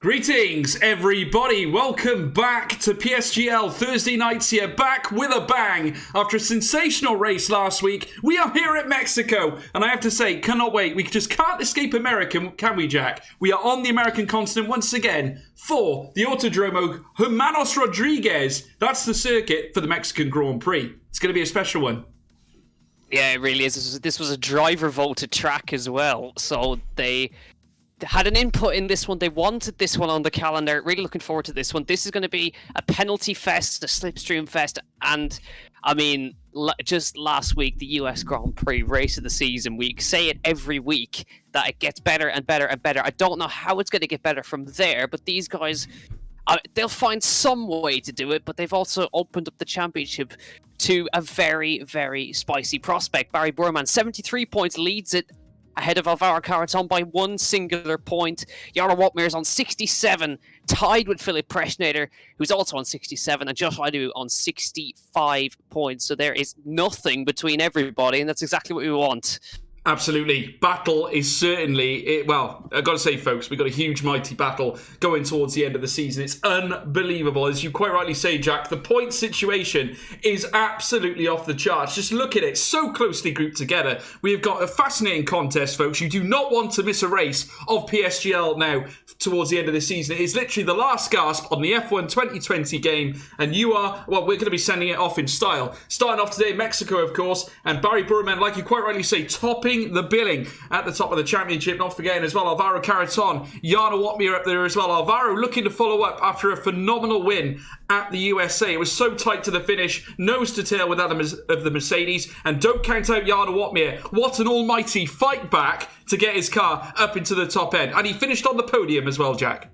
Greetings, everybody. Welcome back to PSGL Thursday nights here, back with a bang. After a sensational race last week, we are here at Mexico. And I have to say, cannot wait. We just can't escape America, can we, Jack? We are on the American continent once again for the Autodromo Hermanos Rodriguez. That's the circuit for the Mexican Grand Prix. It's going to be a special one. Yeah, it really is. This was a driver-voted track as well, so they had an input in this one. They wanted this one on the calendar. Really looking forward to this one. This is going to be a penalty fest, a slipstream fest, and I mean, just last week, the US Grand Prix race of the season. We say it every week that it gets better and better and better. I don't know how it's going to get better from there, but these guys, they'll find some way to do it, but they've also opened up the championship to a very, very spicy prospect. Barry Burman, 73 points, leads it ahead of Alvaro Carreton by one singular point. Jarno Wotmer's on 67, tied with Philip Preschnader, who's also on 67, and Josh Idu on 65 points. So there is nothing between everybody, and that's exactly what we want. Absolutely. Battle is certainly, well, I've got to say, folks, we've got a huge, mighty battle going towards the end of the season. It's unbelievable. As you quite rightly say, Jack, the point situation is absolutely off the charts. Just look at it. So closely grouped together. We have got a fascinating contest, folks. You do not want to miss a race of PSGL now towards the end of the season. It is literally the last gasp on the F1 2020 game. And you are, well, we're going to be sending it off in style. Starting off today, Mexico, of course. And Barry Burman, like you quite rightly say, topping the billing at the top of the championship. Not forgetting as well Alvaro Carreton, Jarno Wotmer up there as well. Alvaro looking to follow up after a phenomenal win at the USA. It was so tight to the finish, nose to tail with that of the Mercedes. And don't count out Jarno Wotmer. What an almighty fight back to get his car up into the top end. And he finished on the podium as well, Jack.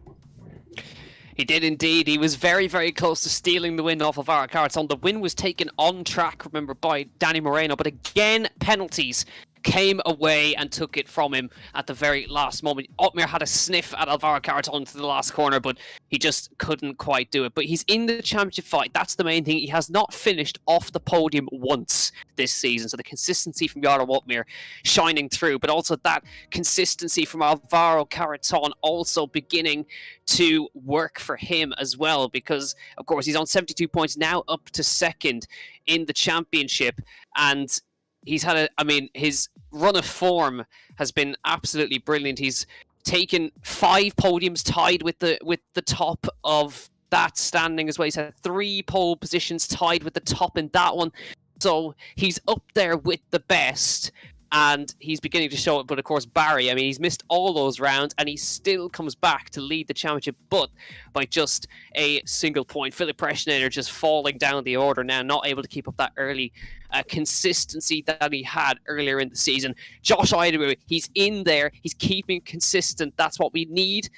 He did indeed. He was very, very close to stealing the win off of Alvaro Carreton. The win was taken on track, remember, by Danny Moreno. But again, penalties came away and took it from him at the very last moment. Otmar had a sniff at Alvaro Carreton to the last corner, but he just couldn't quite do it. But he's in the championship fight. That's the main thing. He has not finished off the podium once this season. So the consistency from Jarno Wotmer shining through, but also that consistency from Alvaro Carreton also beginning to work for him as well, because of course he's on 72 points now, up to second in the championship. And he's had his run of form has been absolutely brilliant. He's taken 5 podiums, tied with the top of that standing as well. He's had 3 pole positions, tied with the top in that one. So he's up there with the best, and he's beginning to show it. But of course, Barry, he's missed all those rounds, and he still comes back to lead the championship, but by just a single point. Philip Preschnader just falling down the order now, not able to keep up that early consistency that he had earlier in the season. Josh Idu, he's in there, he's keeping consistent. That's what we need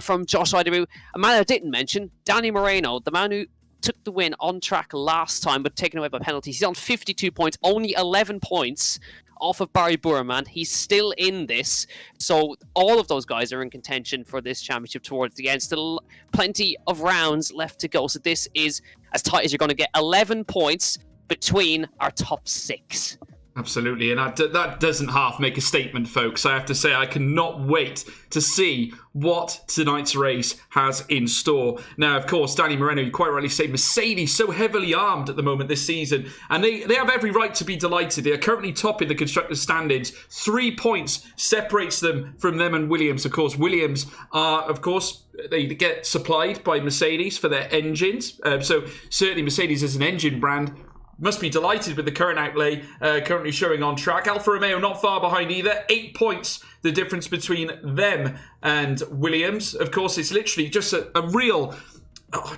from Josh Idu. A man I didn't mention, Danny Moreno, the man who took the win on track last time, but taken away by penalties. He's on 52 points, only 11 points off of Barry Burman. He's still in this, so all of those guys are in contention for this championship towards the end. Still plenty of rounds left to go, so this is as tight as you're going to get. 11 points between our top 6. Absolutely, and that doesn't half make a statement, folks. I have to say, I cannot wait to see what tonight's race has in store. Now, of course, Danny Moreno, you quite rightly say, Mercedes so heavily armed at the moment this season, and they have every right to be delighted. They are currently top in the constructors' standings. 3 points separates them from them and Williams. Of course, Williams are, they get supplied by Mercedes for their engines. So certainly Mercedes as an engine brand must be delighted with the current outlay currently showing on track. Alfa Romeo not far behind either. 8 points, the difference between them and Williams. Of course, it's literally just a real,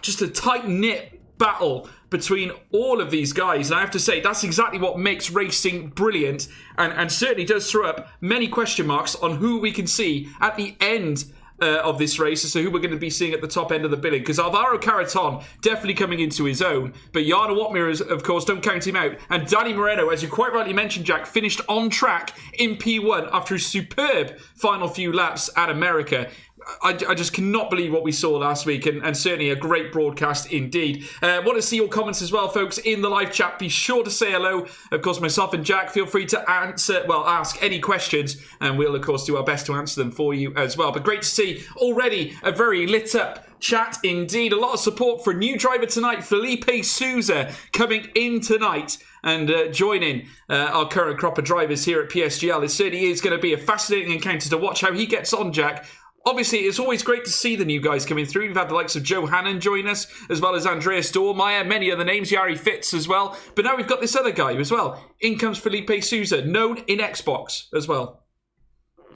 just a tight-knit battle between all of these guys. And I have to say, that's exactly what makes racing brilliant, and certainly does throw up many question marks on who we can see at the end of this race, so who we're going to be seeing at the top end of the billing, because Alvaro Carreton definitely coming into his own, but Jarno Wotmer is, of course, don't count him out, and Danny Moreno, as you quite rightly mentioned, Jack, finished on track in P1 after a superb final few laps at America. I just cannot believe what we saw last week, and certainly a great broadcast indeed. Want to see your comments as well, folks, in the live chat. Be sure to say hello. Of course, myself and Jack, feel free to ask any questions, and we'll, of course, do our best to answer them for you as well. But great to see already a very lit up chat indeed. A lot of support for a new driver tonight, Felipe Sousa, coming in tonight and joining our current crop of drivers here at PSGL. It certainly is going to be a fascinating encounter to watch how he gets on, Jack. Obviously, it's always great to see the new guys coming through. We've had the likes of Joe Hannon join us, as well as Andreas Dormeyer, many other names, Yari Fitz as well. But now we've got this other guy as well. In comes Felipe Sousa, known in Xbox as well.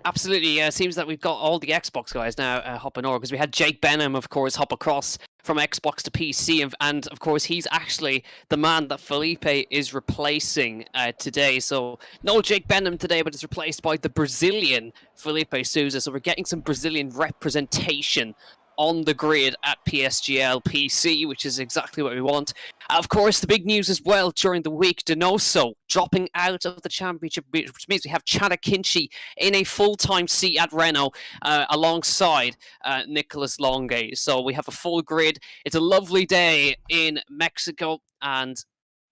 Absolutely. Seems that we've got all the Xbox guys now hopping over, because we had Jake Benham, of course, hop across from Xbox to PC, and of course he's actually the man that Felipe is replacing today. So no Jake Benham today, but it's replaced by the Brazilian Felipe Sousa. So we're getting some Brazilian representation on the grid at PSGL PC, which is exactly what we want. Of course, the big news as well during the week, Donoso dropping out of the championship, which means we have Chad Akinci in a full-time seat at Renault alongside Nicolas Longue. So we have a full grid. It's a lovely day in Mexico, and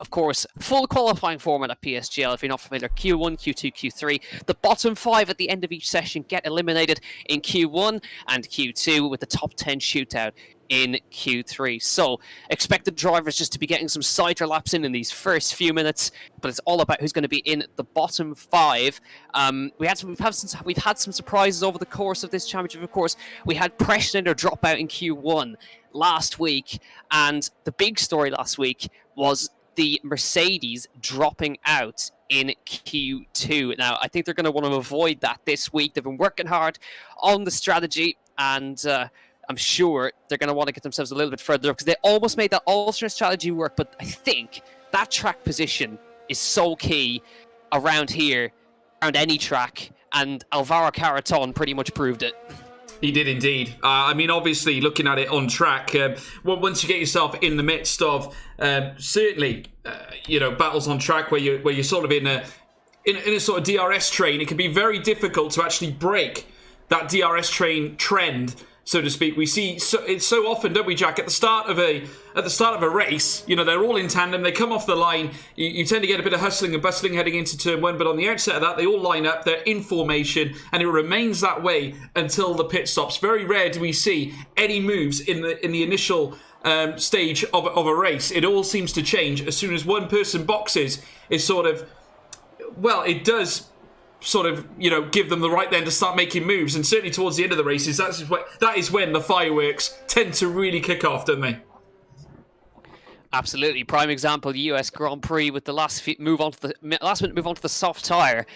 of course, full qualifying format at PSGL. If you're not familiar, Q1, Q2, Q3. The bottom 5 at the end of each session get eliminated in Q1 and Q2, with the top 10 shootout in Q3. So expect the drivers just to be getting some cider laps in these first few minutes, but it's all about who's going to be in the bottom 5. We've had some surprises over the course of this championship. Of course, we had Preston drop out in Q1 last week, and the big story last week was the Mercedes dropping out in Q2. Now, I think they're going to want to avoid that this week. They've been working hard on the strategy, and I'm sure they're going to want to get themselves a little bit further up, because they almost made that alternate strategy work, but I think that track position is so key around here, around any track, and Alvaro Carreton pretty much proved it. He did indeed. I mean, obviously, looking at it on track, once you get yourself in the midst of certainly, battles on track where you're sort of in a sort of DRS train, it can be very difficult to actually break that DRS train trend, so to speak. We see it's so often, don't we, Jack? At the start of a race, they're all in tandem. They come off the line. You tend to get a bit of hustling and bustling heading into turn 1, but on the outset of that, they all line up. They're in formation, and it remains that way until the pit stops. Very rare do we see any moves in the initial stage of a race. It all seems to change as soon as one person boxes. Is sort of, well, it does sort of, give them the right then to start making moves. And certainly towards the end of the races, that is when the fireworks tend to really kick off, don't they? Absolutely. Prime example, US Grand Prix with the last minute move onto the soft tire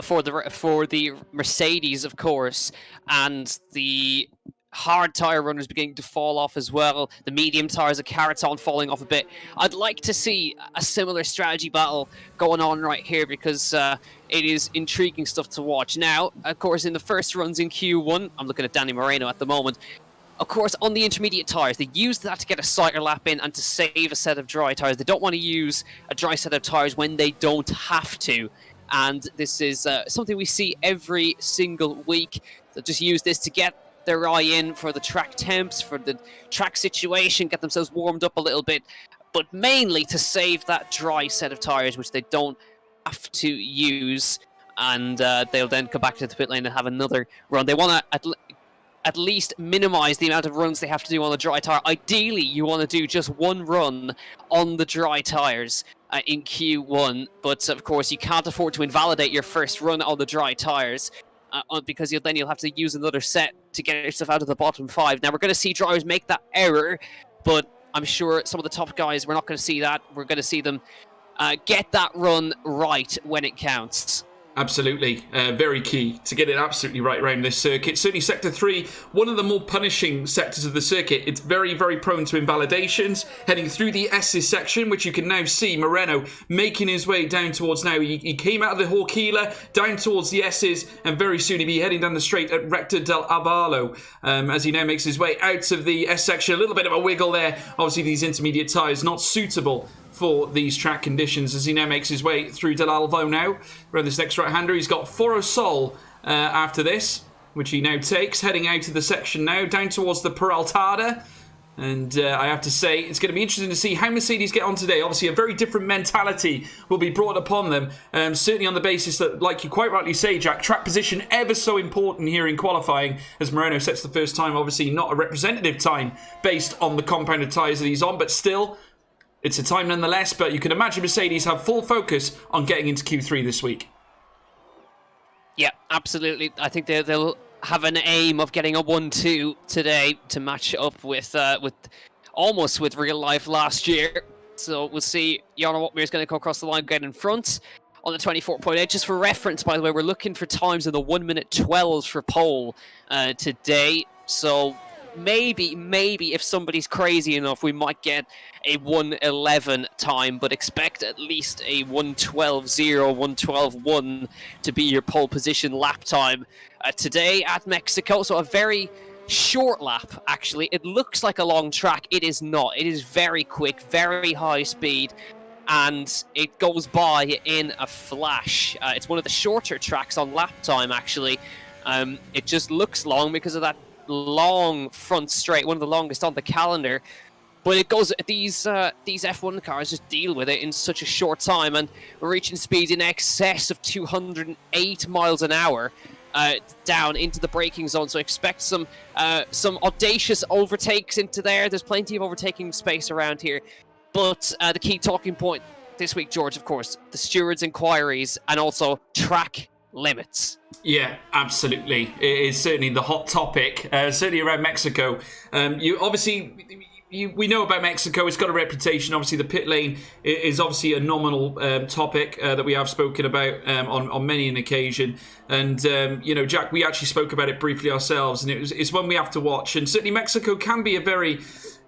for the Mercedes, of course, and the hard tire runners beginning to fall off as well. The medium tires of Carreton falling off a bit. I'd like to see a similar strategy battle going on right here, because it is intriguing stuff to watch. Now, of course, in the first runs in Q1, I'm looking at Danny Moreno at the moment. Of course, on the intermediate tires, they use that to get a cider lap in and to save a set of dry tires. They don't want to use a dry set of tires when they don't have to. And this is something we see every single week. They'll just use this to get their eye in for the track temps, for the track situation, get themselves warmed up a little bit, but mainly to save that dry set of tires, which they don't have to use, and they'll then come back to the pit lane and have another run. They want to at least minimize the amount of runs they have to do on the dry tire. Ideally, you want to do just one run on the dry tires in Q1, but of course you can't afford to invalidate your first run on the dry tires, because you'll have to use another set to get yourself out of the bottom 5. Now, we're going to see drivers make that error, but I'm sure some of the top guys, we're not going to see that. We're going to see them get that run right when it counts. Absolutely. Very key to get it absolutely right around this circuit. Certainly Sector 3, one of the more punishing sectors of the circuit. It's very, very prone to invalidations. Heading through the S's section, which you can now see Moreno making his way down towards now. He came out of the Horquilla, down towards the S's, and very soon he'll be heading down the straight at Recta del Avalo as he now makes his way out of the S section. A little bit of a wiggle there. Obviously, these intermediate tyres not suitable for these track conditions as he now makes his way through Del Alvo now. Around this next right-hander, he's got Foro Sol after this. which he now takes, heading out of the section now, down towards the Peraltada. And I have to say, it's going to be interesting to see how Mercedes get on today. Obviously, a very different mentality will be brought upon them. Certainly on the basis that, like you quite rightly say, Jack, track position ever so important here in qualifying, as Moreno sets the first time. Obviously, not a representative time based on the compounded tyres that he's on, but still, it's a time nonetheless. But you can imagine Mercedes have full focus on getting into Q3 this week. Yeah, absolutely. I think they'll have an aim of getting a 1-2 today to match up with almost with real life last year. So we'll see. Jarno Wotmir is going to come across the line, get in front on the 24.8. Just for reference, by the way, we're looking for times in the 1:12 for pole today. So maybe if somebody's crazy enough, we might get a 1:11 time, but expect at least a 1:12.0, 1:12.1 to be your pole position lap time today at Mexico. So a very short lap, actually. It looks like a long track. It is not. It is very quick, very high speed, and it goes by in a flash. It's one of the shorter tracks on lap time, actually. It just looks long because of that long front straight, one of the longest on the calendar. But it goes, these F1 cars just deal with it in such a short time, and we're reaching speeds in excess of 208 miles an hour down into the braking zone. So expect some audacious overtakes into there. There's plenty of overtaking space around here. But the key talking point this week, George, of course, the stewards' inquiries and also track limits. Yeah, absolutely. It is certainly the hot topic, certainly around Mexico. We know about Mexico. It's got a reputation. Obviously, the pit lane is obviously a nominal topic that we have spoken about on many an occasion. And, Jack, we actually spoke about it briefly ourselves, and it's one we have to watch. And certainly Mexico can be a very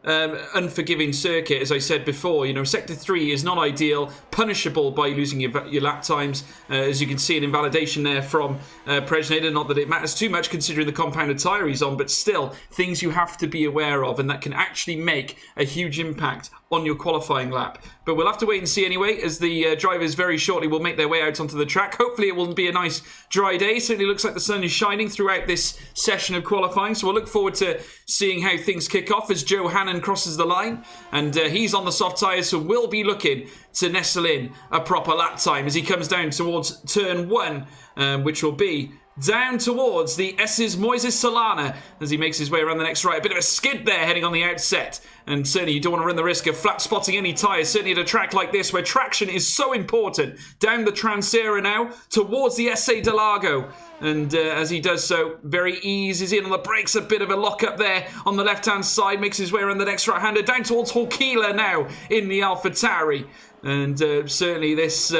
unforgiving circuit, as I said before. Sector 3 is not ideal, punishable by losing your lap times. As you can see, an invalidation there from Prejneda. Not that it matters too much considering the compounded tyre he's on, but still, things you have to be aware of, and that can actually make a huge impact on your qualifying lap. But we'll have to wait and see anyway, as the drivers very shortly will make their way out onto the track. Hopefully it will be a nice dry day. Certainly looks like the sun is shining throughout this session of qualifying, so we'll look forward to seeing how things kick off as Joe Hannon crosses the line, and he's on the soft tyres, so we'll be looking to nestle in a proper lap time as he comes down towards turn 1, which will be down towards the S's Moises Solana as he makes his way around the next right. A bit of a skid there heading on the outset, and certainly you don't want to run the risk of flat spotting any tyres, certainly at a track like this where traction is so important. Down the Trancera now towards the SA de Lago, and as he does so, very eases in on the brakes. A bit of a lock up there on the left hand side, makes his way around the next right hander down towards Horquilla now in the AlphaTauri, and certainly this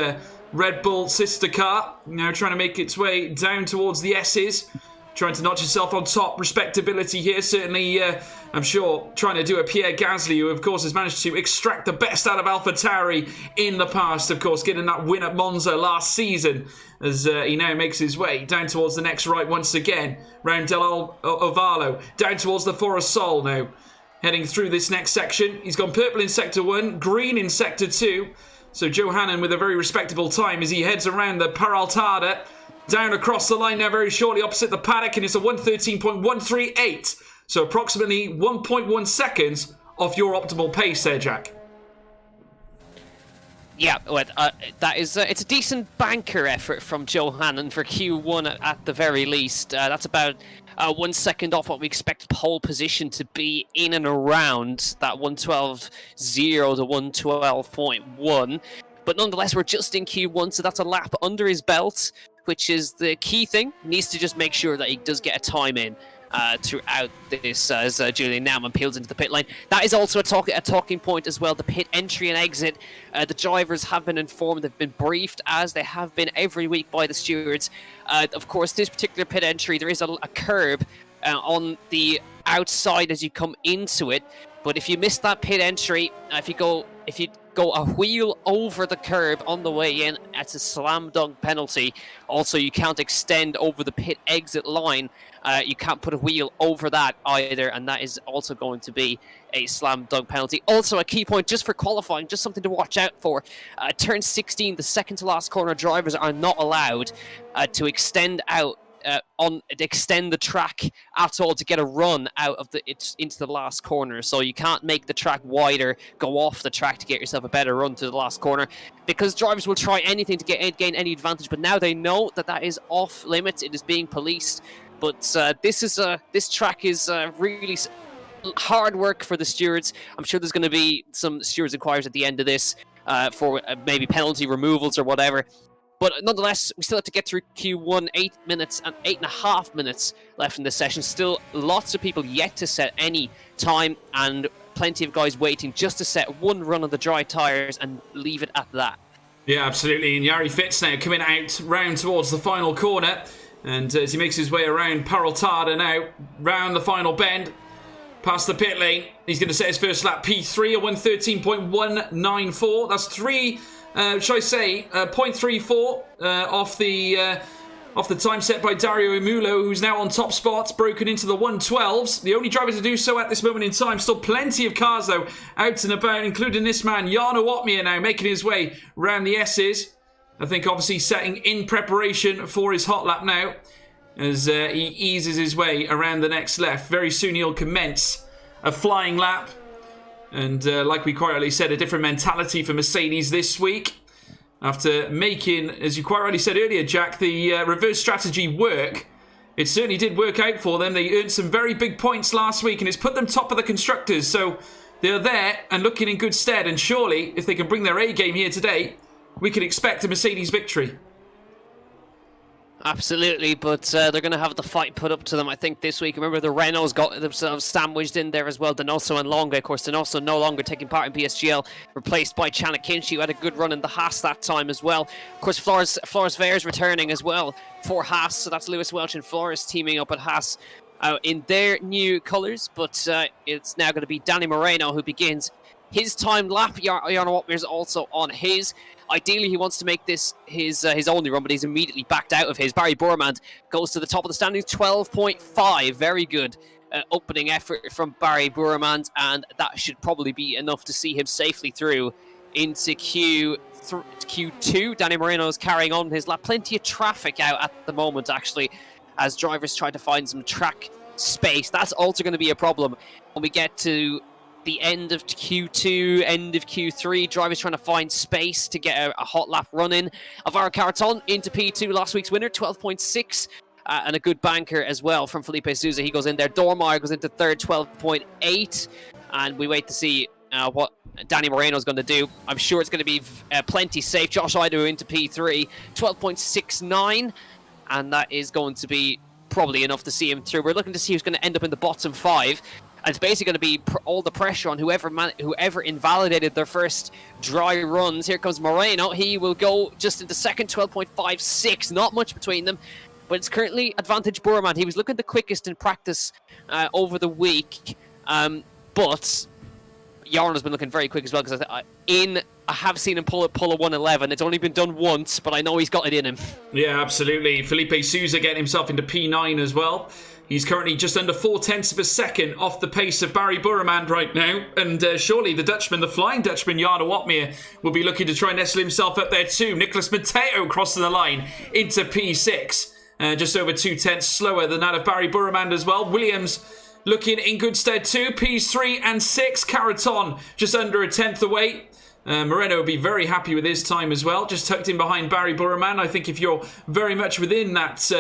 Red Bull sister car now trying to make its way down towards the S's, trying to notch itself on top. Respectability here, certainly, I'm sure, trying to do a Pierre Gasly, who of course has managed to extract the best out of AlphaTauri in the past, of course, getting that win at Monza last season, as he now makes his way down towards the next right once again, round Del Ovalo, down towards the Forasol now, heading through this next section. He's gone purple in Sector 1, green in Sector 2, so Joe Hannon with a very respectable time as he heads around the Peraltada, down across the line now very shortly opposite the paddock, and it's a 1:13.138. So approximately 1.1 seconds off your optimal pace there, Jack. Yeah, well, that is it's a decent banker effort from Joe Hannon for Q1 at the very least. That's about 1 second off what we expect pole position to be in and around that 1:12.0 to 1:12.1. But nonetheless, we're just in Q1, so that's a lap under his belt, which is the key thing. He needs to just make sure that he does get a time in throughout this as Julian Naumann peels into the pit lane. That is also a talking point as well, the pit entry and exit. The drivers have been informed, they've been briefed, as they have been every week by the stewards. Of course, this particular pit entry, there is a curb on the outside as you come into it, but if you miss that pit entry, if you go a wheel over the curb on the way in, that's a slam dunk penalty. Also, you can't extend over the pit exit line. You can't put a wheel over that either, and that is also going to be a slam dunk penalty. Also, a key point just for qualifying, just something to watch out for. Turn 16, the second to last corner, drivers are not allowed to extend out extend the track at all to get a run out of into the last corner. So you can't make the track wider, go off the track to get yourself a better run to the last corner, because drivers will try anything to gain any advantage. But now they know that is off limits. It is being policed. But this track is really hard work for the stewards. I'm sure there's going to be some stewards inquiries at the end of this for maybe penalty removals or whatever. But nonetheless, we still have to get through Q1, 8 minutes and 8.5 minutes left in this session. Still lots of people yet to set any time, and plenty of guys waiting just to set one run on the dry tyres and leave it at that. Yeah, absolutely. And Jari Fitz now coming out round towards the final corner. And as he makes his way around Paraltada now, round the final bend, past the pit lane, he's going to set his first lap P3 at 1:13.194. That's 0.34 off the time set by Dario Emulo, who's now on top spot, broken into the 1:12s. The only driver to do so at this moment in time. Still plenty of cars, though, out and about, including this man, Jarno Otmia, now making his way round the S's. I think obviously setting in preparation for his hot lap now, as he eases his way around the next left. Very soon he'll commence a flying lap. And like we quite rightly said, a different mentality for Mercedes this week. After making, as you quite rightly said earlier, Jack, the reverse strategy work. It certainly did work out for them. They earned some very big points last week, and it's put them top of the constructors. So they're there and looking in good stead. And surely, if they can bring their A game here today, we can expect a Mercedes victory. Absolutely, but they're going to have the fight put up to them, I think, this week. Remember, the Renaults got themselves sandwiched in there as well. Donoso and Longa, of course, Donoso no longer taking part in PSGL, replaced by Chana Kinshi, who had a good run in the Haas that time as well. Of course, Flores Ver's returning as well for Haas, so that's Lewis Welch and Flores teaming up at Haas in their new colours, but it's now going to be Danny Moreno who begins his timed lap. Jarno Otmir is also on his. Ideally, he wants to make this his only run, but he's immediately backed out of his. Barry Burmand goes to the top of the standings, 12.5. Very good opening effort from Barry Burmand, and that should probably be enough to see him safely through into Q2. Danny Moreno is carrying on his lap. Plenty of traffic out at the moment, actually, as drivers try to find some track space. That's also going to be a problem when we get to the end of Q2, end of Q3, drivers trying to find space to get a hot lap run in. Alvaro Carreton into P2, last week's winner, 12.6, and a good banker as well from Felipe Souza. He goes in there. Dormeyer goes into third, 12.8, and we wait to see what Danny Moreno is going to do. I'm sure it's going to be plenty safe. Josh Idaho into P3, 12.69, and that is going to be probably enough to see him through. We're looking to see who's going to end up in the bottom 5. And it's basically going to be all the pressure on whoever invalidated their first dry runs. Here comes Moreno. He will go just into second, 12.56. Not much between them, but it's currently advantage Burman. He was looking the quickest in practice over the week, but Jarno's been looking very quick as well, because I have seen him pull a 1:11. It's only been done once, but I know he's got it in him. Yeah, absolutely. Felipe Souza getting himself into P9 as well. He's currently just under 0.4 of a second off the pace of Barry Burmand right now. And surely the Dutchman, the Flying Dutchman, Jarno Otmir, will be looking to try and nestle himself up there too. Nicholas Mateo crossing the line into P6. Just over 0.2 slower than that of Barry Burmand as well. Williams looking in good stead too. P3 and 6. Carreton just under 1/10 away. Moreno will be very happy with his time as well. Just tucked in behind Barry Burmand. I think if you're very much within that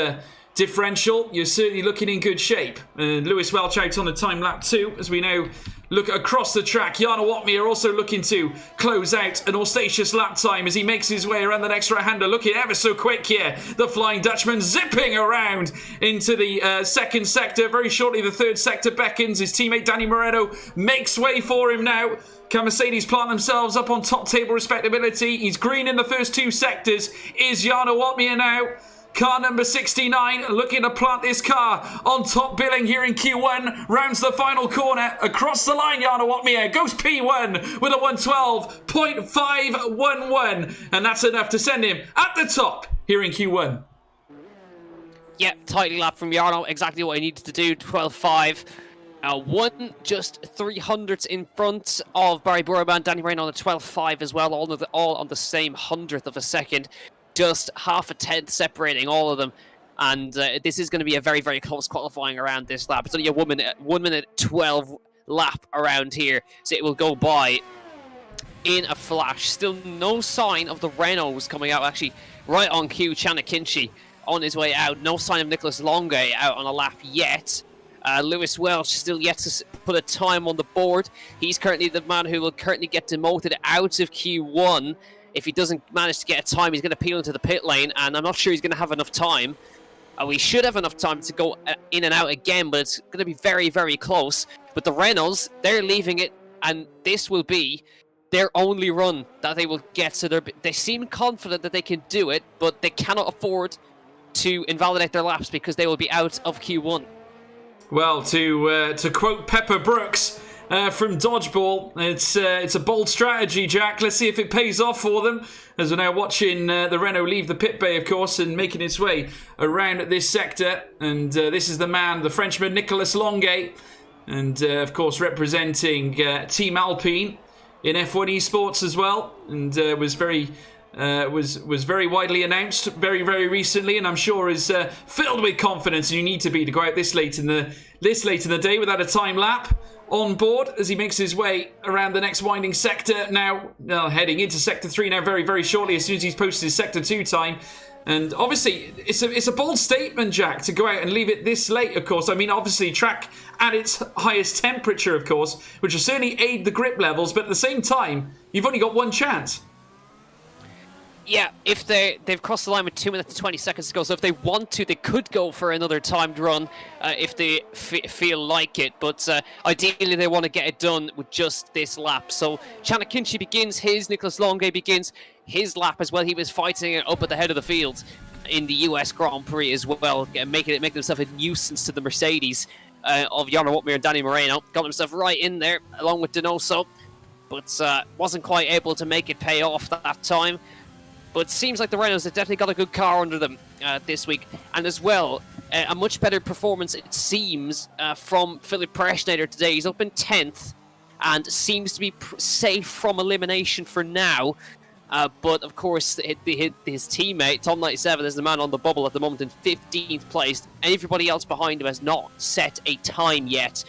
differential, you're certainly looking in good shape. Lewis Welch out on the time lap too, as we now look across the track. Jarno Otmir also looking to close out an auspicious lap time as he makes his way around the next right-hander, looking ever so quick here. The Flying Dutchman zipping around into the second sector. Very shortly the third sector beckons. His teammate Danny Moreno makes way for him now. Can Mercedes plant themselves up on top table respectability? He's green in the first 2 sectors. Is Jarno Otmir now? Car number 69 looking to plant this car on top billing here in Q1. Rounds the final corner. Across the line, Jarno Otmir goes P1 with a 1:12.511. And that's enough to send him at the top here in Q1. Yep, tidy lap from Jarno. Exactly what he needed to do. 12.5. Just 300ths in front of Barry Burman. Danny Moreno on a 12.5 as well. All on the same 100th of a second. Just half a tenth separating all of them. And this is going to be a very, very close qualifying around this lap. It's only a 1 minute 12 lap around here, so it will go by in a flash. Still no sign of the Renaults coming out. Actually, right on cue, Chanakinchi on his way out. No sign of Nicholas Longe out on a lap yet. Lewis Welch still yet to put a time on the board. He's currently the man who will currently get demoted out of Q1. If he doesn't manage to get a time, he's going to peel into the pit lane, and I'm not sure he's going to have enough time. We should have enough time to go in and out again, but it's going to be very, very close. But the Renaults, they're leaving it, and this will be their only run that they will get. So they seem confident that they can do it, but they cannot afford to invalidate their laps because they will be out of Q1. Well, to quote Pepper Brooks from Dodgeball, it's a bold strategy, Jack. Let's see if it pays off for them. As we're now watching the Renault leave the pit bay, of course, and making its way around this sector. And this is the man, the Frenchman, Nicolas Longe. And, of course, representing Team Alpine in F1 Esports as well. And was very widely announced very, very recently, and I'm sure is filled with confidence. And you need to be to go out this late in the day without a time lap on board as he makes his way around the next winding sector. Now heading into sector 3 now very, very shortly as soon as he's posted his sector 2 time. And obviously it's a bold statement, Jack, to go out and leave it this late, of course. I mean, obviously track at its highest temperature, of course, which will certainly aid the grip levels, but at the same time you've only got one chance. Yeah, if they've crossed the line with 2 minutes and 20 seconds to go, so if they want to, they could go for another timed run if they feel like it, but ideally they want to get it done with just this lap. So Chanakinchi begins his, Nicolas Longe begins his lap as well. He was fighting it up at the head of the field in the US Grand Prix as well, making himself a nuisance to the Mercedes of Jarno Wotmir and Danny Moreno. Got himself right in there along with Donoso, but wasn't quite able to make it pay off that time. But it seems like the Renaults have definitely got a good car under them this week. And as well, a much better performance, it seems, from Philipp Preschneider today. He's up in 10th and seems to be safe from elimination for now. But, of course, his teammate, Tom 97, is the man on the bubble at the moment in 15th place. And everybody else behind him has not set a time yet.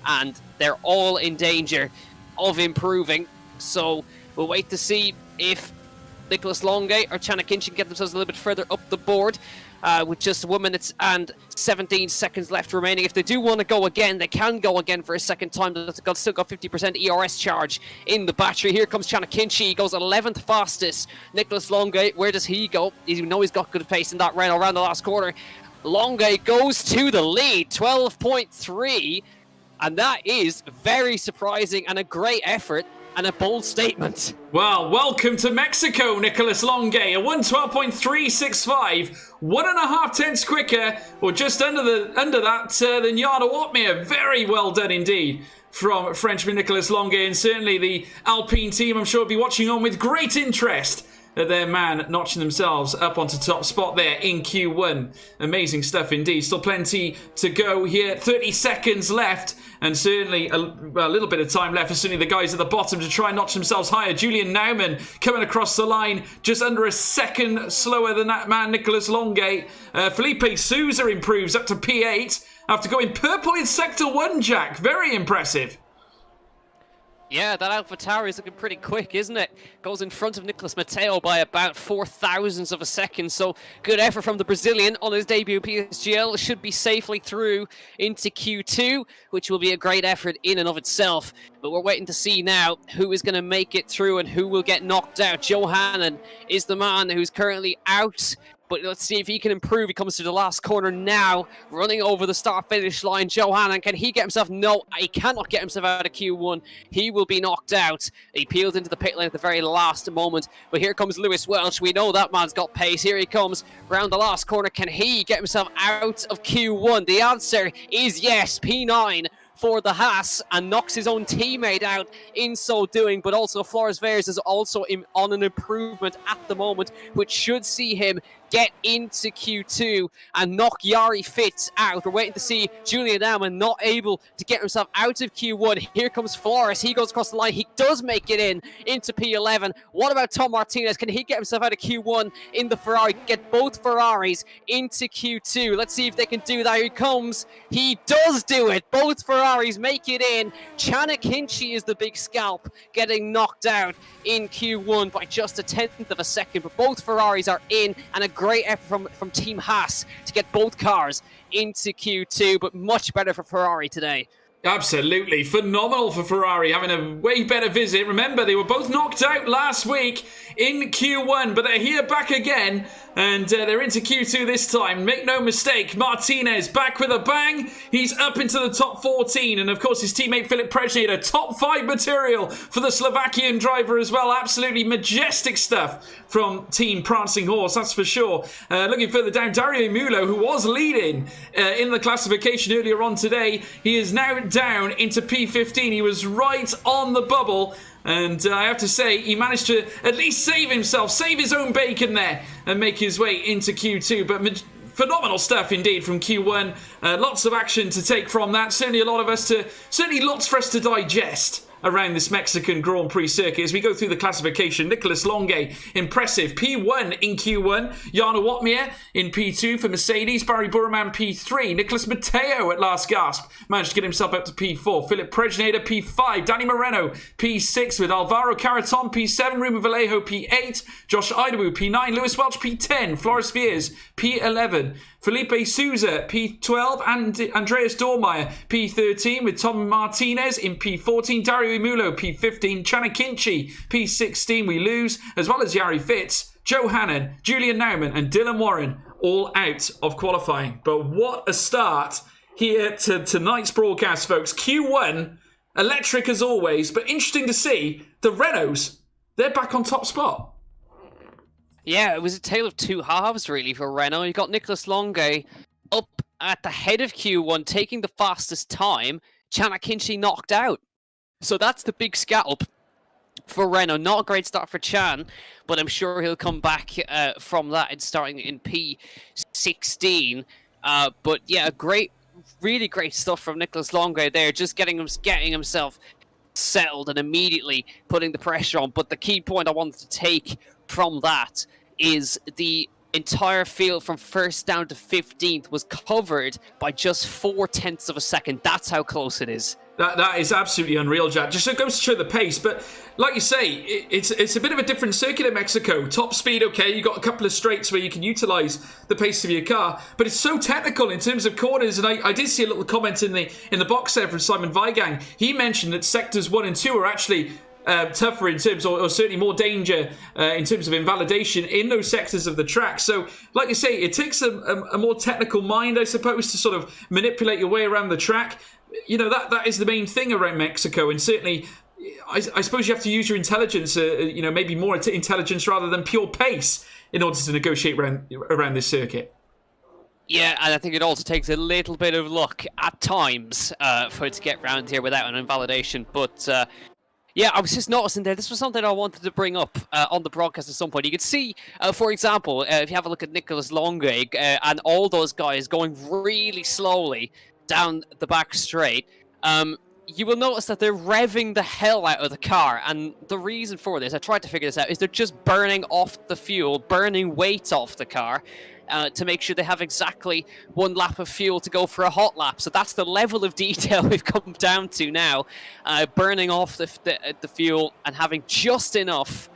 And they're all in danger of improving. So we'll wait to see if Nicolas Longe or Chanakinchi can get themselves a little bit further up the board with just 1 minute and 17 seconds left remaining. If they do want to go again, they can go again for a second time. They've still got 50% ERS charge in the battery. Here comes Chanakinchi. He goes 11th fastest. Nicolas Longe, where does he go? You know he's got good pace in that Renault around the last quarter. Longe goes to the lead, 12.3. And that is very surprising and a great effort. And a bold statement. Well, welcome to Mexico, Nicolas Longe. A 1:12.365, 1.5 tenths quicker, or just under that than Jarno Wotmir. Very well done indeed from Frenchman Nicolas Longe, and certainly the Alpine team, I'm sure, will be watching on with great interest at their man notching themselves up onto top spot there in Q1. Amazing stuff indeed. Still plenty to go here. 30 seconds left, and certainly a little bit of time left for certainly the guys at the bottom to try and notch themselves higher. Julian Naumann coming across the line just under a second slower than that man Nicolas Longe. Felipe Sousa improves up to P8 after going purple in Sector 1, Jack. Very impressive. Yeah, that AlphaTauri is looking pretty quick, isn't it? Goes in front of Nicolas Mateo by about 4 thousandths of a second. So good effort from the Brazilian on his debut PSGL. Should be safely through into Q2, which will be a great effort in and of itself. But we're waiting to see now who is going to make it through and who will get knocked out. Johanan is the man who's currently out. But let's see if he can improve. He comes to the last corner now, running over the start-finish line. Johanan, can he get himself? No, he cannot get himself out of Q1. He will be knocked out. He peeled into the pit lane at the very last moment. But here comes Lewis Welch. We know that man's got pace. Here he comes round the last corner. Can he get himself out of Q1? The answer is yes. P9 for the Haas and knocks his own teammate out in so doing. But also Flores Veres is also on an improvement at the moment, which should see him get into Q2 and knock Yari Fitz out. We're waiting to see Julian Naumann not able to get himself out of Q1. Here comes Flores. He goes across the line. He does make it into P11. What about Tom Martinez? Can he get himself out of Q1 in the Ferrari? Get both Ferraris into Q2. Let's see if they can do that. Here he comes. He does do it. Both Ferraris make it in. Chana Kinchi is the big scalp, getting knocked out in Q1 by just a 10th of a second. But both Ferraris are in, and a great effort from Team Haas to get both cars into Q2, but much better for Ferrari today. Absolutely. Phenomenal for Ferrari, having a way better visit. Remember, they were both knocked out last week in Q1, but they're here back again, and they're into Q2 this time. Make no mistake, Martinez back with a bang. He's up into the top 14, and of course his teammate Filip Prejnader, top 5 material for the Slovakian driver as well. Absolutely majestic stuff from Team Prancing Horse, that's for sure. Looking further down, Dario Mulo, who was leading in the classification earlier on today, he is now down into P15. He was right on the bubble, and I have to say he managed to at least save himself, save his own bacon there, and make his way into Q2. But phenomenal stuff indeed from Q1. Lots of action to take from that. Certainly lots for us to digest around this Mexican Grand Prix circuit as we go through the classification. Nicolas Longue, impressive. P1 in Q1. Jarno Watmir in P2 for Mercedes. Barry Burman P3. Nicolas Matteo at last gasp managed to get himself up to P4. Filip Prejnader P5. Danny Moreno P6 with Alvaro Caraton P7. Ruma Vallejo P8. Josh Idawu P9. Lewis Welch P10. Floris Viers P11. Felipe Souza, P12, and Andreas Dormeyer, P13, with Tom Martinez in P14, Dario Mulo, P15, Chana Kinchi, P16, we lose, as well as Yari Fitz, Joe Hannon, Julian Naumann, and Dylan Warren, all out of qualifying. But what a start here to tonight's broadcast, folks. Q1, electric as always, but interesting to see the Renaults, they're back on top spot. Yeah, it was a tale of two halves, really, for Renault. You got Nicolas Longue up at the head of Q1, taking the fastest time. Chana Kinchi knocked out. So that's the big scalp for Renault. Not a great start for Chan, but I'm sure he'll come back from that and starting in P16. But yeah, really great stuff from Nicolas Longue there, just getting himself settled and immediately putting the pressure on. But the key point I wanted to take from that is the entire field from first down to 15th was covered by just 0.4 of a second. That's how close it is. That is absolutely unreal, Jack. Just goes to show the pace. But like you say, it's a bit of a different circuit in Mexico. Top speed, okay, you got a couple of straights where you can utilise the pace of your car. But it's so technical in terms of corners. And I did see a little comment in the box there from Simon Weigang. He mentioned that sectors 1 and 2 are actually tougher in terms, or certainly more danger in terms of invalidation in those sectors of the track. So, like you say, it takes a more technical mind, I suppose, to sort of manipulate your way around the track. You know, that is the main thing around Mexico, and certainly, I suppose you have to use your intelligence, maybe more intelligence rather than pure pace in order to negotiate around this circuit. Yeah, and I think it also takes a little bit of luck at times for it to get round here without an invalidation, but yeah, I was just noticing there, this was something I wanted to bring up on the broadcast at some point. You could see, for example, if you have a look at Nicolas Longue and all those guys going really slowly down the back straight, you will notice that they're revving the hell out of the car. And the reason for this, I tried to figure this out, is they're just burning off the fuel, burning weight off the car. To make sure they have exactly 1 lap of fuel to go for a hot lap. So that's the level of detail we've come down to now. Burning off the fuel and having just enough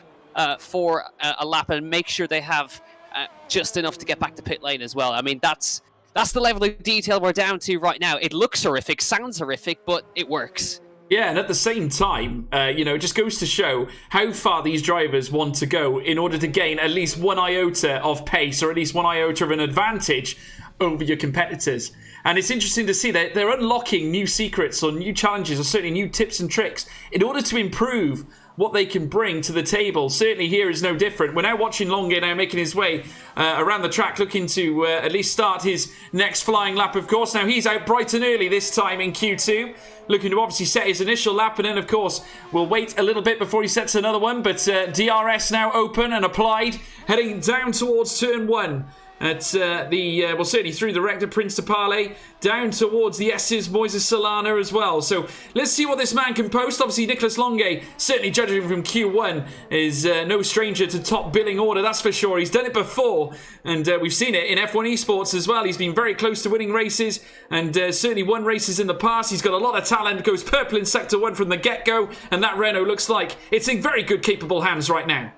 for a lap, and make sure they have just enough to get back to pit lane as well. I mean, that's the level of detail we're down to right now. It looks horrific, sounds horrific, but it works. Yeah, and at the same time, it just goes to show how far these drivers want to go in order to gain at least 1 iota of pace, or at least 1 iota of an advantage over your competitors. And it's interesting to see that they're unlocking new secrets or new challenges, or certainly new tips and tricks in order to improve what they can bring to the table. Certainly here is no different. We're now watching Longe now making his way around the track, looking to at least start his next flying lap, of course. Now he's out bright and early this time in Q2, looking to obviously set his initial lap, and then of course we'll wait a little bit before he sets another one. But DRS now open and applied, heading down towards turn 1. At well, certainly through the Rector Principale, down towards the S's, Moises Solana as well. So let's see what this man can post. Obviously, Nicholas Longe, certainly judging from Q1, is no stranger to top billing order, that's for sure. He's done it before, and we've seen it in F1 Esports as well. He's been very close to winning races, and certainly won races in the past. He's got a lot of talent, goes purple in Sector 1 from the get-go, and that Renault looks like it's in very good, capable hands right now.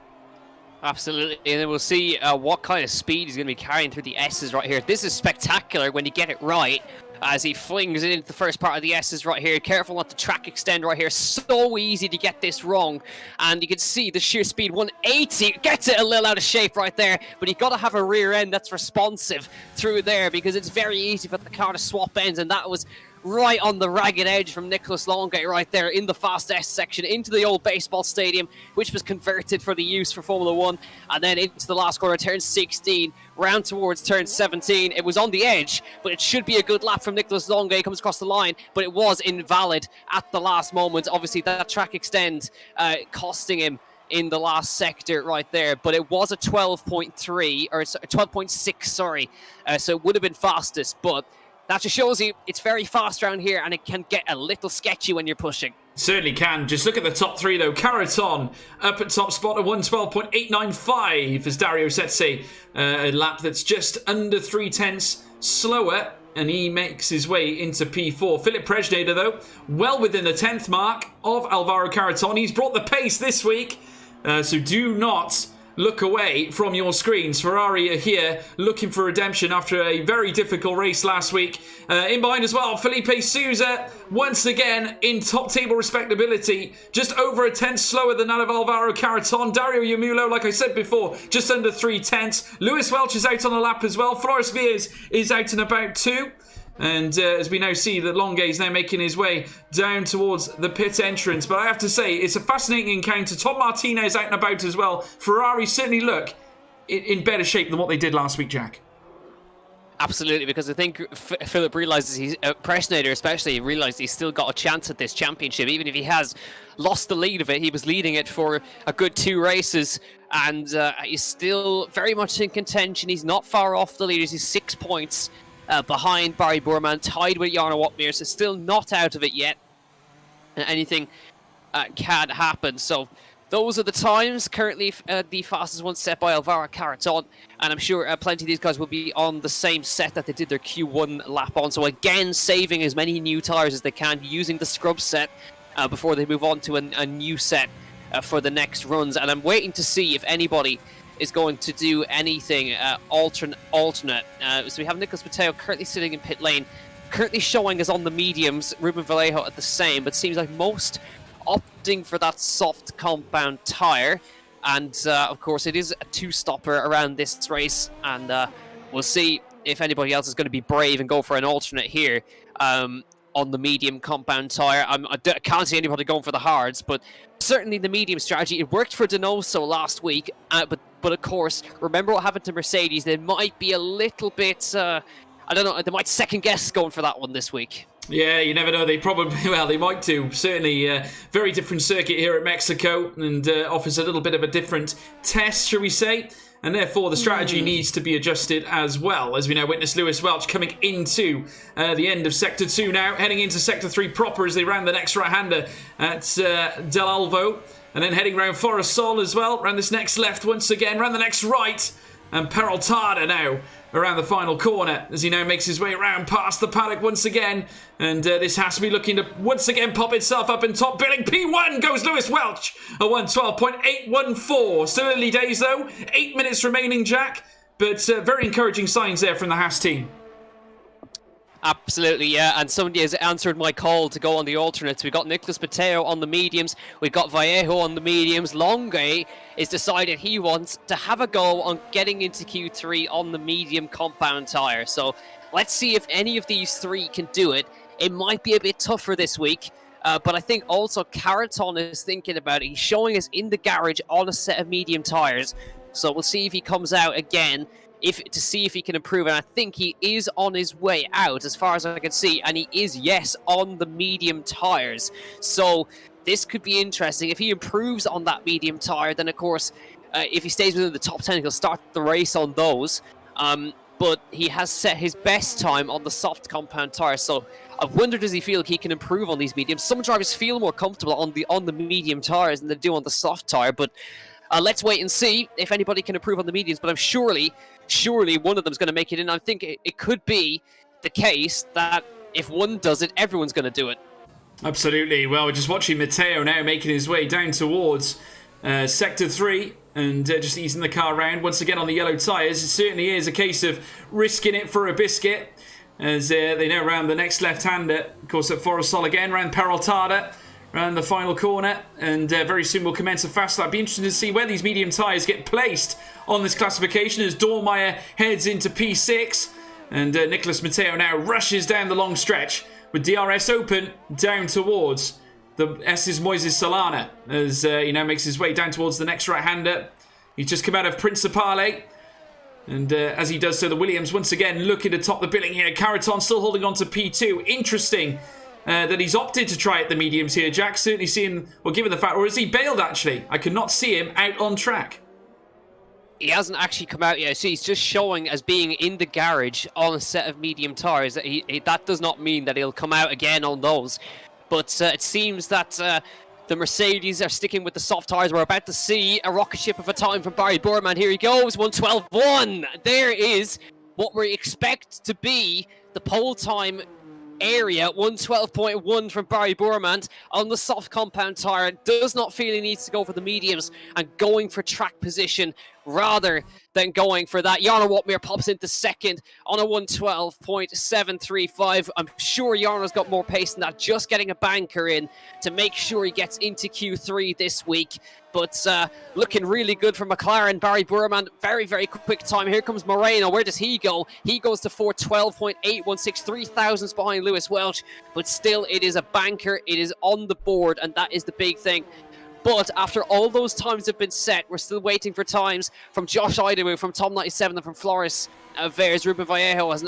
Absolutely, and then we'll see what kind of speed he's going to be carrying through the S's right here. This is spectacular when you get it right, as he flings it into the first part of the S's right here. Careful not to track extend right here. So easy to get this wrong, and you can see the sheer speed, 180, gets it a little out of shape right there, but you've got to have a rear end that's responsive through there, because it's very easy for the car to swap ends, and that was right on the ragged edge from Nicholas Longe right there in the Fast S section into the old baseball stadium, which was converted for the use for Formula 1, and then into the last corner, turn 16, round towards turn 17. It was on the edge, but it should be a good lap from Nicholas Longe. He comes across the line, but it was invalid at the last moment. Obviously, that track extend costing him in the last sector right there, but it was a 12.3, or 12.6, sorry, so it would have been fastest, but that just shows you it's very fast around here, and it can get a little sketchy when you're pushing. Certainly can. Just look at the top 3 though. Caraton up at top spot at 112.895 as Dario Setze, a lap that's just under 3/10 slower, and he makes his way into P4. Philip Prejnader though, well within the 10th mark of Alvaro Caraton. He's brought the pace this week, so do not look away from your screens. Ferrari are here looking for redemption after a very difficult race last week. In behind as well, Felipe Sousa, once again in top table respectability, just over a tenth slower than that of Alvaro Caraton. Dario Yamulo, like I said before, just under 3/10. Lewis Welch is out on the lap as well. Flores Viers is out and about too. And as we now see that Longe is now making his way down towards the pit entrance. But I have to say, it's a fascinating encounter. Tom Martinez out and about as well. Ferrari certainly look in better shape than what they did last week, Jack. Absolutely, because I think Philip realises he's Prejnader especially realised he's still got a chance at this championship, even if he has lost the lead of it. He was leading it for a good 2 races, and he's still very much in contention. He's not far off the leaders. He's 6 points behind Barry Boorman, tied with Jarno Opmeer, so still not out of it yet. Anything can happen. So those are the times. Currently, the fastest one set by Alvaro Caraton, and I'm sure plenty of these guys will be on the same set that they did their Q1 lap on. So again, saving as many new tyres as they can, using the scrub set before they move on to a new set for the next runs. And I'm waiting to see if anybody is going to do anything alternate. So we have Nicholas Mateo currently sitting in pit lane, currently showing us on the mediums, Ruben Vallejo at the same, but seems like most opting for that soft compound tyre. And of course it is a 2-stopper around this race, and we'll see if anybody else is going to be brave and go for an alternate here on the medium compound tyre. I can't see anybody going for the hards, but certainly the medium strategy. It worked for Donoso last week, but of course, remember what happened to Mercedes. They might be a little bit, I don't know, they might second guess going for that one this week. Yeah, you never know. They probably, well, they might do. Certainly, very different circuit here at Mexico, and offers a little bit of a different test, shall we say. And therefore, the strategy needs to be adjusted as well, as we now witness Lewis Welch coming into the end of Sector 2 now, heading into Sector 3 proper as they round the next right-hander at Del Alvo. And then heading round Forest Sol as well, round this next left once again, round the next right. And Peraltada now around the final corner as he now makes his way around past the paddock once again. And this has to be looking to once again pop itself up in top billing. P1 goes Lewis Welch at 112.814. Still early days though. 8 minutes remaining, Jack. But very encouraging signs there from the Haas team. Absolutely, yeah, and somebody has answered my call to go on the alternates. We've got Nicholas Mateo on the mediums, we've got Vallejo on the mediums. Longe is decided he wants to have a go on getting into Q3 on the medium compound tyre. So let's see if any of these three can do it. It might be a bit tougher this week But I think also Caraton is thinking about it. He's showing us in the garage on a set of medium tyres. So we'll see if he comes out again to see if he can improve. And I think he is on his way out as far as I can see. And he is, yes, on the medium tyres. So this could be interesting. If he improves on that medium tyre, then of course, if he stays within the top 10, he'll start the race on those. But he has set his best time on the soft compound tyre. So I wonder, does he feel he can improve on these mediums? Some drivers feel more comfortable on the medium tyres than they do on the soft tyre. But let's wait and see if anybody can improve on the mediums. But I'm surely one of them is going to make it in. I think it could be the case that if one does it, everyone's going to do it. Absolutely. Well, we're just watching Matteo now making his way down towards Sector 3 and just easing the car around. Once again on the yellow tyres, it certainly is a case of risking it for a biscuit as they now round the next left-hander. Of course, at Forestall again, round Peraltada, round the final corner, and very soon we'll commence a fast lap. Be interesting to see where these medium tyres get placed on this classification as Dormeyer heads into P6 and Nicholas Matteo now rushes down the long stretch with DRS open down towards the S's Moises Solana as he now makes his way down towards the next right-hander. He's just come out of Principale. And as he does so, the Williams once again looking to top the billing here. Caraton still holding on to P2. Interesting that he's opted to try at the mediums here. Jack certainly seeing, well, given the fact, or has he bailed actually? I could not see him out on track. He hasn't actually come out yet. So he's just showing as being in the garage on a set of medium tyres. That does not mean that he'll come out again on those. But it seems that the Mercedes are sticking with the soft tyres. We're about to see a rocket ship of a time from Barry Borman. Here he goes, 1:12.1. There is what we expect to be the pole time area, 1:12.1 from Barry Borman on the soft compound tyre. Does not feel he needs to go for the mediums and going for track position rather than going for that. Jarno Watmere pops into second on a 1:12.735. I'm sure Jarno's got more pace than that, just getting a banker in to make sure he gets into Q3 this week. But looking really good for McLaren. Barry Borman, very, very quick time. Here comes Moreno. Where does he go? He goes to 4:12.816, 3 thousandths behind Lewis Welch. But still, it is a banker. It is on the board, and that is the big thing. But after all those times have been set, we're still waiting for times from Josh Idawu, from Tom 97, and from Flores Veres. Ruben Vallejo has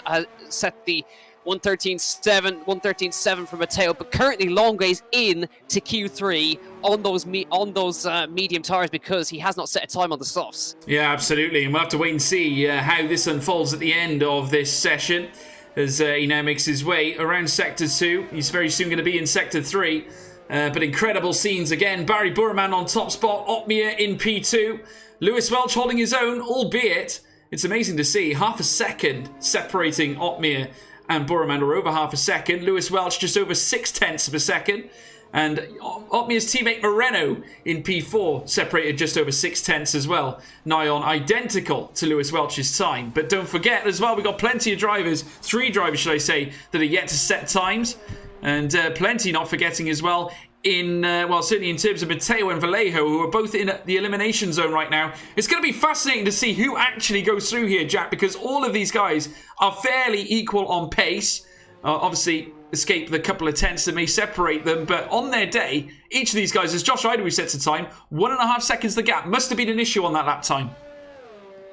set the 1:13.7 for Matteo, but currently Longue's in to Q3 on those medium tyres because he has not set a time on the softs. Yeah, absolutely, and we'll have to wait and see how this unfolds at the end of this session as he now makes his way around Sector 2. He's very soon going to be in Sector 3. But incredible scenes again. Barry Borman on top spot. Otmir in P2. Lewis Welch holding his own, albeit it's amazing to see half a second separating Otmir and Borman, or over half a second. Lewis Welch just over 0.6 of a second. And Otmir's teammate Moreno in P4 separated just over 0.6 as well. Nigh on identical to Lewis Welch's time. But don't forget as well, we've got plenty of drivers, 3 drivers should I say, that are yet to set times. And plenty, not forgetting as well, certainly in terms of Matteo and Vallejo, who are both in the elimination zone right now. It's going to be fascinating to see who actually goes through here, Jack, because all of these guys are fairly equal on pace. Obviously, escape the couple of tenths that may separate them, but on their day, each of these guys, as Josh Idawu sets a time, 1.5 seconds the gap. Must have been an issue on that lap time.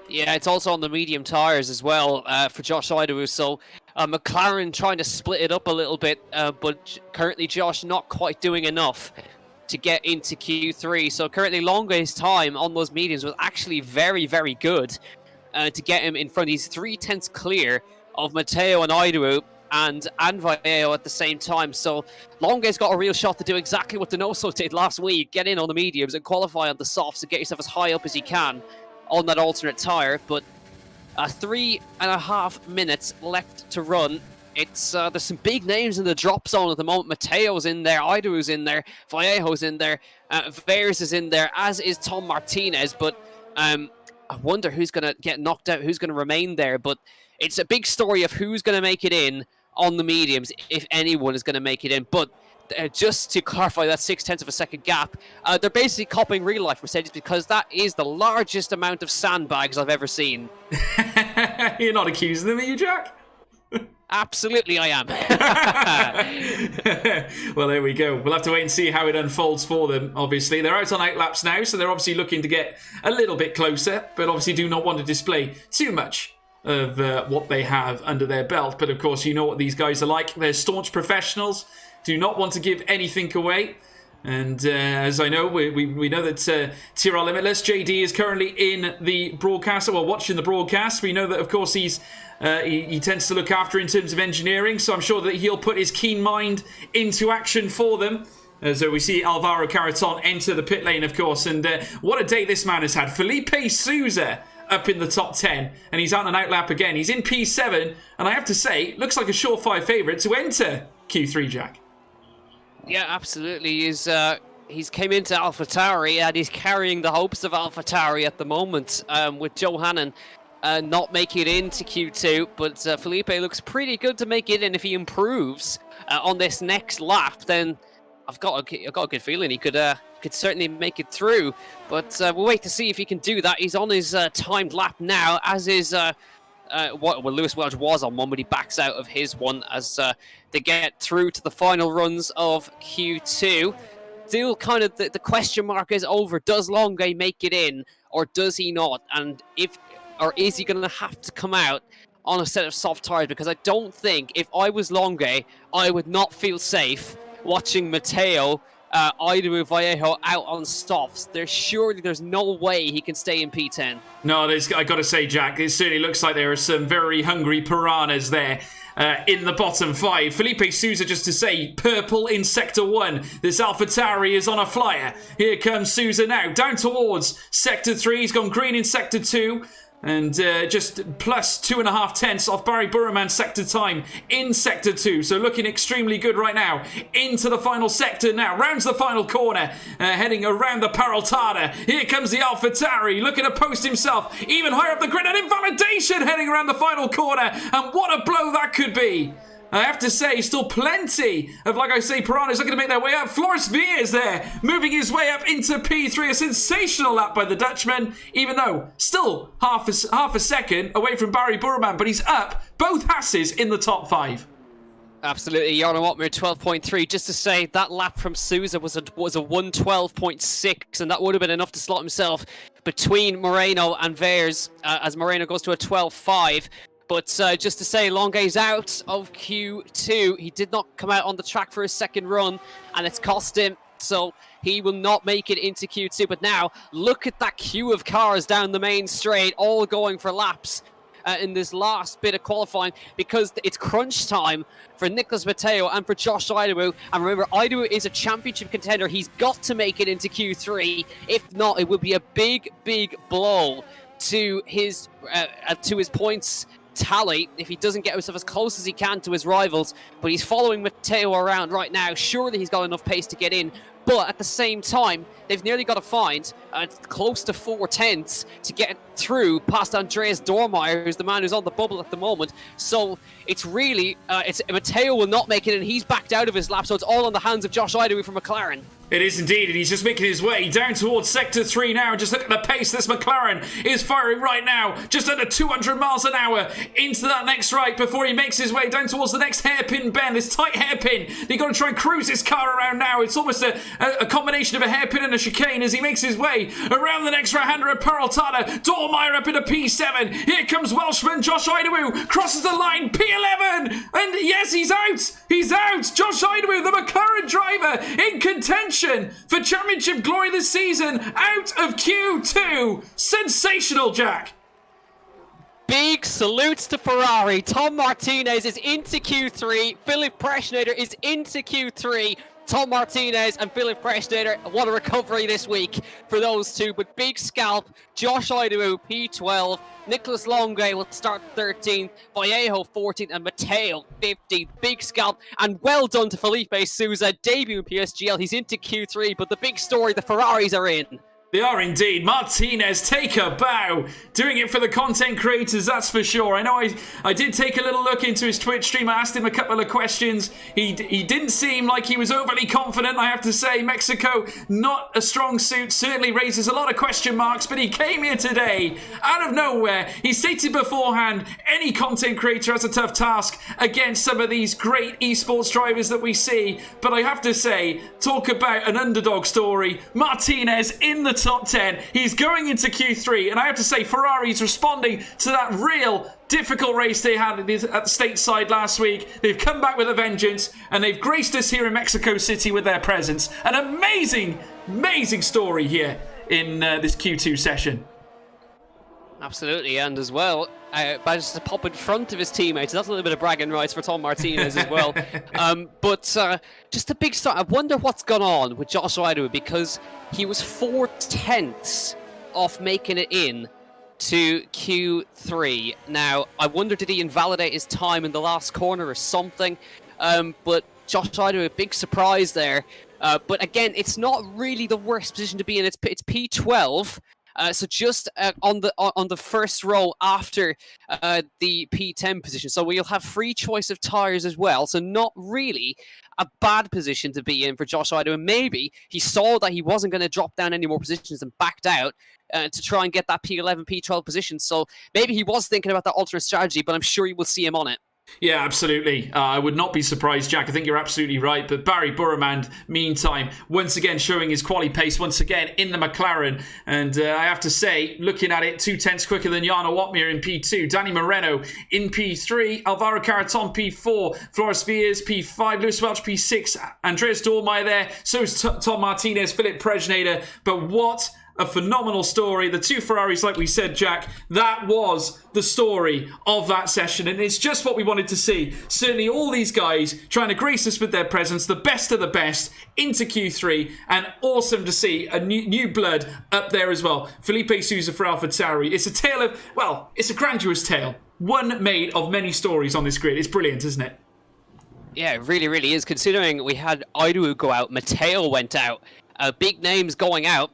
Yeah, it's also on the medium tyres as well for Josh Idawu. So McLaren trying to split it up a little bit, but currently Josh not quite doing enough to get into Q3. So currently Longue's time on those mediums was actually very, very good to get him in front. He's 0.3 clear of Matteo and Idawu and Vallejo at the same time. So Longue's got a real shot to do exactly what Donoso did last week, get in on the mediums and qualify on the softs and get yourself as high up as you can on that alternate tyre. But 3.5 minutes left to run. It's there's some big names in the drop zone at the moment. Matteo's in there, Idawu's in there, Vallejo's in there, Veres is in there, as is Tom Martinez. But I wonder who's going to get knocked out, who's going to remain there. But it's a big story of who's going to make it in on the mediums, if anyone is going to make it in. But just to clarify that 0.6 of a second gap, they're basically copying real life Mercedes because that is the largest amount of sandbags I've ever seen. You're not accusing them, are you, Jack? Absolutely, I am. Well, there we go. We'll have to wait and see how it unfolds for them, obviously. They're out on outlaps now, so they're obviously looking to get a little bit closer, but obviously do not want to display too much of what they have under their belt. But of course, you know what these guys are like. They're staunch professionals, do not want to give anything away. And as I know, we know that TRL Limitless, JD, is currently in the broadcast, well, watching the broadcast. We know that, of course, he tends to look after in terms of engineering, so I'm sure that he'll put his keen mind into action for them. So we see Alvaro Carreton enter the pit lane, of course, and what a day this man has had. Felipe Souza up in the top 10, and he's on an outlap again. He's in P7, and I have to say, looks like a surefire favourite to enter Q3, Jack. Yeah, absolutely. He's came into AlphaTauri and he's carrying the hopes of AlphaTauri at the moment, with Johanan not making it into Q2, but Felipe looks pretty good to make it in. If he improves on this next lap, then I've got a good feeling he could certainly make it through. But we'll wait to see if he can do that. He's on his timed lap now, as is Lewis Welch was on one, but he backs out of his one as they get through to the final runs of Q2. Still kind of the question mark is over. Does Longue make it in, or does he not? And is he going to have to come out on a set of soft tires? Because I don't think, if I was Longue, I would not feel safe watching Mateo Idamu Vallejo out on softs. There's no way he can stay in P10. No, I got to say, Jack, it certainly looks like there are some very hungry piranhas there in the bottom 5. Felipe Souza, just to say, purple in Sector 1. This AlphaTauri is on a flyer. Here comes Souza now, down towards Sector 3. He's gone green in Sector 2. And just plus 2.5 tenths off Barry Burman sector time in Sector 2. So looking extremely good right now. Into the final sector now. Rounds the final corner. Heading around the Paraltada. Here comes the AlphaTauri. Looking to post himself even higher up the grid. And invalidation heading around the final corner. And what a blow that could be. I have to say, still plenty of, like I say, piranhas looking to make their way up. Floris Viers there, moving his way up into P3. A sensational lap by the Dutchman, even though still half a second away from Barry Burman, but he's up both Hasses in the top 5. Absolutely, Jarno Otmir 12.3. Just to say, that lap from Souza was a 112.6, and that would have been enough to slot himself between Moreno and Viers, as Moreno goes to a 12.5. But just to say, Longue's out of Q2. He did not come out on the track for his second run, and it's cost him. So he will not make it into Q2. But now, look at that queue of cars down the main straight, all going for laps in this last bit of qualifying, because it's crunch time for Nicholas Mateo and for Josh Idawu. And remember, Idawu is a championship contender. He's got to make it into Q3. If not, it will be a big, big blow to his points tally if he doesn't get himself as close as he can to his rivals. But he's following Mateo around right now. Surely he's got enough pace to get in, but at the same time they've nearly got to find close to 4 tenths to get through past Andreas Dormeyer, who's the man who's on the bubble at the moment. So it's really Mateo will not make it, and he's backed out of his lap, so it's all on the hands of Josh Idawu from McLaren. It is indeed, and he's just making his way down towards Sector 3 now. Just look at the pace this McLaren is firing right now. Just under 200 miles an hour into that next right before he makes his way down towards the next hairpin bend. This tight hairpin. He's got to try and cruise his car around now. It's almost a combination of a hairpin and a chicane as he makes his way around the next right-hander at Peraltada. Dormeyer up into P7. Here comes Welshman. Josh Idawu crosses the line. P11. And yes, he's out. He's out. Josh Idawu, the McLaren driver, in contention for championship glory this season, out of Q2. Sensational, Jack. Big salutes to Ferrari. Tom Martinez is into Q3. Philip Preschnader is into Q3. Tom Martinez and Philip Preschnader, what a recovery this week for those two. But big scalp. Josh Idawu, P12. Nicholas Longue will start 13th. Vallejo 14th. And Mateo 15th. Big scalp. And well done to Felipe Souza. Debut in PSGL. He's into Q3. But the big story, the Ferraris are in. They are indeed. Martinez, take a bow. Doing it for the content creators, that's for sure. I know I did take a little look into his Twitch stream. I asked him a couple of questions. He didn't seem like he was overly confident, I have to say. Mexico, not a strong suit. Certainly raises a lot of question marks, but he came here today out of nowhere. He stated beforehand, any content creator has a tough task against some of these great esports drivers that we see. But I have to say, talk about an underdog story. Martinez in the top 10. He's going into Q3, and I have to say Ferrari's responding to that real difficult race they had at the stateside last week. They've come back with a vengeance, and they've graced us here in Mexico City with their presence. An amazing story here in this Q2 session. Absolutely, and as well, managed to pop in front of his teammates. That's a little bit of bragging rights for Tom Martinez as well. But just a big start. I wonder what's gone on with Josh Idaho, because he was 4/10 off making it in to Q3. Now, I wonder, did he invalidate his time in the last corner or something? But Josh Idaho, a big surprise there. But again, it's not really the worst position to be in. It's P12. So just on the first row after the P10 position. So we'll have free choice of tyres as well. So not really a bad position to be in for Josh Idaho. And maybe he saw that he wasn't going to drop down any more positions and backed out to try and get that P11, P12 position. So maybe he was thinking about that alternate strategy, but I'm sure you will see him on it. Yeah, absolutely. I would not be surprised, Jack. I think you're absolutely right. But Barry Burremand, meantime, once again showing his quali pace, once again in the McLaren. And I have to say, looking at it, 2/10 quicker than Jarno Watmir in P2. Danny Moreno in P3. Alvaro Caraton P4. Flores Spears P5. Lewis Welch P6. Andreas Dormeyer there. So is Tom Martinez, Philip Prejnader. But what a phenomenal story. The two Ferraris, like we said, Jack, that was the story of that session. And it's just what we wanted to see. Certainly all these guys trying to grace us with their presence, the best of the best into Q3. And awesome to see a new blood up there as well. Felipe Sousa for AlphaTauri. It's a tale of, well, it's a grandiose tale. One made of many stories on this grid. It's brilliant, isn't it? Yeah, it really, really is. Considering we had Idaho go out, Mateo went out, big names going out.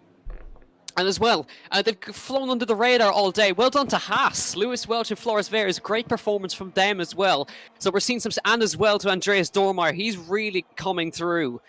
And as well, they've flown under the radar all day. Well done to Haas, Lewis Welch and Flores Veres. Great performance from them as well. So we're seeing some, and as well to Andreas Dormeyer. He's really coming through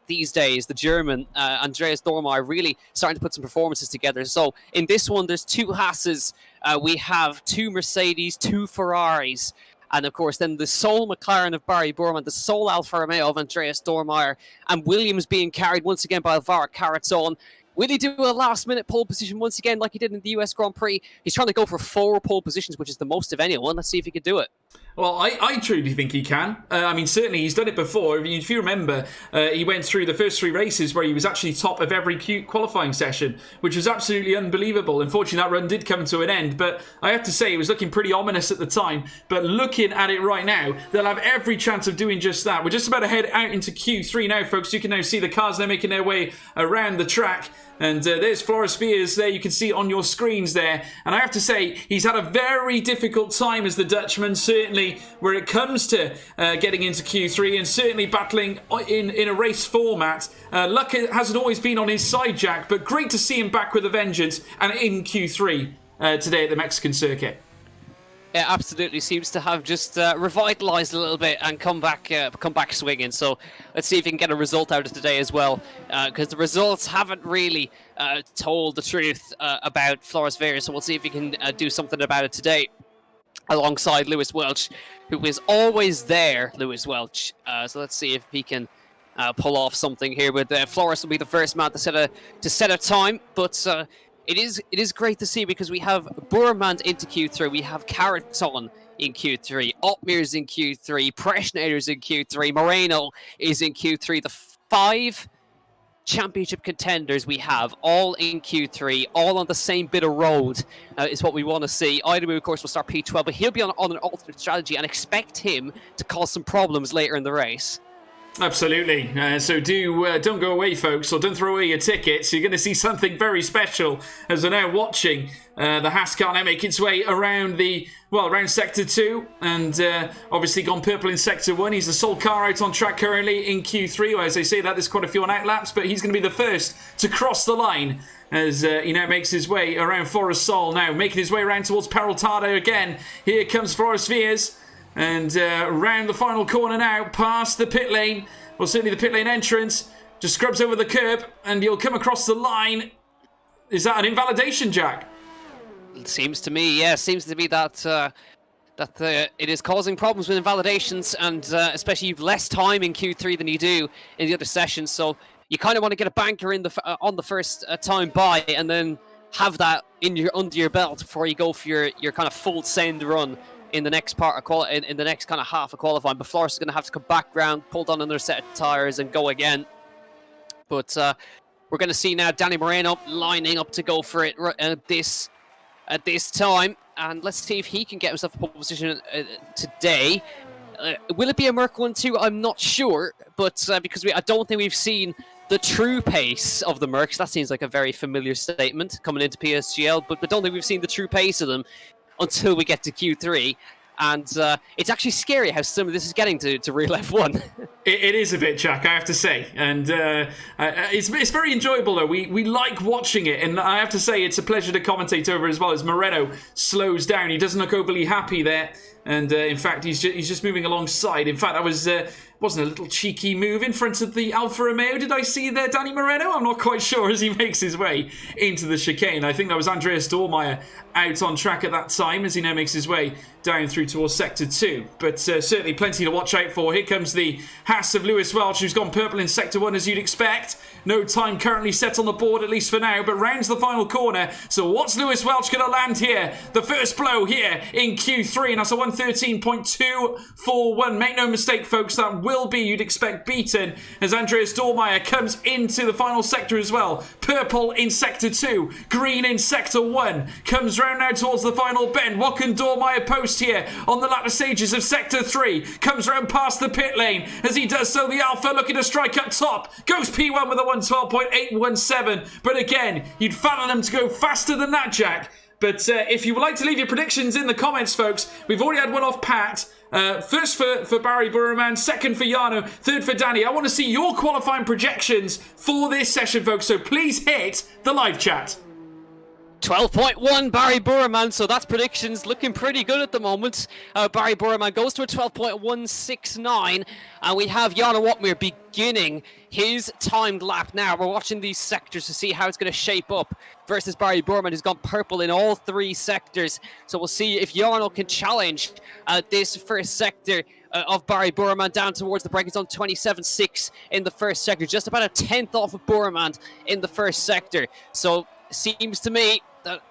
these days. The German, Andreas Dormeyer, really starting to put some performances together. So in this one, there's two Haases. We have two Mercedes, two Ferraris. And of course, then the sole McLaren of Barry Burman, the sole Alfa Romeo of Andreas Dormeyer, and Williams being carried once again by Alvaro Caraton. Will he do a last-minute pole position once again like he did in the US Grand Prix? He's trying to go for 4 pole positions, which is the most of anyone. Let's see if he can do it. Well, I truly think he can. I mean, certainly he's done it before. If you remember, he went through the first 3 races where he was actually top of every qualifying session, which was absolutely unbelievable. Unfortunately, that run did come to an end, but I have to say it was looking pretty ominous at the time. But looking at it right now, they'll have every chance of doing just that. We're just about to head out into Q3 now, folks. You can now see the cars now making their way around the track. And there's Flores Spears there, you can see on your screens there. And I have to say, he's had a very difficult time as the Dutchman, certainly where it comes to getting into Q3 and certainly battling in a race format. Luck hasn't always been on his side, Jack, but great to see him back with a vengeance and in Q3 today at the Mexican circuit. Yeah, absolutely. Seems to have just revitalised a little bit and come back swinging. So let's see if he can get a result out of today as well, because the results haven't really told the truth about Flores Veres. So we'll see if he can do something about it today, alongside Lewis Welch, who is always there. Lewis Welch. So let's see if he can pull off something here. With Flores will be the first man to set a time, but. It is great to see, because we have Burmand into Q3, we have Caraton in Q3, Otmir's in Q3, Preshnader's in Q3, Moreno is in Q3. The 5 championship contenders we have all in Q3, all on the same bit of road is what we want to see. Idaho, of course, will start P12, but he'll be on an alternate strategy, and expect him to cause some problems later in the race. Absolutely. So don't go away, folks, or don't throw away your tickets. You're going to see something very special as we're now watching the Haas car now make its way around around Sector 2, and obviously gone purple in Sector 1. He's the sole car out on track currently in Q3. Well, as they say that, there's quite a few on out laps, but he's going to be the first to cross the line as he now makes his way around Forest Sol, now making his way around towards Peraltada again. Here comes Forest Viers, and round the final corner now, past the pit lane, well, certainly the pit lane entrance, just scrubs over the curb, and he'll come across the line. Is that an invalidation, Jack? It seems to me, yeah, seems to be that it is causing problems with invalidations, and especially you've less time in Q3 than you do in the other sessions, so you kind of want to get a banker in on the first time by, and then have that under your belt before you go for your kind of full send run in the next part of in the next kind of half of qualifying. But Flores is going to have to come back round, pull down another set of tires, and go again. But we're going to see now Danny Moreno lining up to go for it at this time. And let's see if he can get himself a pole position today. Will it be a Merc 1-2? I'm not sure, but because I don't think we've seen the true pace of the Mercs. That seems like a very familiar statement coming into PSGL, but I don't think we've seen the true pace of them until we get to Q3. And it's actually scary how similar this is getting to real F1. It is a bit, Jack, I have to say. And it's very enjoyable, though. We like watching it. And I have to say, it's a pleasure to commentate over as well as Moreno slows down. He doesn't look overly happy there. And in fact, he's just moving alongside. In fact, that wasn't a little cheeky move in front of the Alfa Romeo. Did I see there, Danny Moreno? I'm not quite sure as he makes his way into the chicane. I think that was Andreas Dormeyer out on track at that time as he now makes his way down through towards Sector 2. But certainly plenty to watch out for. Here comes the Haas of Lewis Welch, who's gone purple in Sector 1 as you'd expect. No time currently set on the board, at least for now, but rounds the final corner. So what's Lewis Welch going to land here? The first blow here in Q3, and that's a 113.241. Make no mistake, folks, that will be, you'd expect, beaten as Andreas Dormeyer comes into the final sector as well. Purple in Sector 2, green in Sector 1. Comes round now towards the final bend. What can Dormeyer post here on the latter stages of Sector 3? Comes round past the pit lane. As he does so, the Alpha looking to strike up top. Goes P1 with a 112.817. But again, you'd fathom them to go faster than that, Jack. But if you would like to leave your predictions in the comments, folks, we've already had one off Pat. First for Barry Burman, second for Jarno, third for Danny. I want to see your qualifying projections for this session, folks, so please hit the live chat. 12.1 Barry Burman, so that's predictions looking pretty good at the moment. Barry Burman goes to a 12.169, and we have Jarno Watmere beginning his timed lap now. We're watching these sectors to see how it's going to shape up versus Barry Burman, who's gone purple in all three sectors. So we'll see if Jarno can challenge this first sector of Barry Burman down towards the break. It's on 27.6 in the first sector, just about a tenth off of Burman in the first sector. So seems to me that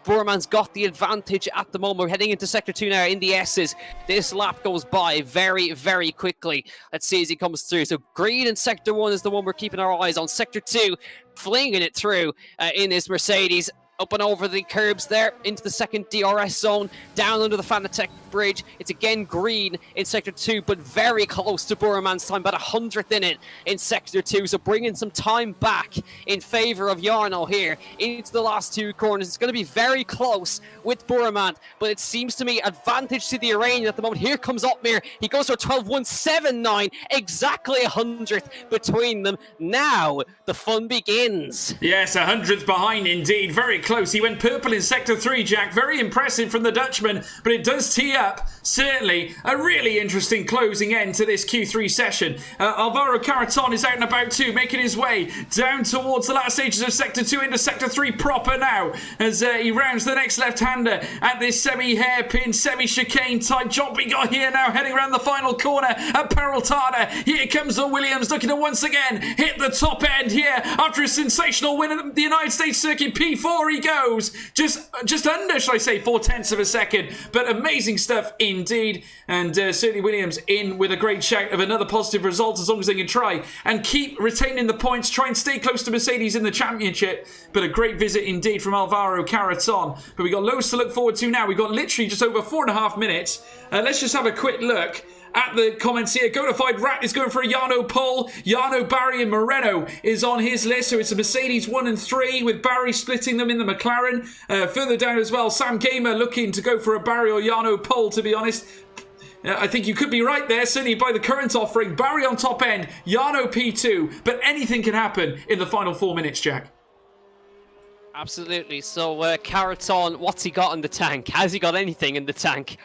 Burman's got the advantage at the moment. We're heading into Sector 2 now in the S's. This lap goes by very, very quickly. Let's see as he comes through. So green in Sector 1 is the one we're keeping our eyes on. Sector 2, flinging it through in his Mercedes. Up and over the curbs there, into the second DRS zone, down under the Fanatec bridge. It's again green in Sector 2, but very close to Burman's time, about 100th in it in Sector 2. So bringing some time back in favour of Jarno here into the last two corners. It's going to be very close with Burman, but it seems to me advantage to the Iranian at the moment. Here comes Otmir. He goes for a 12.179, exactly 100th between them. Now the fun begins. Yes, 100th behind indeed. Very close. He went purple in Sector 3, Jack. Very impressive from the Dutchman, but it does tee up, certainly, a really interesting closing end to this Q3 session. Alvaro Caraton is out and about too, making his way down towards the latter stages of Sector 2 into Sector 3 proper now, as he rounds the next left-hander at this semi-hairpin, semi-chicane type job we got here now, heading around the final corner at Peraltada. Here comes the Williams, looking to once again hit the top end here after a sensational win at the United States Circuit. P4 he goes, just under, shall I say, 0.4 of a second, but amazing stuff indeed. And certainly Williams in with a great shout of another positive result, as long as they can try and keep retaining the points, try and stay close to Mercedes in the championship. But a great visit indeed from Alvaro Caraton. But we've got loads to look forward to now. We've got literally just over 4.5 minutes. Let's just have a quick look at the comments here. Codified Rat is going for a Jarno pole. Jarno, Barry and Moreno is on his list. So it's a Mercedes 1 and 3 with Barry splitting them in the McLaren. Further down as well, Sam Gamer looking to go for a Barry or Jarno pole, to be honest. I think you could be right there, certainly by the current offering. Barry on top end, Jarno P2. But anything can happen in the final 4 minutes, Jack. Absolutely. So, Caraton, what's he got in the tank? Has he got anything in the tank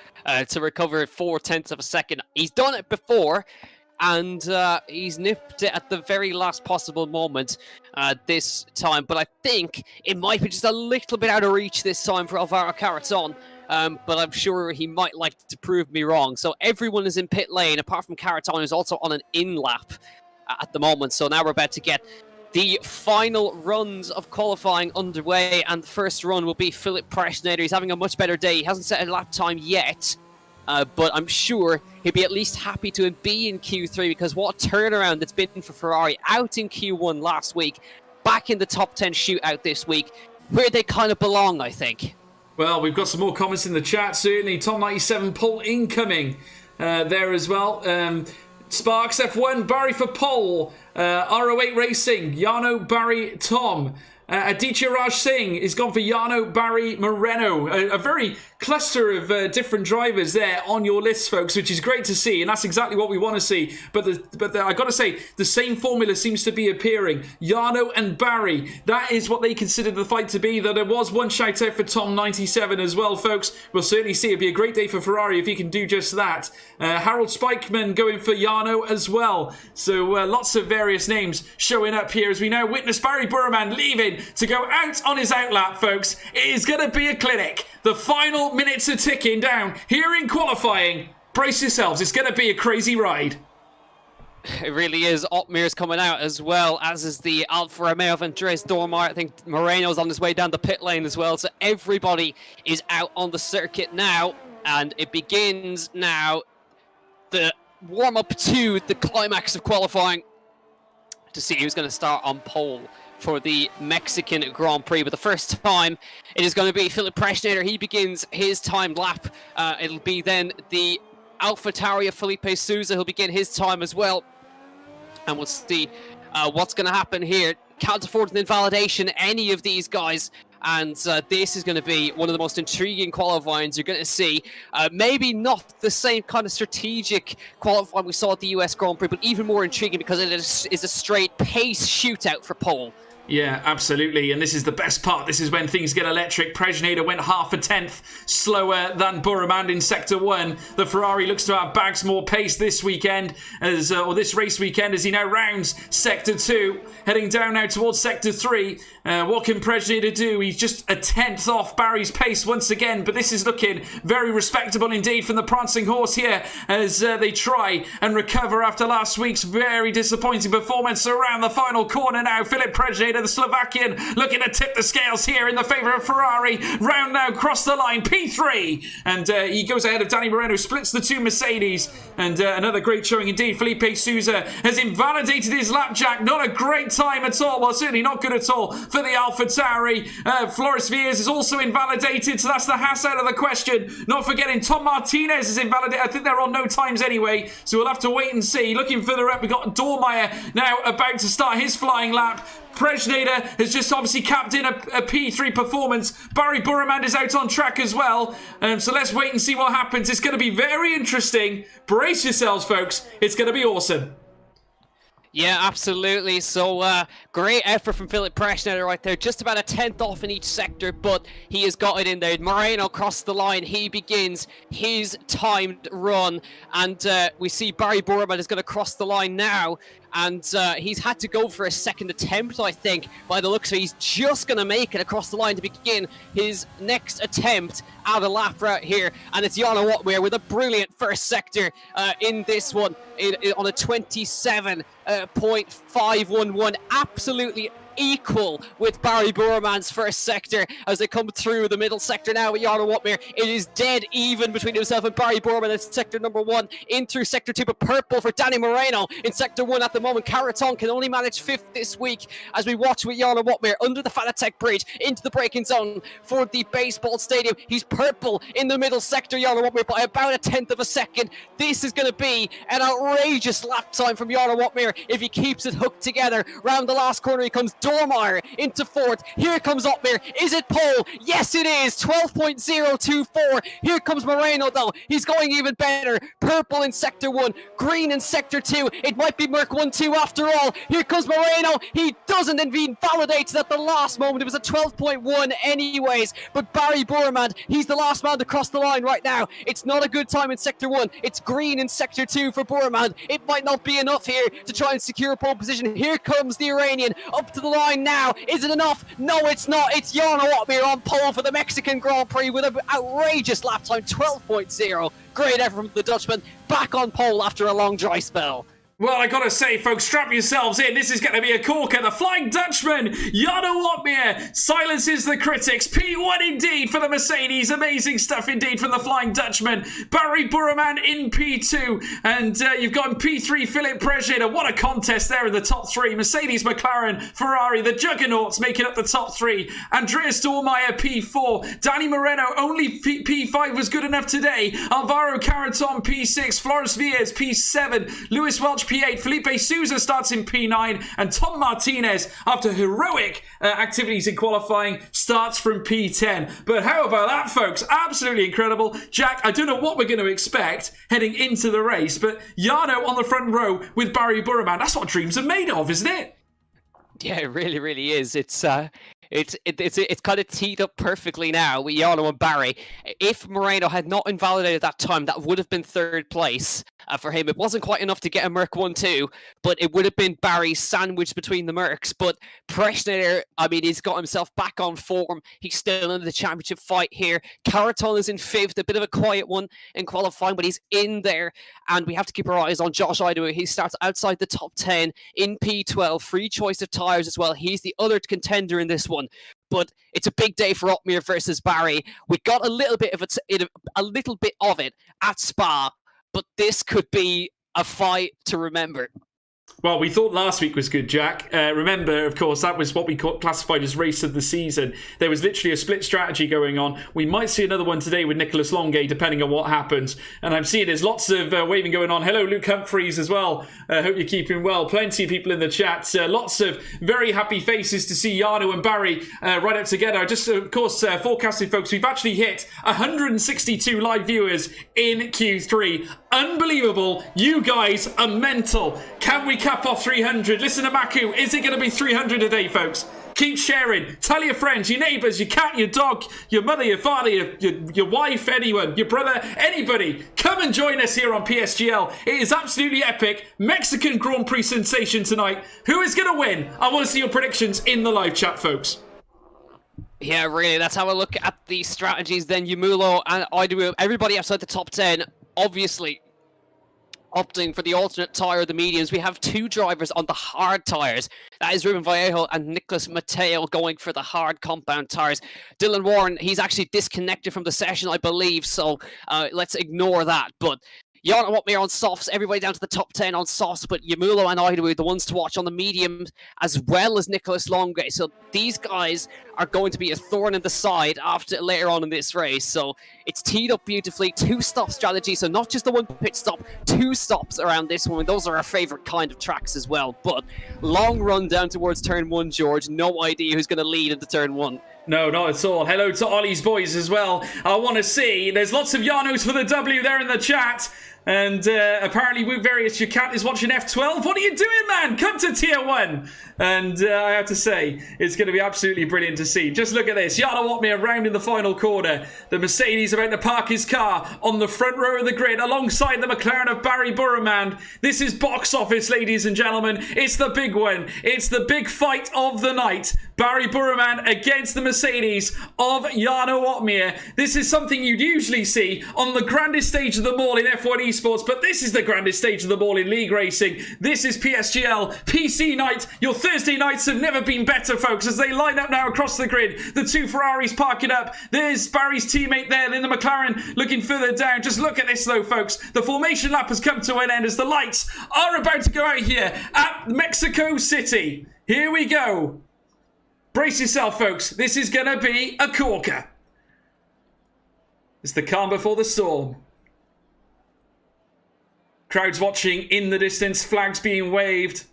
to recover 0.4 of a second? He's done it before, and he's nipped it at the very last possible moment this time. But I think it might be just a little bit out of reach this time for Alvaro Caraton. But I'm sure he might like to prove me wrong. So everyone is in pit lane, apart from Caraton, who's also on an in-lap at the moment. So now we're about to get the final runs of qualifying underway, and the first run will be Philip Preschnader. He's having a much better day. He hasn't set a lap time yet, but I'm sure he'll be at least happy to be in Q3, because what a turnaround it's been for Ferrari. Out in Q1 last week, back in the top 10 shootout this week, where they kind of belong, I think. Well, we've got some more comments in the chat, certainly. Tom97 pole incoming there as well. Sparks F1, Barry for pole. RO8 Racing, Yano, Barry, Tom. Aditya Raj Singh is gone for Yano, Barry, Moreno. A very cluster of different drivers there on your list, folks, which is great to see, and that's exactly what we want to see. But I got to say, the same formula seems to be appearing. Yano and Barry, that is what they considered the fight to be. Though there was one shout out for Tom97 as well, folks. We'll certainly see. It'd be a great day for Ferrari if he can do just that. Harold Spikeman going for Yano as well. So lots of various names showing up here as we now witness Barry Burman leaving to go out on his outlap, folks. It is going to be a clinic. The final minutes are ticking down here in qualifying. Brace yourselves, it's going to be a crazy ride. It really is. Otmir's coming out as well, as is the Alfa Romeo of Andres Dormeyer. I think Moreno's on his way down the pit lane as well. So everybody is out on the circuit now, and it begins now. The warm-up to the climax of qualifying to see who's going to start on pole for the Mexican Grand Prix. But the first time, it is going to be Philip Preschnader. He begins his timed lap. It'll be then the AlphaTauri of Felipe Souza. He'll begin his time as well. And we'll see what's going to happen here. Can't afford an invalidation, any of these guys. And this is going to be one of the most intriguing qualifyings you're going to see. Maybe not the same kind of strategic qualifying we saw at the US Grand Prix, but even more intriguing because it is a straight pace shootout for pole. Yeah, absolutely. And this is the best part. This is when things get electric. Preschnader went half a tenth slower than Burman in Sector 1. The Ferrari looks to have bags more pace this weekend, or this race weekend, as he now rounds Sector 2. Heading down now towards Sector 3. What can Preschnader do? He's just a tenth off Barry's pace once again, but this is looking very respectable indeed from the prancing horse here as they try and recover after last week's very disappointing performance around the final corner now. Philip Preschnader, the Slovakian, looking to tip the scales here in the favour of Ferrari. Round now, cross the line, P3. And he goes ahead of Danny Moreno, splits the two Mercedes. And another great showing indeed. Felipe Souza has invalidated his lapjack. Not a great time at all. Well, certainly not good at all for the AlphaTauri. Floris Viers is also invalidated, so that's the Haas out of the question. Not forgetting Tom Martinez is invalidated. I think they're on no times anyway, so we'll have to wait and see. Looking further up, we've got Dormeyer now about to start his flying lap. Preschnader has just obviously capped in a P3 performance. Barry Burman is out on track as well. So let's wait and see what happens. It's going to be very interesting. Brace yourselves, folks. It's going to be awesome. Yeah, absolutely. So, great effort from Philip Preschnader right there. Just about a tenth off in each sector, but he has got it in there. Moreno crossed the line. He begins his timed run. And we see Barry Burman is going to cross the line now. And he's had to go for a second attempt, I think, by the looks of it. He's just going to make it across the line to begin his next attempt at a lap right here. And it's Jana Watweir with a brilliant first sector in this one on a 27.511. Absolutely equal with Barry Burman's first sector as they come through the middle sector now with Jana Watweir. It is dead even between himself and Barry Burman in sector number 1, in through sector 2, but purple for Danny Moreno in sector 1 at the moment. Caraton can only manage 5th this week as we watch with Jana Watweir under the Fanatec bridge into the braking zone for the baseball stadium. He's purple in the middle sector, Jana Watweir, by about a tenth of a second. This is going to be an outrageous lap time from Jana Watweir if he keeps it hooked together. Round the last corner he comes, Dormeyer into fourth. Here comes Otmir. Is it pole? Yes, it is. 12.024. Here comes Moreno, though. He's going even better. Purple in sector 1, green in sector 2. It might be Merc 1-2 after all. Here comes Moreno. He doesn't, and he validates it at the last moment. It was a 12.1 anyways. But Barry Burmand, he's the last man to cross the line right now. It's not a good time in sector 1. It's green in sector 2 for Burmand. It might not be enough here to try and secure pole position. Here comes the Iranian up to the line now. Is it enough? No, it's not. It's Jarno Otmir on pole for the Mexican Grand Prix with an outrageous lap time, 12.0. Great effort from the Dutchman, back on pole after a long dry spell. Well, I gotta say, folks, strap yourselves in. This is going to be a corker. The Flying Dutchman, Jarno Otmir, silences the critics. P1 indeed for the Mercedes. Amazing stuff indeed from the Flying Dutchman. Barry Burman in P2. And you've got in P3, Philip Brezhina. What a contest there in the top three. Mercedes, McLaren, Ferrari, the Juggernauts making up the top three. Andreas Dormeyer, P4. Danny Moreno, only P5 was good enough today. Alvaro Caraton, P6. Flores Vies, P7. Lewis Welch, P8. Felipe Souza starts in P9, and Tom Martinez, after heroic activities in qualifying, starts from P10. But how about that, folks? Absolutely incredible. Jack, I don't know what we're going to expect heading into the race, but Jarno on the front row with Barry Burman. That's what dreams are made of, isn't it? Yeah, it really, really is. It's kind of teed up perfectly now with Jarno and Barry. If Moreno had not invalidated that time, that would have been third place for him. It wasn't quite enough to get a Merc 1-2, but it would have been Barry sandwiched between the Mercs. But Brezhina, I mean, he's got himself back on form. He's still in the championship fight here. Caraton is in fifth, a bit of a quiet one in qualifying, but he's in there. And we have to keep our eyes on Josh Idaho. He starts outside the top 10 in P12. Free choice of tyres as well. He's the other contender in this one. But it's a big day for Otmir versus Barry. We got a little bit of it at Spa, but this could be a fight to remember. Well, we thought last week was good, Jack. Remember, of course, that was what we classified as race of the season. There was literally a split strategy going on. We might see another one today with Nicholas Longay, depending on what happens. And I'm seeing there's lots of waving going on. Hello, Luke Humphreys as well. Hope you're keeping well. Plenty of people in the chat. Lots of very happy faces to see Jarno and Barry right up together. Just, of course, forecasting, folks, we've actually hit 162 live viewers in Q3. Unbelievable. You guys are mental. Can we cap off 300? Listen to Maku. Is it going to be 300 a day, folks? Keep sharing. Tell your friends, your neighbours, your cat, your dog, your mother, your father, your wife, anyone, your brother, anybody. Come and join us here on PSGL. It is absolutely epic. Mexican Grand Prix sensation tonight. Who is going to win? I want to see your predictions in the live chat, folks. Yeah, really. Let's have a look at the strategies then. Yumulo and Idaho, everybody outside the top 10, obviously opting for the alternate tyre, the mediums. We have two drivers on the hard tyres. That is Ruben Vallejo and Nicholas Mateo going for the hard compound tyres. Dylan Warren, he's actually disconnected from the session, I believe, so let's ignore that. But Jarno Otmir on softs, everybody down to the top 10 on softs, but Yumulo and Idaho, the ones to watch on the mediums, as well as Nicholas Longay. So these guys are going to be a thorn in the side after later on in this race. So it's teed up beautifully, two-stop strategy, so not just the one pit stop, two stops around this one. Those are our favourite kind of tracks as well. But long run down towards turn 1, George. No idea who's going to lead into turn 1. No, not at all. Hello to Ollie's boys as well. I want to see. There's lots of Jarnos for the W there in the chat. And apparently Woot Various, your cat is watching F12. What are you doing, man? Come to Tier 1. And I have to say, it's going to be absolutely brilliant to see. Just look at this. Jarno Otmir round in the final corner. The Mercedes about to park his car on the front row of the grid alongside the McLaren of Barry Burman. This is box office, ladies and gentlemen. It's the big one. It's the big fight of the night. Barry Burman against the Mercedes of Jarno Otmir. This is something you'd usually see on the grandest stage of them all in F1 Esports, but this is the grandest stage of them all in league racing. This is PSGL, PC night. Your Thursday nights have never been better, folks, as they line up now across the grid. The two Ferraris parking up. There's Barry's teammate there, then the McLaren looking further down. Just look at this, though, folks. The formation lap has come to an end as the lights are about to go out here at Mexico City. Here we go. Brace yourself, folks. This is going to be a corker. It's the calm before the storm. Crowds watching in the distance, flags being waved.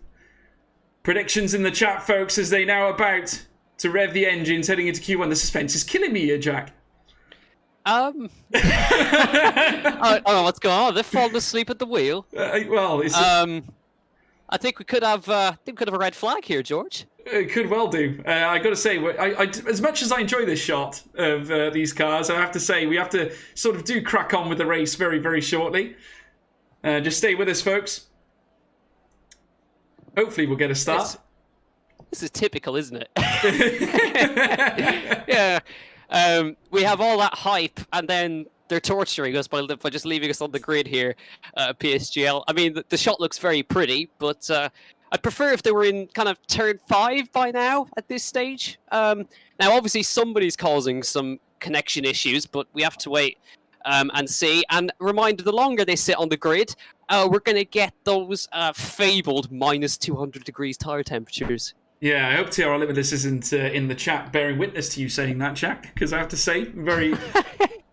Predictions in the chat, folks, as they now about to rev the engines heading into Q1. The suspense is killing me here, Jack. I don't know what's going on. They've fallen asleep at the wheel. I think we could have a red flag here, George. It could well do. I got to say, as much as I enjoy this shot of these cars, I have to say we have to sort of do crack on with the race very, very shortly. Just stay with us, folks. Hopefully we'll get a start. This is typical, isn't it? Yeah. We have all that hype, and then they're torturing us by just leaving us on the grid here, PSGL. I mean, the shot looks very pretty, but I'd prefer if they were in kind of turn 5 by now at this stage. Now, obviously, somebody's causing some connection issues, but we have to wait and see. And reminder, the longer they sit on the grid, we're going to get those fabled minus 200 degrees tyre temperatures. Yeah, I hope TR Limitless isn't in the chat bearing witness to you saying that, Jack, because I have to say, very...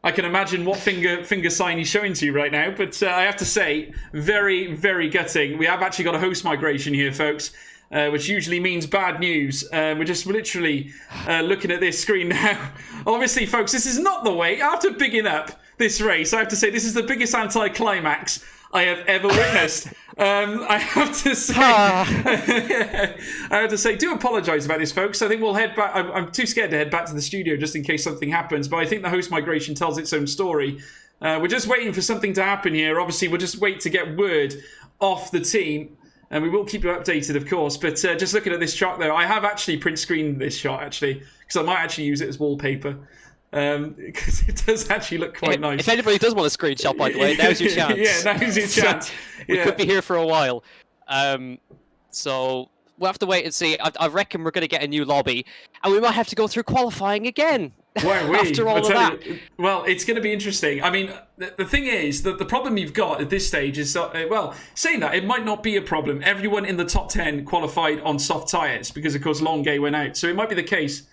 I can imagine what finger sign he's showing to you right now, but I have to say, very, very gutting. We have actually got a host migration here, folks, which usually means bad news. We're just literally looking at this screen now. Obviously, folks, this is not the way. After bigging up this race, I have to say, this is the biggest anticlimax I have ever witnessed. I have to say, do apologise about this, folks. I think we'll head back. I'm too scared to head back to the studio just in case something happens, but I think the host migration tells its own story. We're just waiting for something to happen here. Obviously, we'll just wait to get word off the team, and we will keep you updated, of course. But just looking at this shot, though, I have actually print screened this shot, actually, because I might actually use it as wallpaper. Because it does actually look quite nice. If anybody does want a screenshot, by the way, now's your chance. Yeah, now's your chance. We could be here for a while. So we'll have to wait and see. I reckon we're going to get a new lobby, and we might have to go through qualifying again. After all of that. Well, it's going to be interesting. I mean, the thing is that the problem you've got at this stage is, saying that, it might not be a problem. Everyone in the top 10 qualified on soft tyres because, of course, Longuet went out. So it might be the case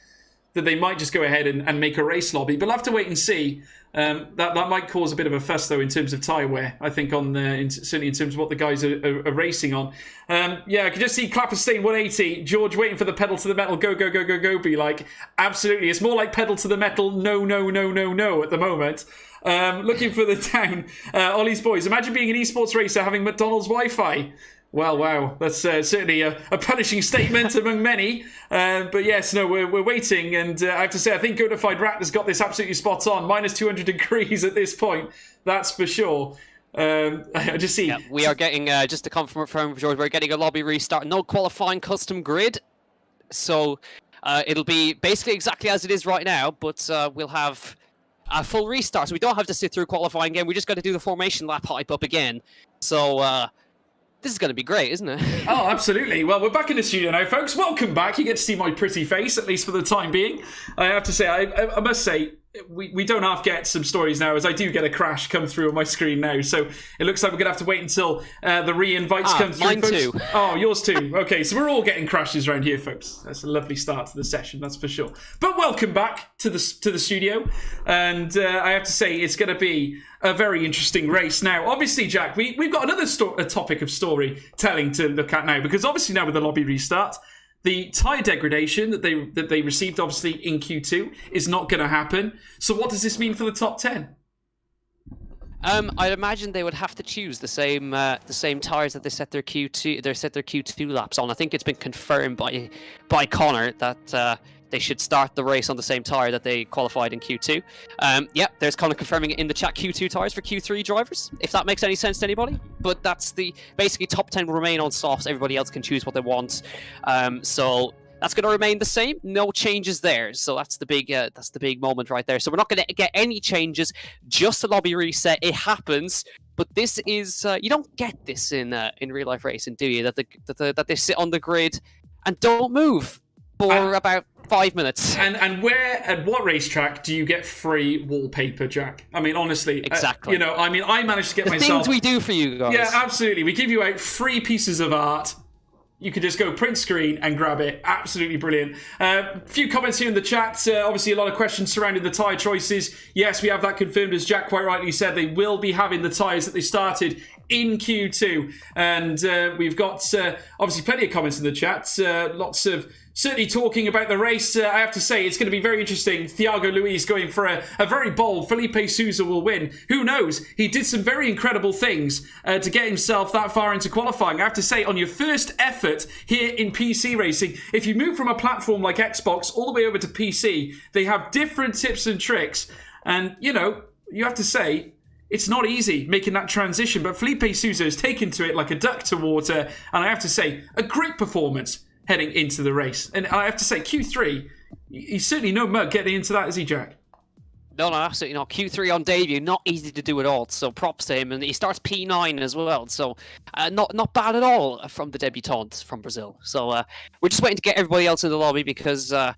that they might just go ahead and make a race lobby. But we'll have to wait and see. That might cause a bit of a fuss, though, in terms of tyre wear, I think, certainly in terms of what the guys are racing on. I can just see Clapperstain 180, George waiting for the pedal to the metal, go, go, go, go, go, be like, absolutely. It's more like pedal to the metal, no, no, no, no, no at the moment. Looking for the down. Ollie's boys, imagine being an esports racer having McDonald's Wi-Fi. Well, wow, that's certainly a punishing statement among many. But yes, no, we're waiting. And I have to say, I think Godified Rat has got this absolutely spot on. Minus 200 degrees at this point. That's for sure. I just see... Yeah, we are getting, just to confirm from George, we're getting a lobby restart. No qualifying custom grid. So it'll be basically exactly as it is right now. But we'll have a full restart. So we don't have to sit through qualifying again. We just got to do the formation lap hype up again. So... this is going to be great, isn't it? Oh, absolutely. Well, we're back in the studio now, folks. Welcome back. You get to see my pretty face, at least for the time being. I have to say, I must say, we don't half get some stories now, as I do get a crash come through on my screen now. So it looks like we're going to have to wait until the re-invites come through, mine folks. too. Oh, yours too. Okay, so we're all getting crashes around here, folks. That's a lovely start to the session, that's for sure. But welcome back to the studio. And I have to say, it's going to be a very interesting race. Now, obviously, Jack, we've got another topic of storytelling to look at now, because obviously now with the lobby restart, the tyre degradation that they received, obviously, in Q2 is not going to happen. So what does this mean for the top 10? I'd imagine they would have to choose the same tyres that they set their Q2 laps on. I think it's been confirmed by Connor that they should start the race on the same tyre that they qualified in Q2. There's Connor confirming it in the chat, Q2 tyres for Q3 drivers, if that makes any sense to anybody. But that's basically top 10 will remain on softs. Everybody else can choose what they want. So that's going to remain the same. No changes there. So that's the big moment right there. So we're not going to get any changes, just a lobby reset. It happens. But this is you don't get this in real life racing, do you? That they sit on the grid and don't move for about 5 minutes. And at what racetrack do you get free wallpaper, Jack? I mean, honestly. Exactly. I managed to get myself... things we do for you guys. Yeah, absolutely. We give you out free pieces of art. You could just go print screen and grab it. Absolutely brilliant. A few comments here in the chat. Obviously, a lot of questions surrounding the tyre choices. Yes, we have that confirmed. As Jack quite rightly said, they will be having the tyres that they started in Q2. And we've got obviously plenty of comments in the chat. Lots of certainly talking about the race. I have to say, it's going to be very interesting. Thiago Luiz going for a very bold Felipe Sousa will win. Who knows? He did some very incredible things to get himself that far into qualifying. I have to say, on your first effort here in PC racing, if you move from a platform like Xbox all the way over to PC, they have different tips and tricks. And, you know, you have to say, it's not easy making that transition. But Felipe Sousa has taken to it like a duck to water. And I have to say, a great performance heading into the race. And I have to say, Q3, he's certainly no mug getting into that, is he, Jack? No, absolutely not. Q3 on debut, not easy to do at all. So props to him, and he starts P9 as well. So not bad at all from the debutant from Brazil. So we're just waiting to get everybody else in the lobby because I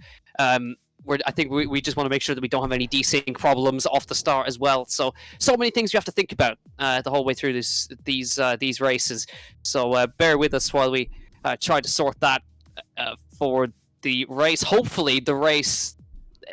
think we just want to make sure that we don't have any desync problems off the start as well. So many things we have to think about the whole way through these races. So bear with us while we try to sort that for the race. Hopefully the race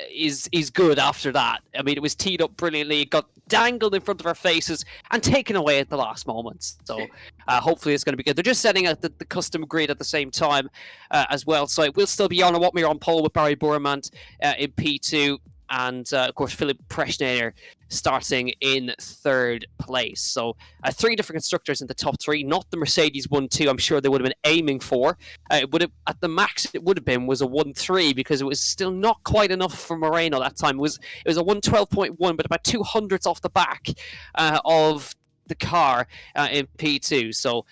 is good after that. I mean, it was teed up brilliantly, it got dangled in front of our faces and taken away at the last moments. So hopefully it's going to be good. They're just setting out the custom grid at the same time as well. So it will still be on what we're on pole with Barry Bourmant in P2. And, of course, Philip Preschner starting in third place. So 3 different constructors in the top 3, not the Mercedes 1-2 I'm sure they would have been aiming for. It would have, at the max it would have been was a 1-3 because it was still not quite enough for Moreno that time. It was a 112.1, but about 200ths off the back of the car in P2. So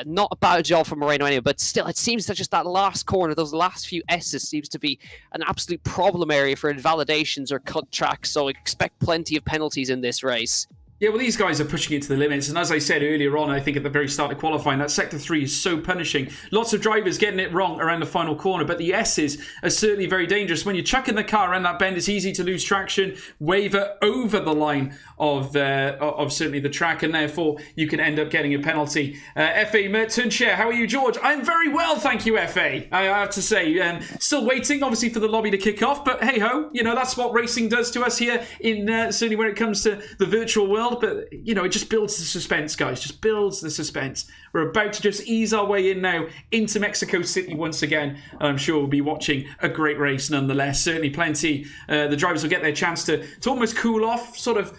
not a bad job for Moreno anyway, but still it seems that just that last corner, those last few S's seems to be an absolute problem area for invalidations or cut tracks. So expect plenty of penalties in this race. Yeah, well, these guys are pushing it to the limits. And as I said earlier on, I think at the very start of qualifying, that Sector 3 is so punishing. Lots of drivers getting it wrong around the final corner, but the S's are certainly very dangerous. When you're chucking the car around that bend, it's easy to lose traction, waver over the line of certainly the track, and therefore you can end up getting a penalty. FA Merton Chair, how are you, George? I'm very well, thank you, FA. I have to say, still waiting, obviously, for the lobby to kick off, but hey-ho, you know, that's what racing does to us here, in certainly when it comes to the virtual world. But, you know, it just builds the suspense, guys. Just builds the suspense. We're about to just ease our way in now into Mexico City once again. And I'm sure we'll be watching a great race nonetheless. Certainly plenty. The drivers will get their chance to almost cool off, sort of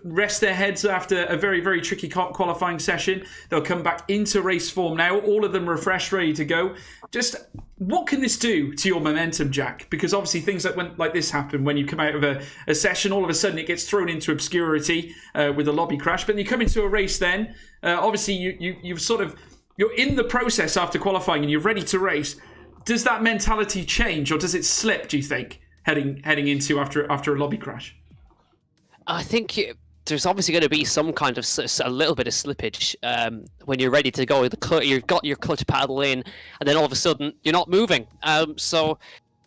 rest their heads after a very, very tricky qualifying session. They'll come back into race form now. All of them refreshed, ready to go. Just what can this do to your momentum, Jack? Because obviously things like this happen when you come out of a session. All of a sudden it gets thrown into obscurity with a lobby crash. But then you come into a race then. Obviously you're in the process after qualifying and you're ready to race. Does that mentality change or does it slip, do you think, heading into after a lobby crash? I think there's obviously going to be some kind of a little bit of slippage when you're ready to go. You've got your clutch paddle in, and then all of a sudden you're not moving. So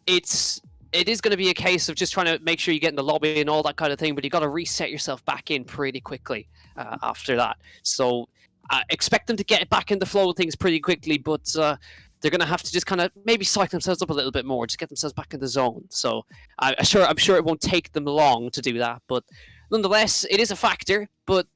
it is going to be a case of just trying to make sure you get in the lobby and all that kind of thing. But you've got to reset yourself back in pretty quickly after that. So expect them to get back in the flow of things pretty quickly, but they're going to have to just kind of maybe psych themselves up a little bit more, just get themselves back in the zone. So I'm sure it won't take them long to do that, but nonetheless, it is a factor. But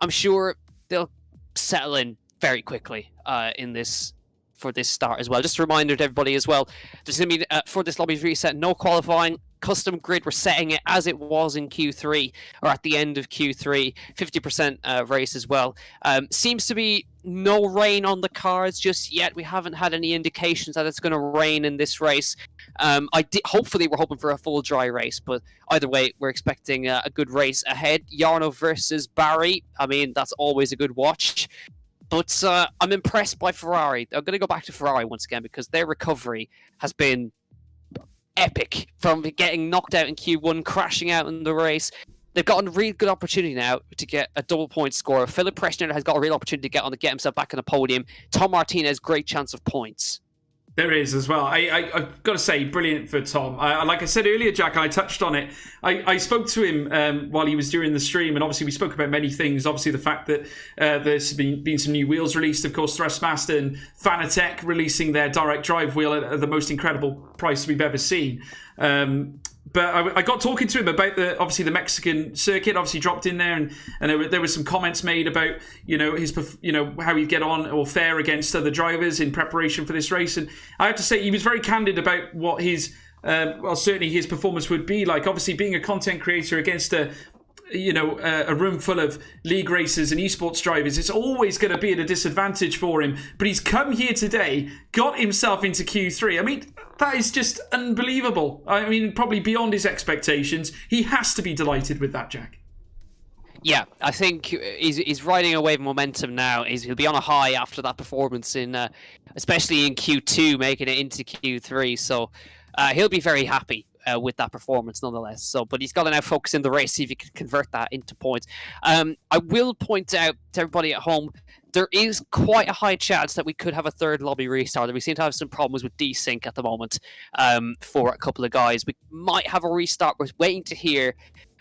I'm sure they'll settle in very quickly for this start as well. Just a reminder to everybody as well, there's going to be, for this lobby reset, no qualifying. Custom grid, we're setting it as it was in Q3, or at the end of Q3, 50% race as well. Seems to be no rain on the cards just yet. We haven't had any indications that it's going to rain in this race. Hopefully, we're hoping for a full dry race, but either way, we're expecting a good race ahead. Jarno versus Barry. I mean, that's always a good watch. But I'm impressed by Ferrari. I'm going to go back to Ferrari once again because their recovery has been epic from getting knocked out in Q1, crashing out in the race. They've got a really good opportunity now to get a double point score. Philip Preschner has got a real opportunity to get himself back on the podium. Tom Martinez, great chance of points. There is as well. I've got to say, brilliant for Tom. Like I said earlier, Jack, and I touched on it. I spoke to him while he was doing the stream, and obviously we spoke about many things. Obviously the fact that there's been some new wheels released. Of course, Thrustmaster and Fanatec releasing their direct drive wheel at the most incredible price we've ever seen. But I got talking to him about obviously the Mexican circuit. Obviously dropped in there, and there were some comments made about his how he'd get on or fare against other drivers in preparation for this race. And I have to say he was very candid about what his certainly his performance would be like. Obviously being a content creator against a room full of league racers and esports drivers, it's always going to be at a disadvantage for him. But he's come here today, got himself into Q3. I mean, that is just unbelievable. I mean, probably beyond his expectations. He has to be delighted with that, Jack. Yeah, I think he's riding a wave of momentum now. He'll be on a high after that performance especially in Q2, making it into Q3. So he'll be very happy with that performance nonetheless. But he's got to now focus in the race, see if he can convert that into points. I will point out to everybody at home, there is quite a high chance that we could have a third lobby restart. We seem to have some problems with desync at the moment for a couple of guys. We might have a restart. We're waiting to hear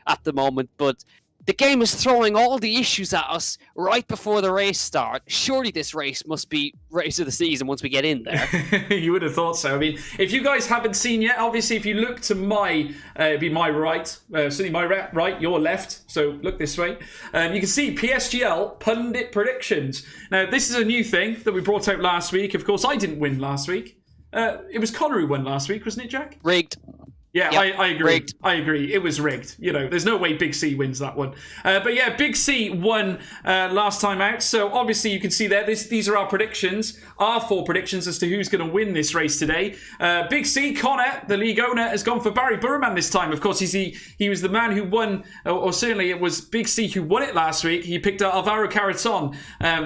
at the moment, but the game is throwing all the issues at us right before the race start. Surely this race must be race of the season once we get in there. You would have thought so. I mean, if you guys haven't seen yet, obviously, if you look to my right, certainly my right, your left, so look this way, you can see PSGL Pundit Predictions. Now, this is a new thing that we brought out last week. Of course, I didn't win last week. It was Connor who won last week, wasn't it, Jack? Rigged. Yeah, yep, I agree. Rigged. I agree. It was rigged. There's no way Big C wins that one. But yeah, Big C won last time out. So obviously you can see there, these are our predictions, our 4 predictions as to who's going to win this race today. Big C, Connor, the league owner, has gone for Barry Burman this time. Of course, he was the man who won, or certainly it was Big C who won it last week. He picked out Alvaro Caraton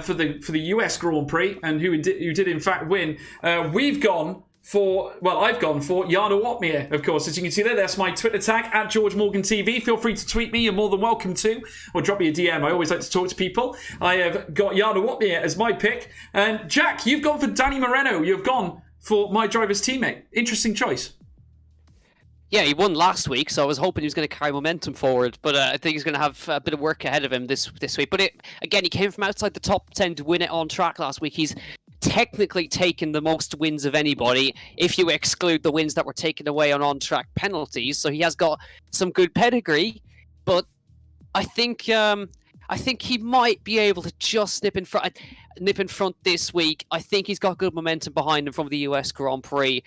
for the US Grand Prix, and who did in fact win. I've gone for Jarno Watmere, of course. As you can see there, that's my Twitter tag, at George Morgan TV. Feel free to tweet me, you're more than welcome to, or drop me a DM. I always like to talk to people. I have got Jarno Watmere as my pick. And Jack, you've gone for Danny Moreno. You've gone for my driver's teammate. Interesting choice. Yeah, he won last week, so I was hoping he was going to carry momentum forward, but I think he's going to have a bit of work ahead of him this week. But again, he came from outside the top 10 to win it on track last week. He's technically taken the most wins of anybody, if you exclude the wins that were taken away on on-track penalties. So he has got some good pedigree, but I think he might be able to just nip in front this week. I think he's got good momentum behind him from the US Grand Prix.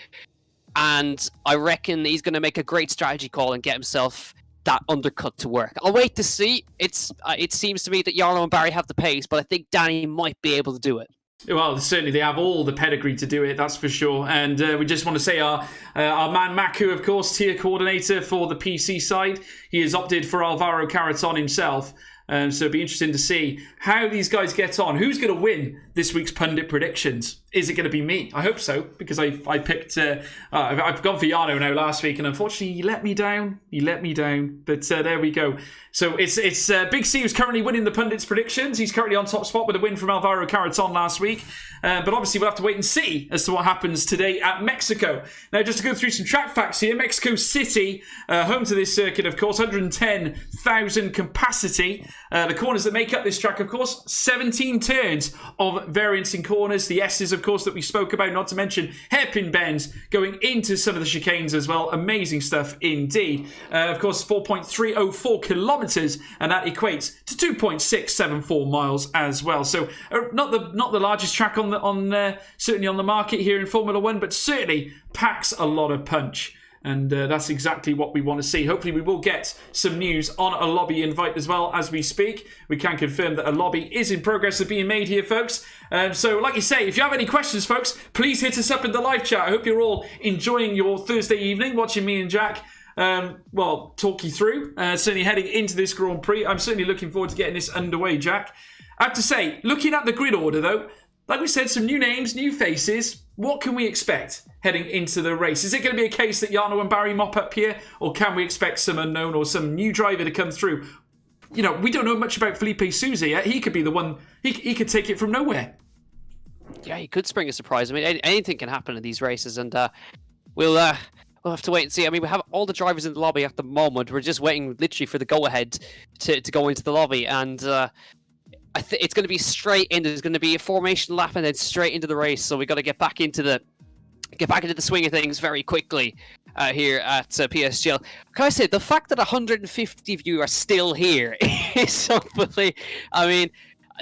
And I reckon he's going to make a great strategy call and get himself that undercut to work. I'll wait to see. It seems to me that Jarno and Barry have the pace, but I think Danny might be able to do it. Well, certainly they have all the pedigree to do it, that's for sure. And we just want to say our man Maku, of course, tier coordinator for the PC side, he has opted for Alvaro Caraton himself. So it'll be interesting to see how these guys get on. Who's going to win this week's pundit predictions? Is it going to be me? I hope so, because I picked... I've gone for Jarno now last week, and unfortunately he let me down. But there we go. So it's Big C who's currently winning the pundits' predictions. He's currently on top spot with a win from Alvaro Caraton last week. But obviously we'll have to wait and see as to what happens today at Mexico. Now, just to go through some track facts here. Mexico City, home to this circuit, of course, 110,000 capacity. The corners that make up this track, of course, 17 turns of variance in corners. The S's, of course, that we spoke about, not to mention hairpin bends going into some of the chicanes as well. Amazing stuff indeed. Of course, 4.304 kilometers, and that equates to 2.674 miles as well. So not the largest track certainly on the market here in Formula One, but certainly packs a lot of punch. And that's exactly what we want to see. Hopefully we will get some news on a lobby invite as well as we speak. We can confirm that a lobby is in progress of being made here, folks. So like you say, if you have any questions, folks, please hit us up in the live chat. I hope you're all enjoying your Thursday evening, watching me and Jack talk you through. Certainly heading into this Grand Prix. I'm certainly looking forward to getting this underway, Jack. I have to say, looking at the grid order, though, like we said, some new names, new faces. What can we expect heading into the race? Is it going to be a case that Jarno and Barry mop up here? Or can we expect some unknown or some new driver to come through? We don't know much about Felipe Souza yet. He could be the one. He could take it from nowhere. Yeah, he could spring a surprise. I mean, anything can happen in these races. And we'll have to wait and see. I mean, we have all the drivers in the lobby at the moment. We're just waiting literally for the go-ahead to go into the lobby. And... it's going to be straight in. There's going to be a formation lap and then straight into the race. So we got to get back into the swing of things very quickly. here at PSGL. Can I say, the fact that 150 of you are still here is unbelievable. I mean,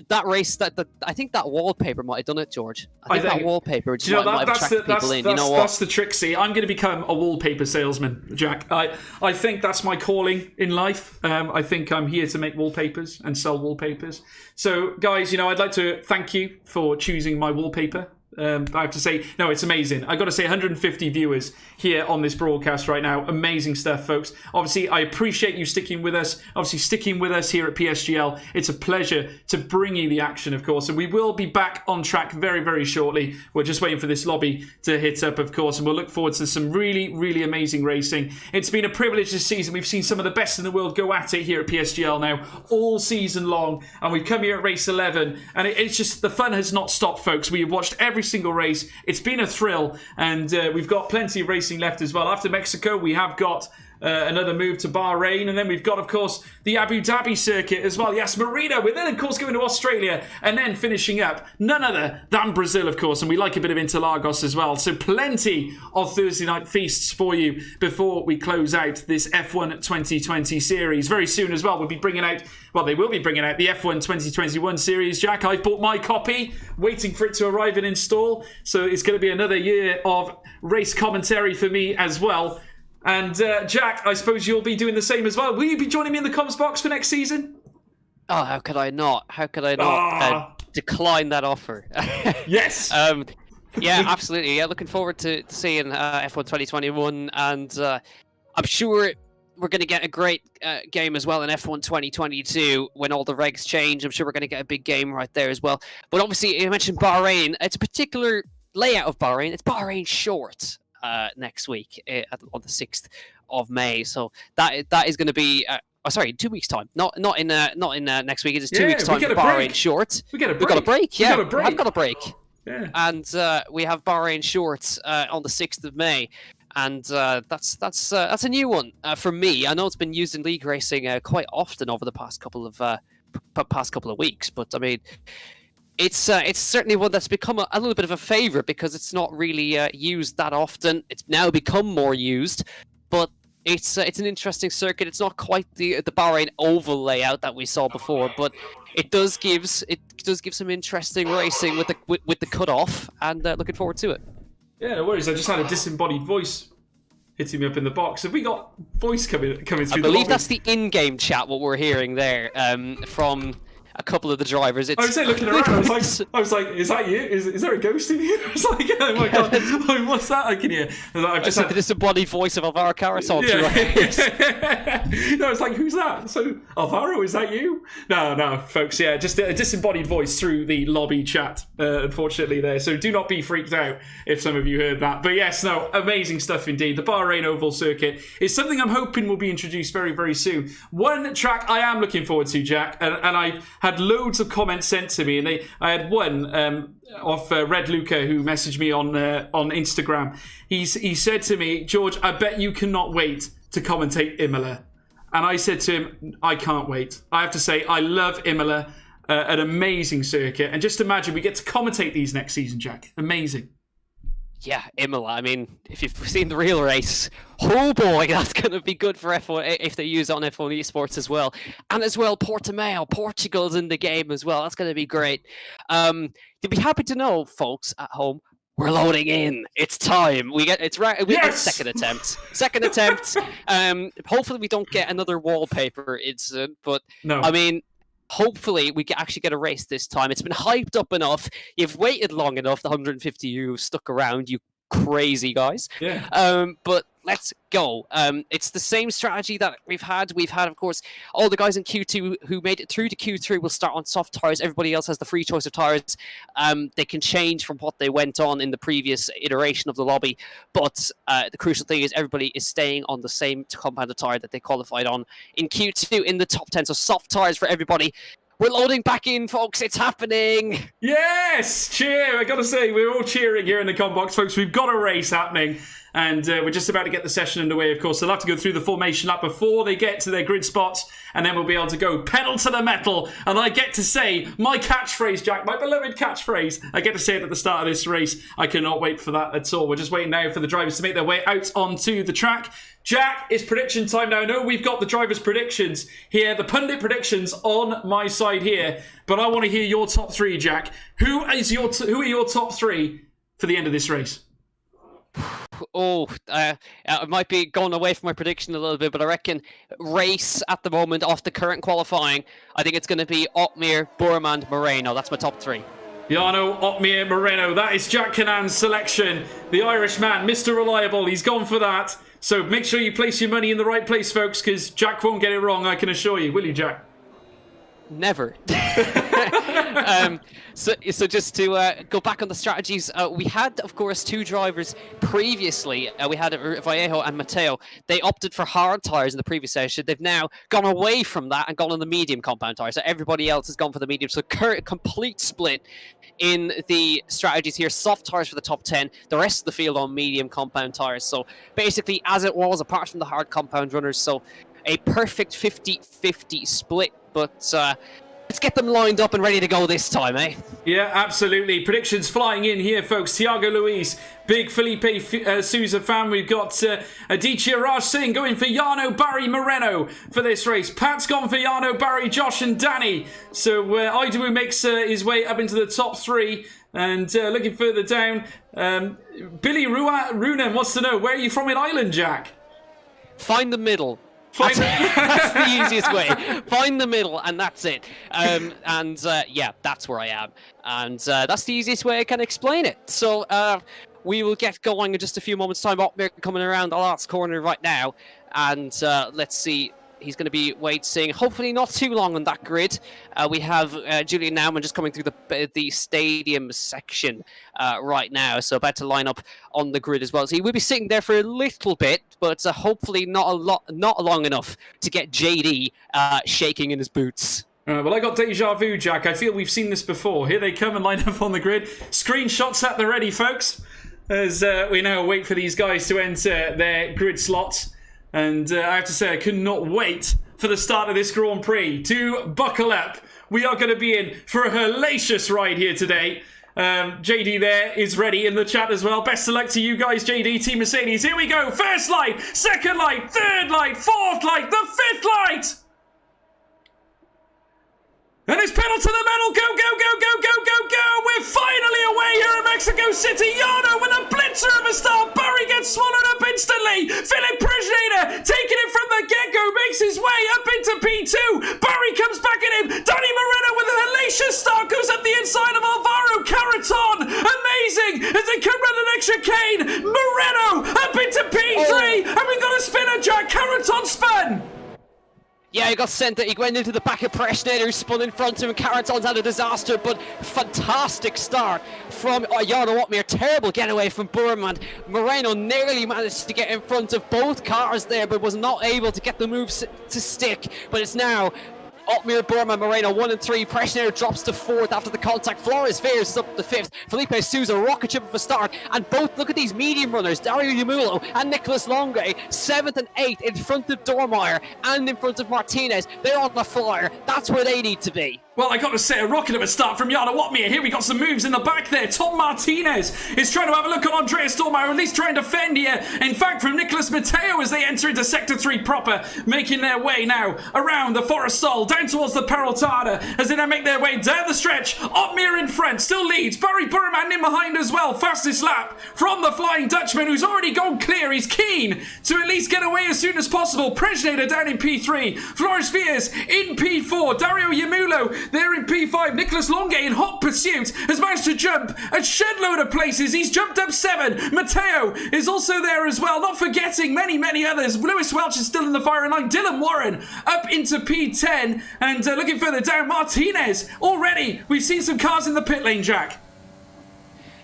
that race, I think that wallpaper might have done it, George. I think that wallpaper just might have attracted people in. You know what? That's the trick. See, I'm going to become a wallpaper salesman, Jack. I think that's my calling in life. I think I'm here to make wallpapers and sell wallpapers. So, guys, I'd like to thank you for choosing my wallpaper. I have to say, no, it's amazing. I've got to say, 150 viewers here on this broadcast right now. Amazing stuff, folks. Obviously, I appreciate you sticking with us. Obviously, sticking with us here at PSGL. It's a pleasure to bring you the action, of course. And we will be back on track very, very shortly. We're just waiting for this lobby to hit up, of course. And we'll look forward to some really, really amazing racing. It's been a privilege this season. We've seen some of the best in the world go at it here at PSGL now, all season long. And we've come here at race 11. And it's just, the fun has not stopped, folks. We have watched every single race. It's been a thrill, and we've got plenty of racing left as well. After Mexico, we have got another move to Bahrain, and then we've got, of course, the Abu Dhabi circuit as well. Yes, Marina. We're then, of course, going to Australia, and then finishing up none other than Brazil, of course, and we like a bit of Interlagos as well. So plenty of Thursday night feasts for you before we close out this F1 2020 series. Very soon as well, they will be bringing out the F1 2021 series. Jack, I've bought my copy, waiting for it to arrive and install. So it's going to be another year of race commentary for me as well. And Jack, I suppose you'll be doing the same as well. Will you be joining me in the comms box for next season? Oh, how could I not? How could I not decline that offer? Yes. Yeah, absolutely. Yeah, looking forward to seeing F1 2021, and I'm sure we're going to get a great game as well in F1 2022 when all the regs change. I'm sure we're going to get a big game right there as well. But obviously, you mentioned Bahrain. It's a particular layout of Bahrain. It's Bahrain short. Next week on the 6th of May, so that is going to be 2 weeks time, not in next week. It's 2 weeks time for Bahrain short. We've got a break. Yeah, we've got a break. Yeah. And we have Bahrain short on the 6th of May, and that's a new one for me. I know it's been used in league racing quite often over the past couple of weeks, but I mean, it's certainly one that's become a little bit of a favourite because it's not really used that often. It's now become more used, but it's an interesting circuit. It's not quite the Bahrain oval layout that we saw before, but it does give some interesting racing with the cutoff, and looking forward to it. Yeah, no worries. I just had a disembodied voice hitting me up in the box. Have we got voice coming through? I believe that's the in-game chat. What we're hearing there from a couple of the drivers. I was looking around. I was like, is that you? Is there a ghost in here? I was like, oh my god, what's that I can hear? I've just had the disembodied voice of Alvaro Carasol. Yeah. No, it's like, who's that? So, Alvaro, is that you? No, folks. Yeah, just a disembodied voice through the lobby chat. Unfortunately, there. So do not be freaked out if some of you heard that. But yes, no, amazing stuff indeed. The Bahrain Oval Circuit is something I'm hoping will be introduced very, very soon. One track I am looking forward to, Jack, and I had loads of comments sent to me, and I had one of Red Luca who messaged me on Instagram. He said to me, George, I bet you cannot wait to commentate Imola. And I said to him, I can't wait. I have to say, I love Imola, an amazing circuit. And just imagine we get to commentate these next season, Jack. Amazing. Yeah, Imola. I mean, if you've seen the real race, oh boy, that's going to be good for F1 if they use it on F1 Esports as well. And as well, Portimao, Portugal's in the game as well. That's going to be great. You'll be happy to know, folks at home, we're loading in. It's time. It's right. Yes! Second attempt. Hopefully we don't get another wallpaper incident, but no. I mean, hopefully we can actually get a race this time. It's been hyped up enough. You've waited long enough. The 150 you stuck around, you crazy guys. Yeah. But let's go. It's the same strategy that we've had. We've had, of course, all the guys in Q2 who made it through to Q3 will start on soft tires. Everybody else has the free choice of tires. They can change from what they went on in the previous iteration of the lobby. But the crucial thing is everybody is staying on the same compounded tire that they qualified on in Q2 in the top 10. So soft tires for everybody. We're loading back in, folks. It's happening. Yes! Cheer! I got to say, we're all cheering here in the com box, folks. We've got a race happening. And we're just about to get the session underway, of course. They'll have to go through the formation lap before they get to their grid spots, and then we'll be able to go pedal to the metal. And I get to say my catchphrase, Jack, my beloved catchphrase. I get to say it at the start of this race. I cannot wait for that at all. We're just waiting now for the drivers to make their way out onto the track. Jack, it's prediction time now. I know we've got the drivers' predictions here, the pundit predictions on my side here, but I want to hear your top three, Jack. Who are your top three for the end of this race? I might be going away from my prediction a little bit, but I reckon race at the moment off the current qualifying, I think it's going to be Otmir, Bourmand, Moreno. That's my top three. Jarno, Otmir, Moreno. That is Jack Cannan's selection. The Irishman, Mr. Reliable. He's gone for that. So make sure you place your money in the right place, folks, because Jack won't get it wrong, I can assure you. Will you, Jack? Never. So just to go back on the strategies, we had, of course, two drivers previously. We had Vallejo and Mateo. They opted for hard tyres in the previous session. They've now gone away from that and gone on the medium compound tyre. So everybody else has gone for the medium. So complete split in the strategies here. Soft tyres for the top 10. The rest of the field on medium compound tyres. So basically, as it was, apart from the hard compound runners. So a perfect 50-50 split. But let's get them lined up and ready to go this time, eh? Yeah, absolutely. Predictions flying in here, folks. Tiago Luis, big Felipe Sousa fan. We've got Adichie Raj Singh going for Jarno, Barry, Moreno for this race. Pat's gone for Jarno, Barry, Josh and Danny. So Idawu makes his way up into the top three. And looking further down, Billy Runen wants to know, where are you from in Ireland, Jack? Find the middle. That's the easiest way. Find the middle, and that's it. Yeah, that's where I am. And that's the easiest way I can explain it. So we will get going in just a few moments' time. Otmir coming around the last corner right now. And let's see. He's going to be waiting, hopefully not too long on that grid. We have Julian Naumann just coming through the stadium section right now, so about to line up on the grid as well. So he will be sitting there for a little bit, but hopefully not long enough to get JD shaking in his boots. Well, I got deja vu, Jack. I feel we've seen this before. Here they come and line up on the grid. Screenshots at the ready, folks, as we now wait for these guys to enter their grid slots. And I have to say, I could not wait for the start of this Grand Prix to buckle up. We are going to be in for a hellacious ride here today. JD there is ready in the chat as well. Best of luck to you guys, JD, Team Mercedes. Here we go. First light, second light, third light, fourth light, the fifth light. And it's pedal to the metal. Go, go, go, go, go, go, go. We're finally away here in Mexico City. Jarno with a blitzer of a start. Barry gets swallowed up instantly. Philip Prejnader taking it from the get-go. Makes his way up into P2. Barry comes back at him. Danny Moreno with a hellacious start. Goes up the inside of Alvaro Carreton. Amazing. As they come round the next chicane. Moreno up into P3. And we got a spinner, Jack. Carreton spun. Yeah, he got sent. He went into the back of Prejnader, who spun in front of him. Carreton's had a disaster, but fantastic start from Jarno Otmir. Terrible getaway from Bourmand. Moreno nearly managed to get in front of both cars there, but was not able to get the moves to stick. But it's now Otmir, Bourmand, Moreno 1 and 3. Prejnader drops to 4th after the contact. Flores Veers is up to 5th. Felipe Sousa, rocket ship of a start. And both, look at these medium runners, Dario Yamulo and Nicholas Longe, 7th and 8th in front of Dormeyer and in front of Martinez. They're on the flyer. That's where they need to be. Well, I got to say, a rocket of a start from Jarno Otmir. Here we got some moves in the back there. Tom Martinez is trying to have a look on Andreas Dormeyer, at least trying to defend here. In fact, from Nicholas Mateo as they enter into Sector 3 proper, making their way now around the Forestall, down towards the Peraltada, as they now make their way down the stretch. Otmir in front, still leads. Barry Bourmand in behind as well. Fastest lap from the Flying Dutchman, who's already gone clear. He's keen to at least get away as soon as possible. Prejnader down in P3. Flores Viers in P4. Dario Yamulo there in P5. Nicholas Longe in hot pursuit has managed to jump a shed load of places. He's jumped up 7. Mateo is also there as well, not forgetting many others. Lewis Welch is still in the firing line. Dylan Warren up into P10, and looking further down, Martinez already. We've seen some cars in the pit lane, Jack.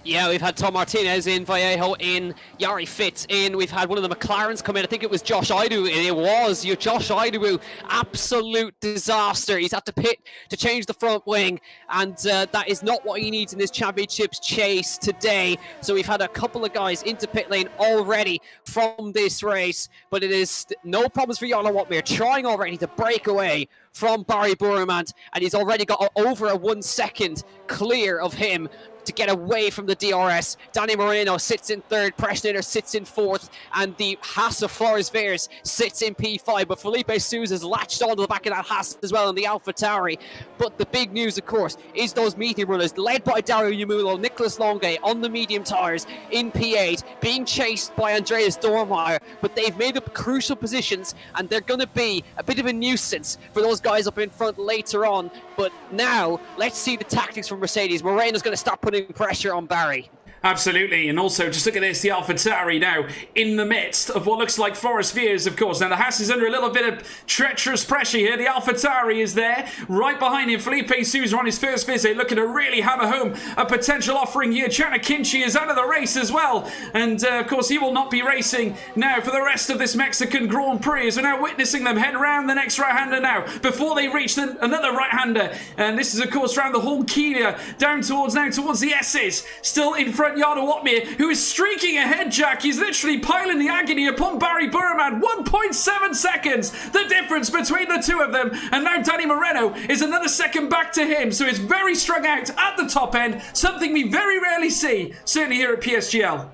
Yeah, we've had Tom Martinez in, Vallejo in, Yari Fitz in. We've had one of the McLarens come in. I think it was Josh Idu. It was Josh Idu. Absolute disaster. He's had to pit to change the front wing, and that is not what he needs in this championships chase today. So we've had a couple of guys into pit lane already from this race, but it is no problems for Jarno Watmere, trying already to break away from Barry Burmand, and he's already got over a 1 second clear of him to get away from the DRS. Danny Moreno sits in third, Preschnitter sits in fourth, and the Haas of Flores Veers sits in P5, but Felipe Sousa has latched onto the back of that Haas as well in the AlphaTauri. But the big news, of course, is those medium runners led by Dario Yamulo, Nicholas Longe on the medium tyres in P8, being chased by Andreas Dormeyer, but they've made up crucial positions, and they're going to be a bit of a nuisance for those guys up in front later on. But now, let's see the tactics from Mercedes. Moreno's going to start putting pressure on Barry. Absolutely, and also just look at this, the AlphaTauri now in the midst of what looks like Forest Veers, of course. Now the Haas is under a little bit of treacherous pressure here. The AlphaTauri is there, right behind him. Felipe Sousa on his first visit, looking to really hammer home a potential offering here. Gianna Kinchi is out of the race as well, and of course he will not be racing now for the rest of this Mexican Grand Prix, as we're now witnessing them head round the next right-hander now, before they reach another right-hander. And this is of course round the Hornquilla, down towards the S's, still in front. Jarno Watmere, who is streaking ahead, Jack. He's literally piling the agony upon Barry Burman. 1.7 seconds, the difference between the two of them. And now Danny Moreno is another second back to him. So it's very strung out at the top end, something we very rarely see, certainly here at PSGL.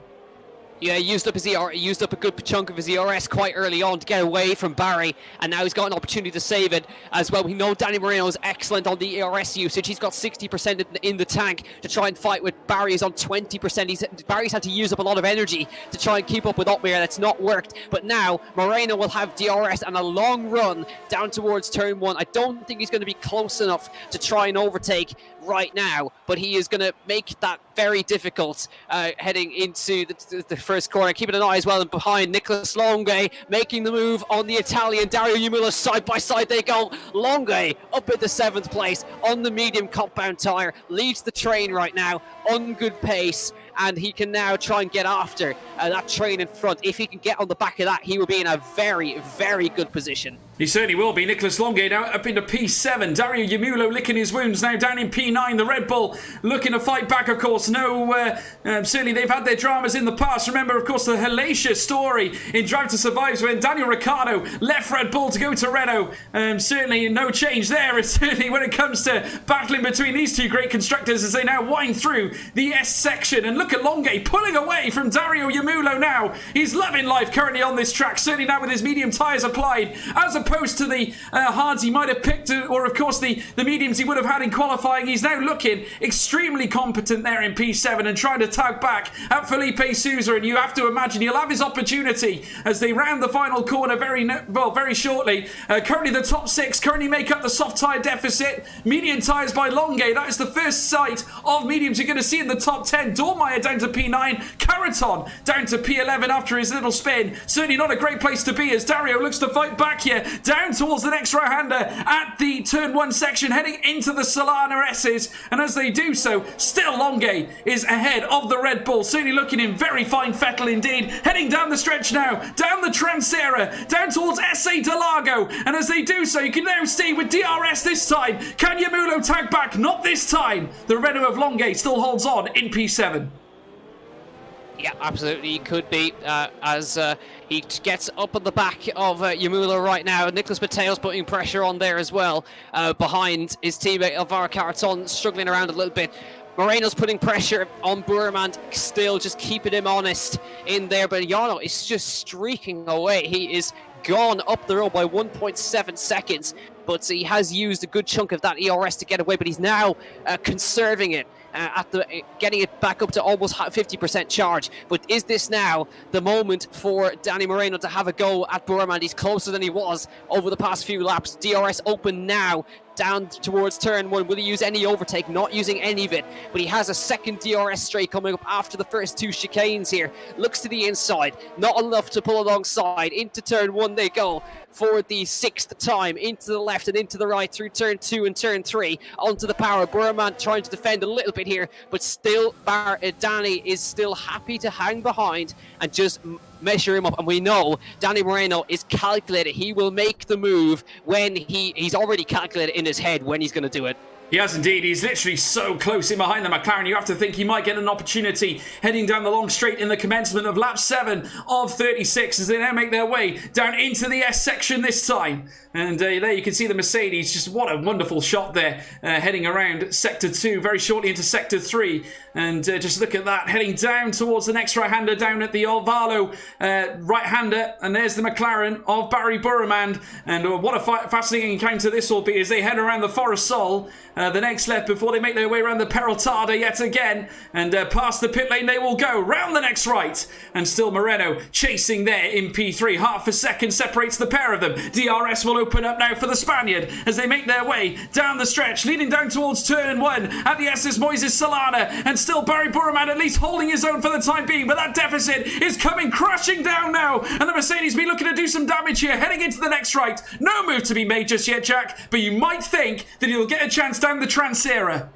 Yeah, he used up a good chunk of his ERS quite early on to get away from Barry, and now he's got an opportunity to save it as well. We know Danny Moreno is excellent on the ERS usage. He's got 60% in the tank to try and fight with Barry. He's on 20%. Barry's had to use up a lot of energy to try and keep up with Otmere. That's not worked. But now Moreno will have DRS and a long run down towards turn 1. I don't think he's going to be close enough to try and overtake right now, but he is going to make that very difficult heading into the first corner. Keeping an eye as well and behind Nicholas Longe making the move on the Italian. Dario Yamulo side by side they go. Longe up at the 7th place on the medium compound tyre, leads the train right now on good pace, and he can now try and get after that train in front. If he can get on the back of that, he will be in a very, very good position. He certainly will be. Nicholas Longe now up into P7. Dario Yamulo licking his wounds now down in P9. The Red Bull looking to fight back, of course. Certainly they've had their dramas in the past. Remember, of course, the hellacious story in Drive to Survive when Daniel Ricciardo left Red Bull to go to Renault. Certainly no change there. It's certainly when it comes to battling between these two great constructors as they now wind through the S section. And look at Longe pulling away from Dario Yamulo now. He's loving life currently on this track, certainly now with his medium tyres applied, as opposed to the hards he might have picked, or of course the mediums he would have had in qualifying. He's now looking extremely competent there in P7 and trying to tag back at Felipe Sousa, and you have to imagine he'll have his opportunity as they round the final corner very shortly. Currently the top 6 currently make up the soft tyre deficit. Medium tyres by Longe, that is the first sight of mediums you're going to see in the top 10. Dormeyer down to P9, Caraton down to P11 after his little spin. Certainly not a great place to be as Dario looks to fight back here, down towards the next right-hander at the turn 1 section, heading into the Solana S's, and as they do so, still Longe is ahead of the Red Bull, certainly looking in very fine fettle indeed, heading down the stretch now, down the Transera, down towards SA Delago, and as they do so, you can now see with DRS this time, can Yamulo tag back? Not this time. The Renault of Longe still holds on in P7. Yeah, absolutely, he could be, as he gets up on the back of Yamulo right now. Nicholas Mateo's putting pressure on there as well, behind his teammate Alvaro Caraton, struggling around a little bit. Moreno's putting pressure on Burman, still just keeping him honest in there, but Jarno is just streaking away. He is gone up the road by 1.7 seconds, but he has used a good chunk of that ERS to get away, but he's now conserving it. Getting it back up to almost 50% charge. But is this now the moment for Danny Moreno to have a go at Burman? He's closer than he was over the past few laps. DRS open now. down towards turn 1. Will he use any overtake? Not using any of it, but he has a second DRS straight coming up after the first 2 chicanes here. Looks to the inside, not enough to pull alongside. Into turn 1 they go for the 6th time, into the left and into the right through turn 2 and turn 3, onto the power. Burman trying to defend a little bit here, but still Danny is still happy to hang behind and just measure him up. And we know Danny Moreno is calculated. He will make the move when he's already calculated in his head when he's going to do it. He has indeed. He's literally so close in behind the McLaren. You have to think he might get an opportunity heading down the long straight in the commencement of lap 7 of 36 as they now make their way down into the S section this time. And there you can see the Mercedes. Just what a wonderful shot there, heading around Sector 2, very shortly into Sector 3. And just look at that, heading down towards the next right-hander, down at the Alvaro right-hander. And there's the McLaren of Barry Burman. And what a fascinating encounter this will be as they head around the Forest Sol, the next left, before they make their way around the Peraltada yet again. And past the pit lane they will go, round the next right. And still Moreno chasing there in P3. Half a second separates the pair of them. DRS will open up now for the Spaniard as they make their way down the stretch, leading down towards turn 1 at the SS Moises Solana. And still Barry Burman at least holding his own for the time being, but that deficit is coming crashing down now. And the Mercedes be looking to do some damage here, heading into the next right. No move to be made just yet, Jack, but you might think that he'll get a chance down the Transera.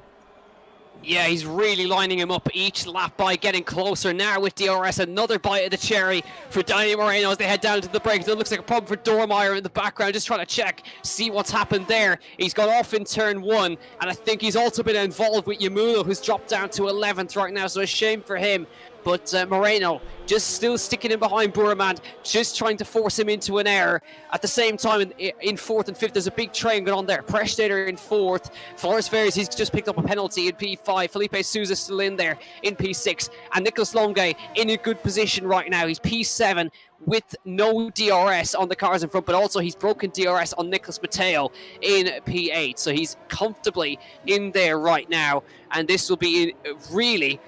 Yeah, he's really lining him up each lap by getting closer now with DRS. Another bite of the cherry for Danny Moreno as they head down to the brakes. It looks like a problem for Dormeyer in the background, just trying to check, see what's happened there. He's gone off in turn 1, and I think he's also been involved with Yamulo, who's dropped down to 11th right now, so a shame for him. But Moreno just still sticking in behind Burman, just trying to force him into an error. At the same time, in 4th and 5th, there's a big train going on there. Prestator in 4th. Flores Ferris, he's just picked up a penalty in P5. Felipe Souza still in there in P6. And Nicholas Longe in a good position right now. He's P7 with no DRS on the cars in front, but also he's broken DRS on Nicholas Mateo in P8. So he's comfortably in there right now. And this will be really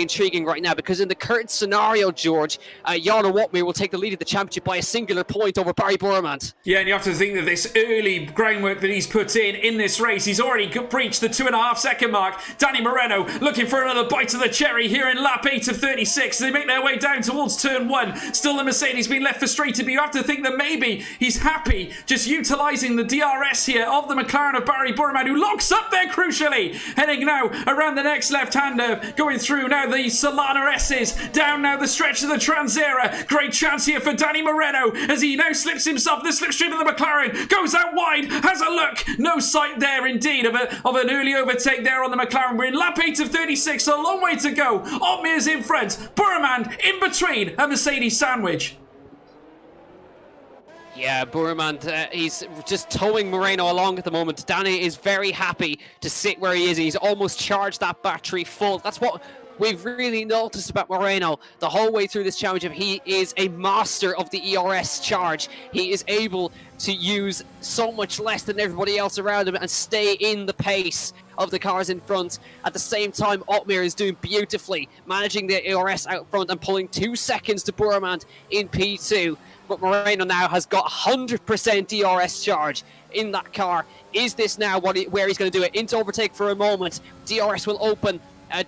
intriguing right now, because in the current scenario, George, Jarno Watmir will take the lead of the championship by a singular point over Barry Burman. Yeah, and you have to think that this early groundwork that he's put in this race, he's already breached the 2.5 second mark. Danny Moreno looking for another bite of the cherry here in lap 8 of 36. They make their way down towards turn 1. Still the Mercedes being left frustrated, but you have to think that maybe he's happy just utilising the DRS here of the McLaren of Barry Burman, who locks up there crucially. Heading now around the next left-hander, going through now the Solana S's, down now the stretch of the Transera. Great chance here for Danny Moreno as he now slips himself. The slipstream of the McLaren goes out wide, has a look. No sight there indeed of an early overtake there on the McLaren. We're in lap 8 of 36, a long way to go. Otmir's in front, Burman in between, a Mercedes sandwich. Yeah, Burman, he's just towing Moreno along at the moment. Danny is very happy to sit where he is. He's almost charged that battery full. That's what we've really noticed about Moreno the whole way through this championship. He is a master of the ERS charge. He is able to use so much less than everybody else around him and stay in the pace of the cars in front. At the same time, Otmir is doing beautifully, managing the ERS out front and pulling 2 seconds to Burman in P2. But Moreno now has got 100% DRS charge in that car. Is this now where he's going to do it? Into overtake for a moment. DRS will open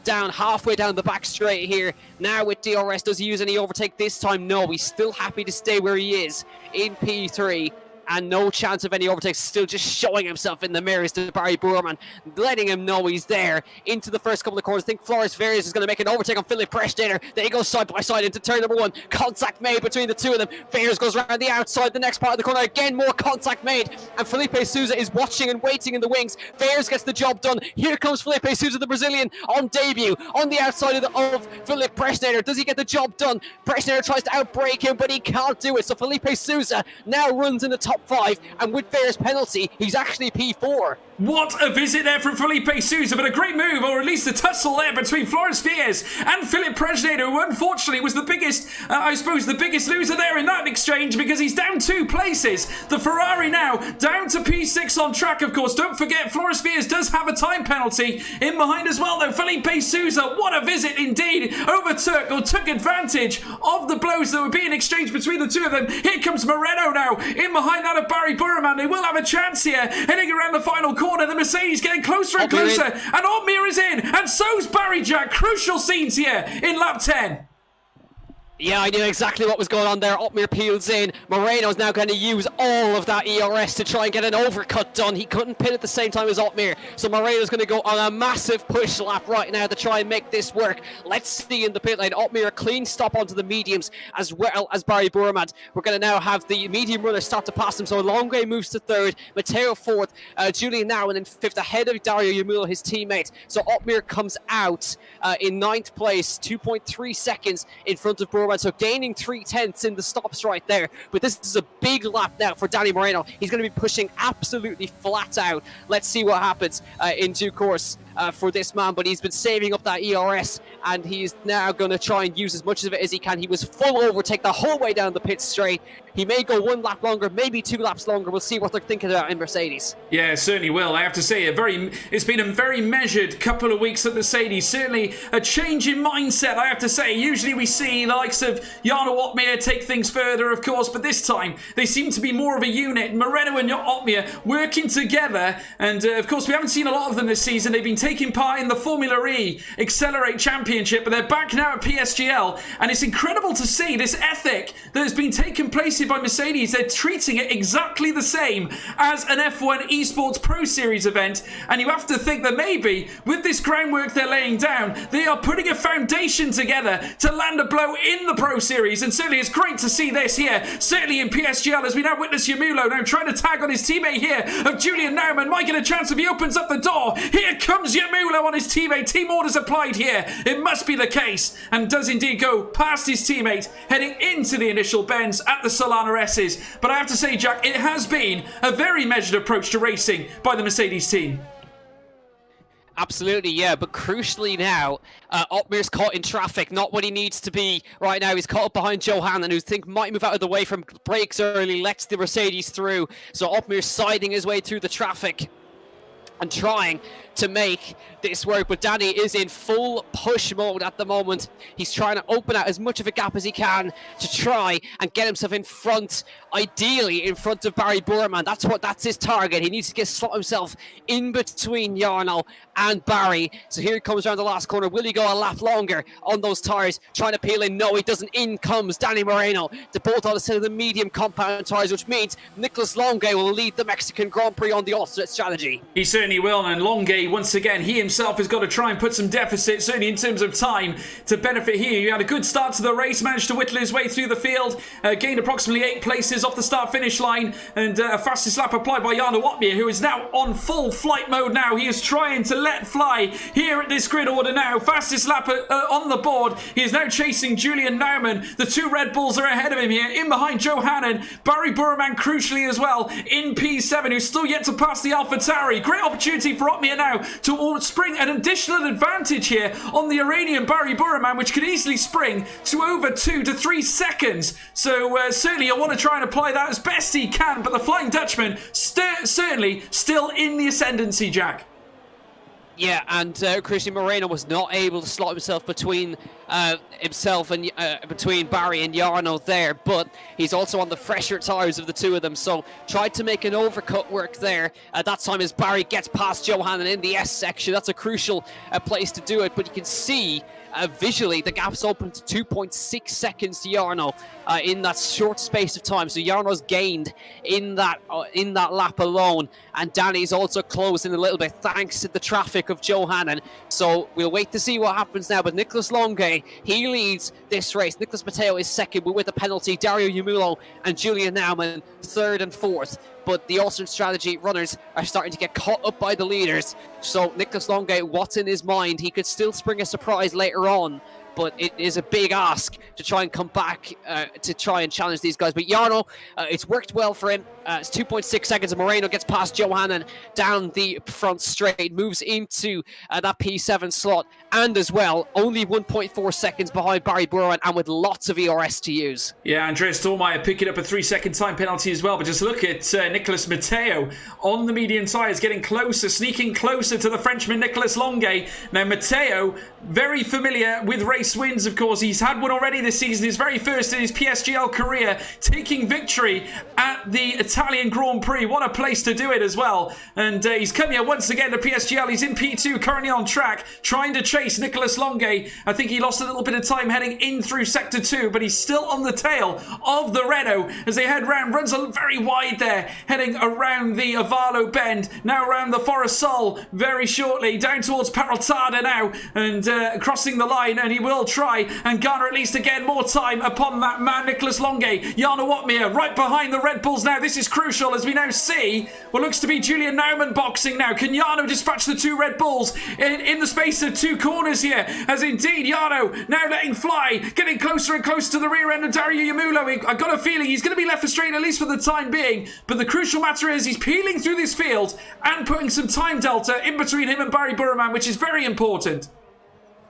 down halfway down the back straight here. Now with DRS, does he use any overtake this time? No, he's still happy to stay where he is in P3. And no chance of any overtakes, still just showing himself in the mirrors to Barry Burman, letting him know he's there. Into the first couple of corners, I think Flores Varias is going to make an overtake on Philip Prestator. They go side by side into turn number 1. Contact made between the two of them. Varias goes around the outside, the next part of the corner. Again, more contact made. And Felipe Souza is watching and waiting in the wings. Varias gets the job done. Here comes Felipe Souza, the Brazilian, on debut, on the outside of Philip Prestator. Does he get the job done? Prestator tries to outbrake him, but he can't do it. So Felipe Souza now runs in the top 5, and with Varias' penalty, he's actually P4. What a visit there from Felipe Souza, but a great move, or at least a tussle there between Flores Fies and Philip Prestator, who unfortunately was the biggest, the biggest loser there in that exchange, because he's down 2 places. The Ferrari now down to P6 on track, of course. Don't forget, Flores Fies does have a time penalty in behind as well, though. Felipe Souza, what a visit indeed, took advantage of the blows that were being exchanged between the two of them. Here comes Moreno now, in behind behind that of Barry Burman. They will have a chance here. Heading around the final corner, the Mercedes getting closer and closer. And Otmir is in. And so's Barry, Jack. Crucial scenes here in lap 10. Yeah, I knew exactly what was going on there. Otmir peels in. Moreno's now going to use all of that ERS to try and get an overcut done. He couldn't pit at the same time as Otmir. So Moreno's going to go on a massive push lap right now to try and make this work. Let's see in the pit lane. Otmir a clean stop onto the mediums as well as Barry Burmad. We're going to now have the medium runners start to pass him. So Longue moves to third. Matteo fourth. Julian Naumann in fifth ahead of Dario Yamulo, his teammate. So Otmir comes out in ninth place. 2.3 seconds in front of Burmad. So gaining 3/10 in the stops right there. But this is a big lap now for Danny Moreno. He's going to be pushing absolutely flat out. Let's see what happens in due course for this man. But he's been saving up that ERS, and he's now going to try and use as much of it as he can. He was full overtake the whole way down the pit straight. He may go one lap longer, maybe 2 laps longer. We'll see what they're thinking about in Mercedes. Yeah, certainly will. I have to say, it's been a very measured couple of weeks at Mercedes. Certainly a change in mindset, I have to say. Usually we see the likes of Jarno Otmir take things further, of course, but this time they seem to be more of a unit. Moreno and Otmir working together, and of course we haven't seen a lot of them this season. They've been taking part in the Formula E Accelerate Championship, but they're back now at PSGL, and it's incredible to see this ethic that has been taking place by Mercedes. They're treating it exactly the same as an F1 Esports Pro Series event, and you have to think that maybe with this groundwork they're laying down, they are putting a foundation together to land a blow in the Pro Series. And certainly it's great to see this here, certainly in PSGL, as we now witness Yamulo now trying to tag on his teammate here of Julian Naumann. Might get a chance if he opens up the door. Here comes Yamulo on his teammate. Team orders applied here. It must be the case, and does indeed go past his teammate, heading into the initial bends at the Solana S's. But I have to say, Jack, it has been a very measured approach to racing by the Mercedes team. Absolutely, yeah, but crucially now, Otmir's caught in traffic, not what he needs to be right now. He's caught up behind Johanan, who might move out of the way from brakes early, lets the Mercedes through. So Otmir's siding his way through the traffic and trying to make this work, but Danny is in full push mode at the moment. He's trying to open out as much of a gap as he can to try and get himself in front, ideally in front of Barry Burman. That's his target. He needs to slot himself in between Jarno and Barry. So here he comes around the last corner. Will he go a lap longer on those tires? Trying to peel in. No, he doesn't. In comes Danny Moreno to bolt on a set of the medium compound tires, which means Nicolas Longue will lead the Mexican Grand Prix on the alternate strategy. He certainly will, and Longue, once again, he himself has got to try and put some deficit, certainly in terms of time, to benefit here. He had a good start to the race, managed to whittle his way through the field, gained approximately 8 places off the start-finish line, and a fastest lap applied by Jarno Otmir, who is now on full flight mode now. He is trying to let fly here at this grid order now. Fastest lap on the board. He is now chasing Julian Naumann. The 2 Red Bulls are ahead of him here, in behind Johanan. Barry Burman crucially as well, in P7, who's still yet to pass the AlphaTauri. Great opportunity for Otmir now to spring an additional advantage here on the Iranian Barry Burman, which could easily spring to over 2 to 3 seconds. So certainly I want to try and apply that as best he can, but the Flying Dutchman certainly still in the ascendancy, Jack. Yeah, and Christian Moreno was not able to slot himself between himself and between Barry and Jarno there, but he's also on the fresher tires of the two of them, so tried to make an overcut work there. That time as Barry gets past Johanan in the S section. That's a crucial place to do it, but you can see visually the gap's open to 2.6 seconds to Jarno in that short space of time. So Jarno's gained in that lap alone, and Danny's also closing a little bit thanks to the traffic of Johanan. So we'll wait to see what happens now, but Nicolas Longue, he leads this race. Nicolas Matteo is second, but with a penalty. Dario Yamulo and Julian Naumann third and fourth. But the alternate strategy runners are starting to get caught up by the leaders. So Nicolas Longue, what's in his mind? He could still spring a surprise later on, but it is a big ask to try and come back to try and challenge these guys. But Jarno, it's worked well for him. It's 2.6 seconds, and Moreno gets past Johanan down the front straight, moves into that P7 slot, and as well, only 1.4 seconds behind Barry Burman, and with lots of ERS to use. Yeah, Andreas Dormeyer picking up a 3-second time penalty as well, but just look at Nicolas Matteo on the medium tyres, getting closer, sneaking closer to the Frenchman Nicolas Longue. Now, Matteo, very familiar with racing race wins, of course. He's had one already this season, his very first in his PSGL career, taking victory at the Italian Grand Prix. What a place to do it as well. And he's come here once again to PSGL. He's in P2, currently on track, trying to chase Nicolas Longue. I think he lost a little bit of time heading in through Sector 2, but he's still on the tail of the Renault as they head round. Runs very wide there, heading around the Avalo bend, now around the Forest Sol very shortly, down towards Paraltada now, and crossing the line, and he will try and garner at least again more time upon that man Nicolas Longue. Jarno Watmere right behind the Red Bulls now. This is crucial as we now see what looks to be Julian Naumann boxing now. Can Jarno dispatch the two Red Bulls in the space of two corners here? As indeed Jarno now letting fly, getting closer and closer to the rear end of Dario Yamulo. I've got a feeling he's going to be left astray at least for the time being, but the crucial matter is he's peeling through this field and putting some time delta in between him and Barry Burman, which is very important.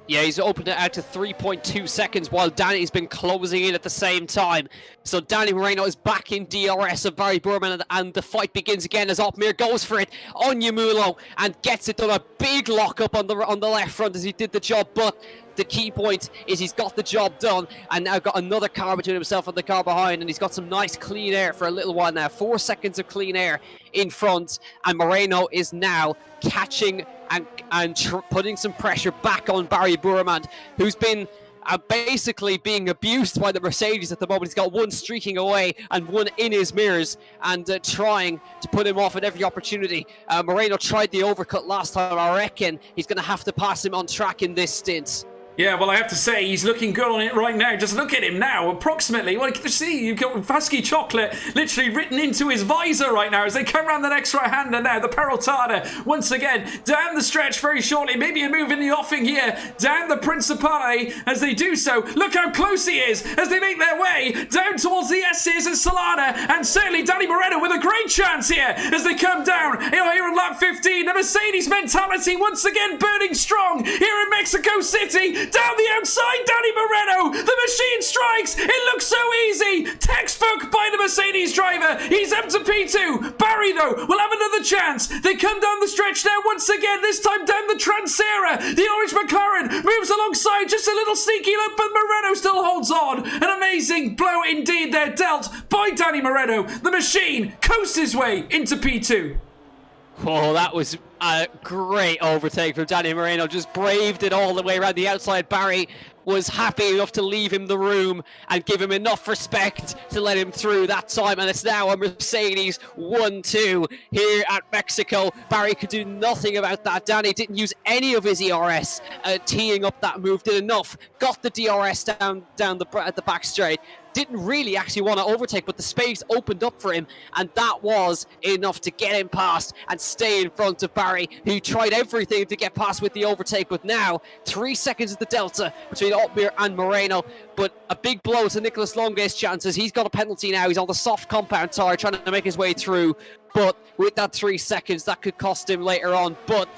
Yeah, he's opened it out to 3.2 seconds while Danny's been closing in at the same time. So Danny Moreno is back in DRS of Barry Burman, and the fight begins again as Otmir goes for it on Yamulo and gets it done. A big lockup on the left front as he did the job, but the key point is he's got the job done and now got another car between himself and the car behind, and he's got some nice clean air for a little while now. 4 seconds of clean air in front, and Moreno is now catching and putting some pressure back on Barry Burman, who's been basically being abused by the Mercedes at the moment. He's got one streaking away and one in his mirrors, and trying to put him off at every opportunity. Moreno tried the overcut last time. I reckon he's going to have to pass him on track in this stint. Yeah, well, I have to say, he's looking good on it right now. Just look at him now, approximately. Well, you can see you've got Vasky Chocolate literally written into his visor right now as they come around the next right-hander now. The Peraltada, once again, down the stretch very shortly. Maybe a move in the offing here, down the Principale as they do so. Look how close he is as they make their way down towards the S's and Solana. And certainly Danny Moreno with a great chance here as they come down here on lap 15. The Mercedes mentality once again burning strong here in Mexico City. Down the outside, Danny Moreno. The machine strikes. It looks so easy. Textbook by the Mercedes driver. He's up to P2. Barry, though, will have another chance. They come down the stretch now once again, this time down the Transera. The orange McLaren moves alongside, just a little sneaky look, but Moreno still holds on. An amazing blow indeed there dealt by Danny Moreno. The machine coasts his way into P2. Oh, that was a great overtake from Danny Moreno. Just braved it all the way around the outside. Barry was happy enough to leave him the room and give him enough respect to let him through that time. And it's now a Mercedes 1-2 here at Mexico. Barry could do nothing about that. Danny didn't use any of his ERS teeing up that move. Did enough. Got the DRS down at the back straight. Didn't really actually want to overtake, but the space opened up for him, and that was enough to get him past and stay in front of Barry, who tried everything to get past with the overtake. But now 3 seconds of the delta between Otmir and Moreno, but a big blow to Nicolas Longue's chances. He's got a penalty now. He's on the soft compound tire trying to make his way through, but with that 3 seconds that could cost him later on. But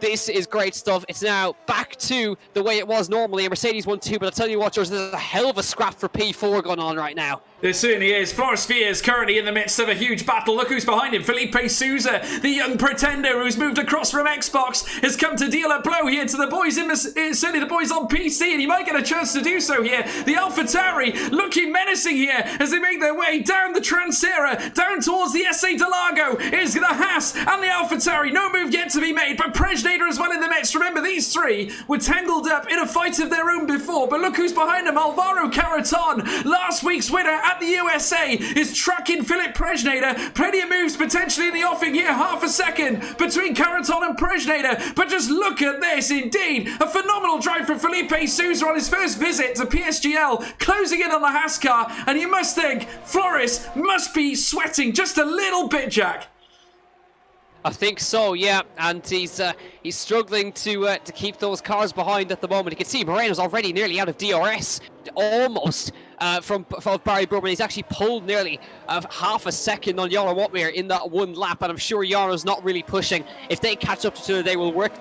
this is great stuff. It's now back to the way it was normally, a Mercedes 1-2, but I'll tell you what, George, there's a hell of a scrap for P4 going on right now. There certainly is. Floris Fier is currently in the midst of a huge battle. Look who's behind him. Felipe Souza, the young pretender who's moved across from Xbox, has come to deal a blow here to the boys certainly the boys on PC, and he might get a chance to do so here. The AlphaTauri looking menacing here as they make their way down the Transera, down towards the SA Delago. Is the Haas and the AlphaTauri. No move yet to be made, but Prejnader as well in the midst. Remember, these three were tangled up in a fight of their own before, but look who's behind them. Alvaro Caraton, last week's winner at the USA, is tracking Philip Prejnader. Plenty of moves potentially in the offing here. Half a second between Caraton and Prejnader, but just look at this. Indeed, a phenomenal drive from Felipe Souza on his first visit to PSGL, closing in on the Haas car, and you must think Floris must be sweating just a little bit, Jack. I think so, yeah, and he's struggling to keep those cars behind at the moment. You can see Moreno's already nearly out of DRS, almost, from Barry Burman. He's actually pulled nearly half a second on Jarno Watmere in that one lap, and I'm sure Jarno's not really pushing. If they catch up to each other, they will work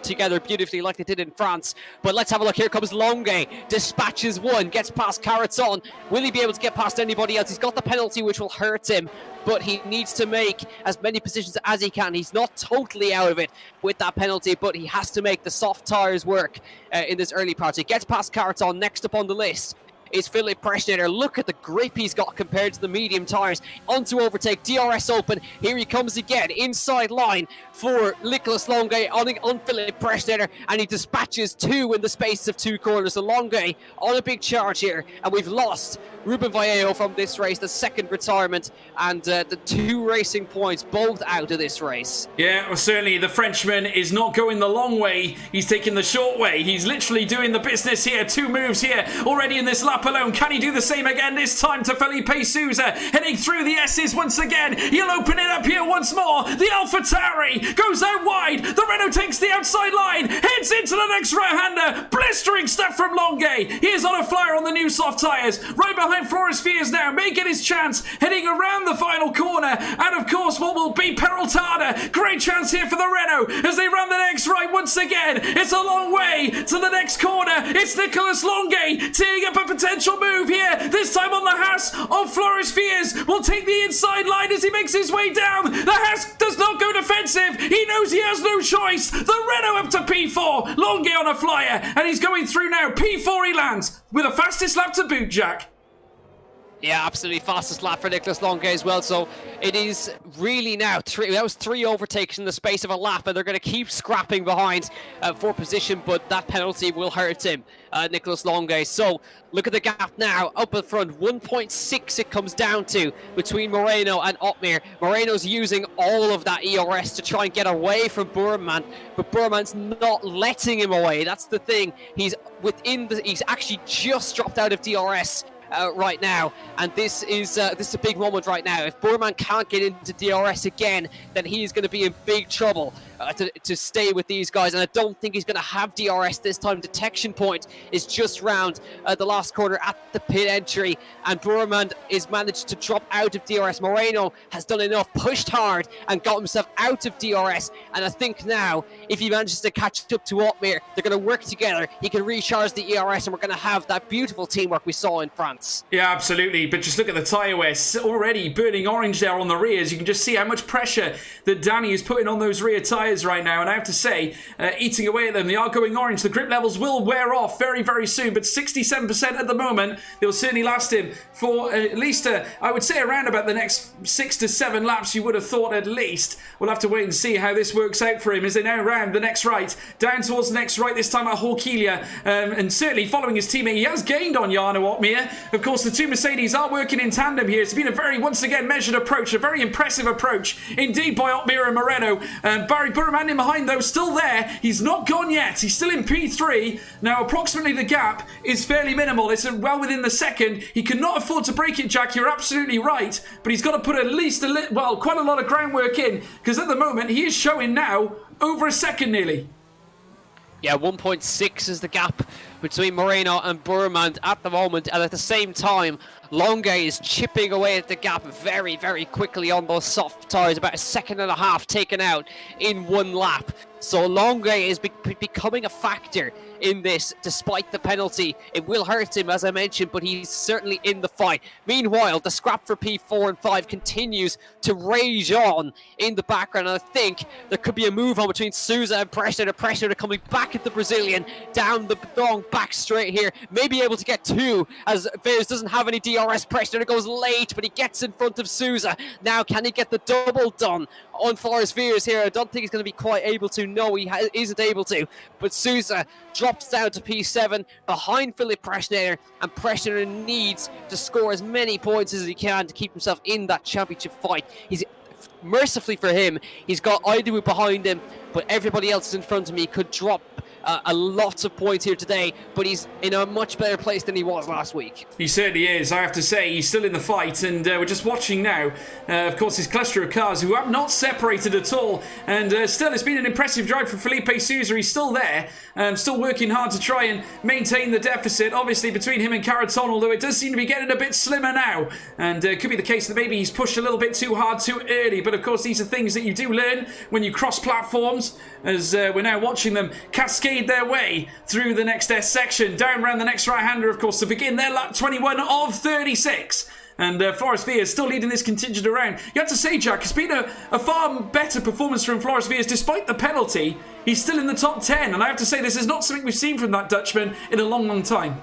together beautifully like they did in France. But let's have a look. Here comes Longue, dispatches one, gets past Carroton. Will he be able to get past anybody else? He's got the penalty, which will hurt him, but he needs to make as many positions as he can. He's not totally out of it with that penalty, but he has to make the soft tyres work in this early part. So he gets past Carroton. Next up on the list is Philip Preschneider. Look at the grip he's got compared to the medium tyres. On to overtake, DRS open. Here he comes again, inside line for Nicolas Longue on Philip Preschneider, and he dispatches two in the space of 2 corners. So Longue on a big charge here, and we've lost Ruben Vallejo from this race, the second retirement, and the 2 racing points both out of this race. Yeah, well, certainly the Frenchman is not going the long way. He's taking the short way. He's literally doing the business here. 2 moves here already in this lap alone. Can he do the same again this time to Felipe Sousa? Heading through the S's once again. He'll open it up here once more. The Alpha Tauri goes out wide. The Renault takes the outside line. Heads into the next right-hander. Blistering stuff from Longue. He is on a flyer on the new soft tyres. Right behind Flores Fiers now, making his chance. Heading around the final corner. And of course, what will be Peraltada. Great chance here for the Renault as they run the next right once again. It's a long way to the next corner. It's Nicolas Longue teeing up a potential move here. This time on the Haas of Flores Fiers will take the inside line as he makes his way down. The Haas does not go defensive. He knows he has no choice. The Renault up to P4. Longue on a flyer, and he's going through now. P4 he lands with the fastest lap to boot, Jack. Yeah, absolutely fastest lap for Nicolas Longue as well. So it is really now that was 3 overtakes in the space of a lap, and they're going to keep scrapping behind for position, but that penalty will hurt him, Nicolas Longue. So look at the gap now up in front. 1.6 it comes down to between Moreno and Otmir. Moreno's using all of that ERS to try and get away from Burman, but Burman's not letting him away. That's the thing. He's actually just dropped out of DRS right now, and this is a big moment right now. If Burman can't get into DRS again, then he is going to be in big trouble to stay with these guys, and I don't think he's going to have DRS this time. Detection point is just round the last corner at the pit entry, and Burman is managed to drop out of DRS. Moreno has done enough, pushed hard, and got himself out of DRS, and I think now if he manages to catch up to Otmir, they're going to work together. He can recharge the ERS, and we're going to have that beautiful teamwork we saw in France. Yeah, absolutely. But just look at the tyre wear. Already burning orange there on the rears. You can just see how much pressure that Danny is putting on those rear tyres right now. And I have to say, eating away at them, they are going orange. The grip levels will wear off very, very soon. But 67% at the moment. They'll certainly last him for at least, I would say, around about the next 6 to 7 laps, you would have thought at least. We'll have to wait and see how this works out for him as they now round the next right. Down towards the next right, this time at Horkelia. And certainly following his teammate, he has gained on Jarno Otmir. Of course, the 2 Mercedes are working in tandem here. It's been a very, once again, measured approach, a very impressive approach indeed by Otmir and Moreno. Barry Burman in behind, though, still there. He's not gone yet. He's still in P3. Now, approximately the gap is fairly minimal. It's well within the second. He cannot afford to break it, Jack. You're absolutely right. But he's got to put at least, quite a lot of groundwork in, because at the moment, he is showing now over a second nearly. Yeah, 1.6 is the gap between Moreno and Burman at the moment, and at the same time, Longue is chipping away at the gap very, very quickly on those soft tyres, about 1.5 seconds taken out in 1 lap. So Longue is becoming a factor in this, despite the penalty. It will hurt him, as I mentioned, but he's certainly in the fight. Meanwhile, the scrap for P4 and 5 continues to rage on in the background, and I think there could be a move on between Sousa and Preschneider. Preschneider coming back at the Brazilian, down the long back straight here, maybe able to get 2, as Veers doesn't have any DRS. Preschneider goes late, but he gets in front of Sousa. Now, can he get the double done on Flores Veers here? I don't think he's going to be quite able to. No, he isn't able to, but Sousa drops down to P7 behind Philip Preschneider, and Preschneider needs to score as many points as he can to keep himself in that championship fight. He's mercifully for him, he's got Idawu behind him, but everybody else in front of me could drop a lot of points here today, but he's in a much better place than he was last week. He certainly is. I have to say, he's still in the fight, and we're just watching now. Of course, his cluster of cars who have not separated at all, and still, it's been an impressive drive for Felipe Sousa. He's still there, still working hard to try and maintain the deficit, obviously, between him and Caraton, although it does seem to be getting a bit slimmer now, and it could be the case that maybe he's pushed a little bit too hard too early, but of course, these are things that you do learn when you cross platforms, as we're now watching them cascade their way through the next S section, down around the next right-hander, of course, to begin their lap 21 of 36. And Flores Vias still leading this contingent around. You have to say, Jack, it's been a far better performance from Flores Vias. Despite the penalty, he's still in the top 10. And I have to say, this is not something we've seen from that Dutchman in a long, long time.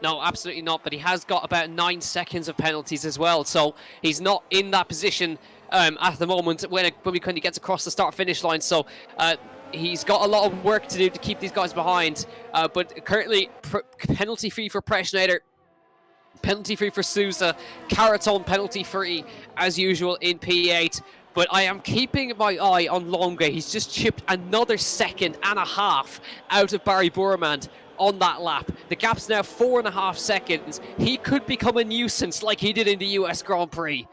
No, absolutely not. But he has got about 9 seconds of penalties as well. So he's not in that position at the moment when he gets across the start-finish line. So he's got a lot of work to do to keep these guys behind. But currently, penalty-free for Preschneider. Penalty-free for Sousa, Caraton penalty-free as usual in P8. But I am keeping my eye on Longa. He's just chipped another 1.5 seconds out of Barry Bourmand on that lap. The gap's now 4.5 seconds. He could become a nuisance like he did in the US Grand Prix.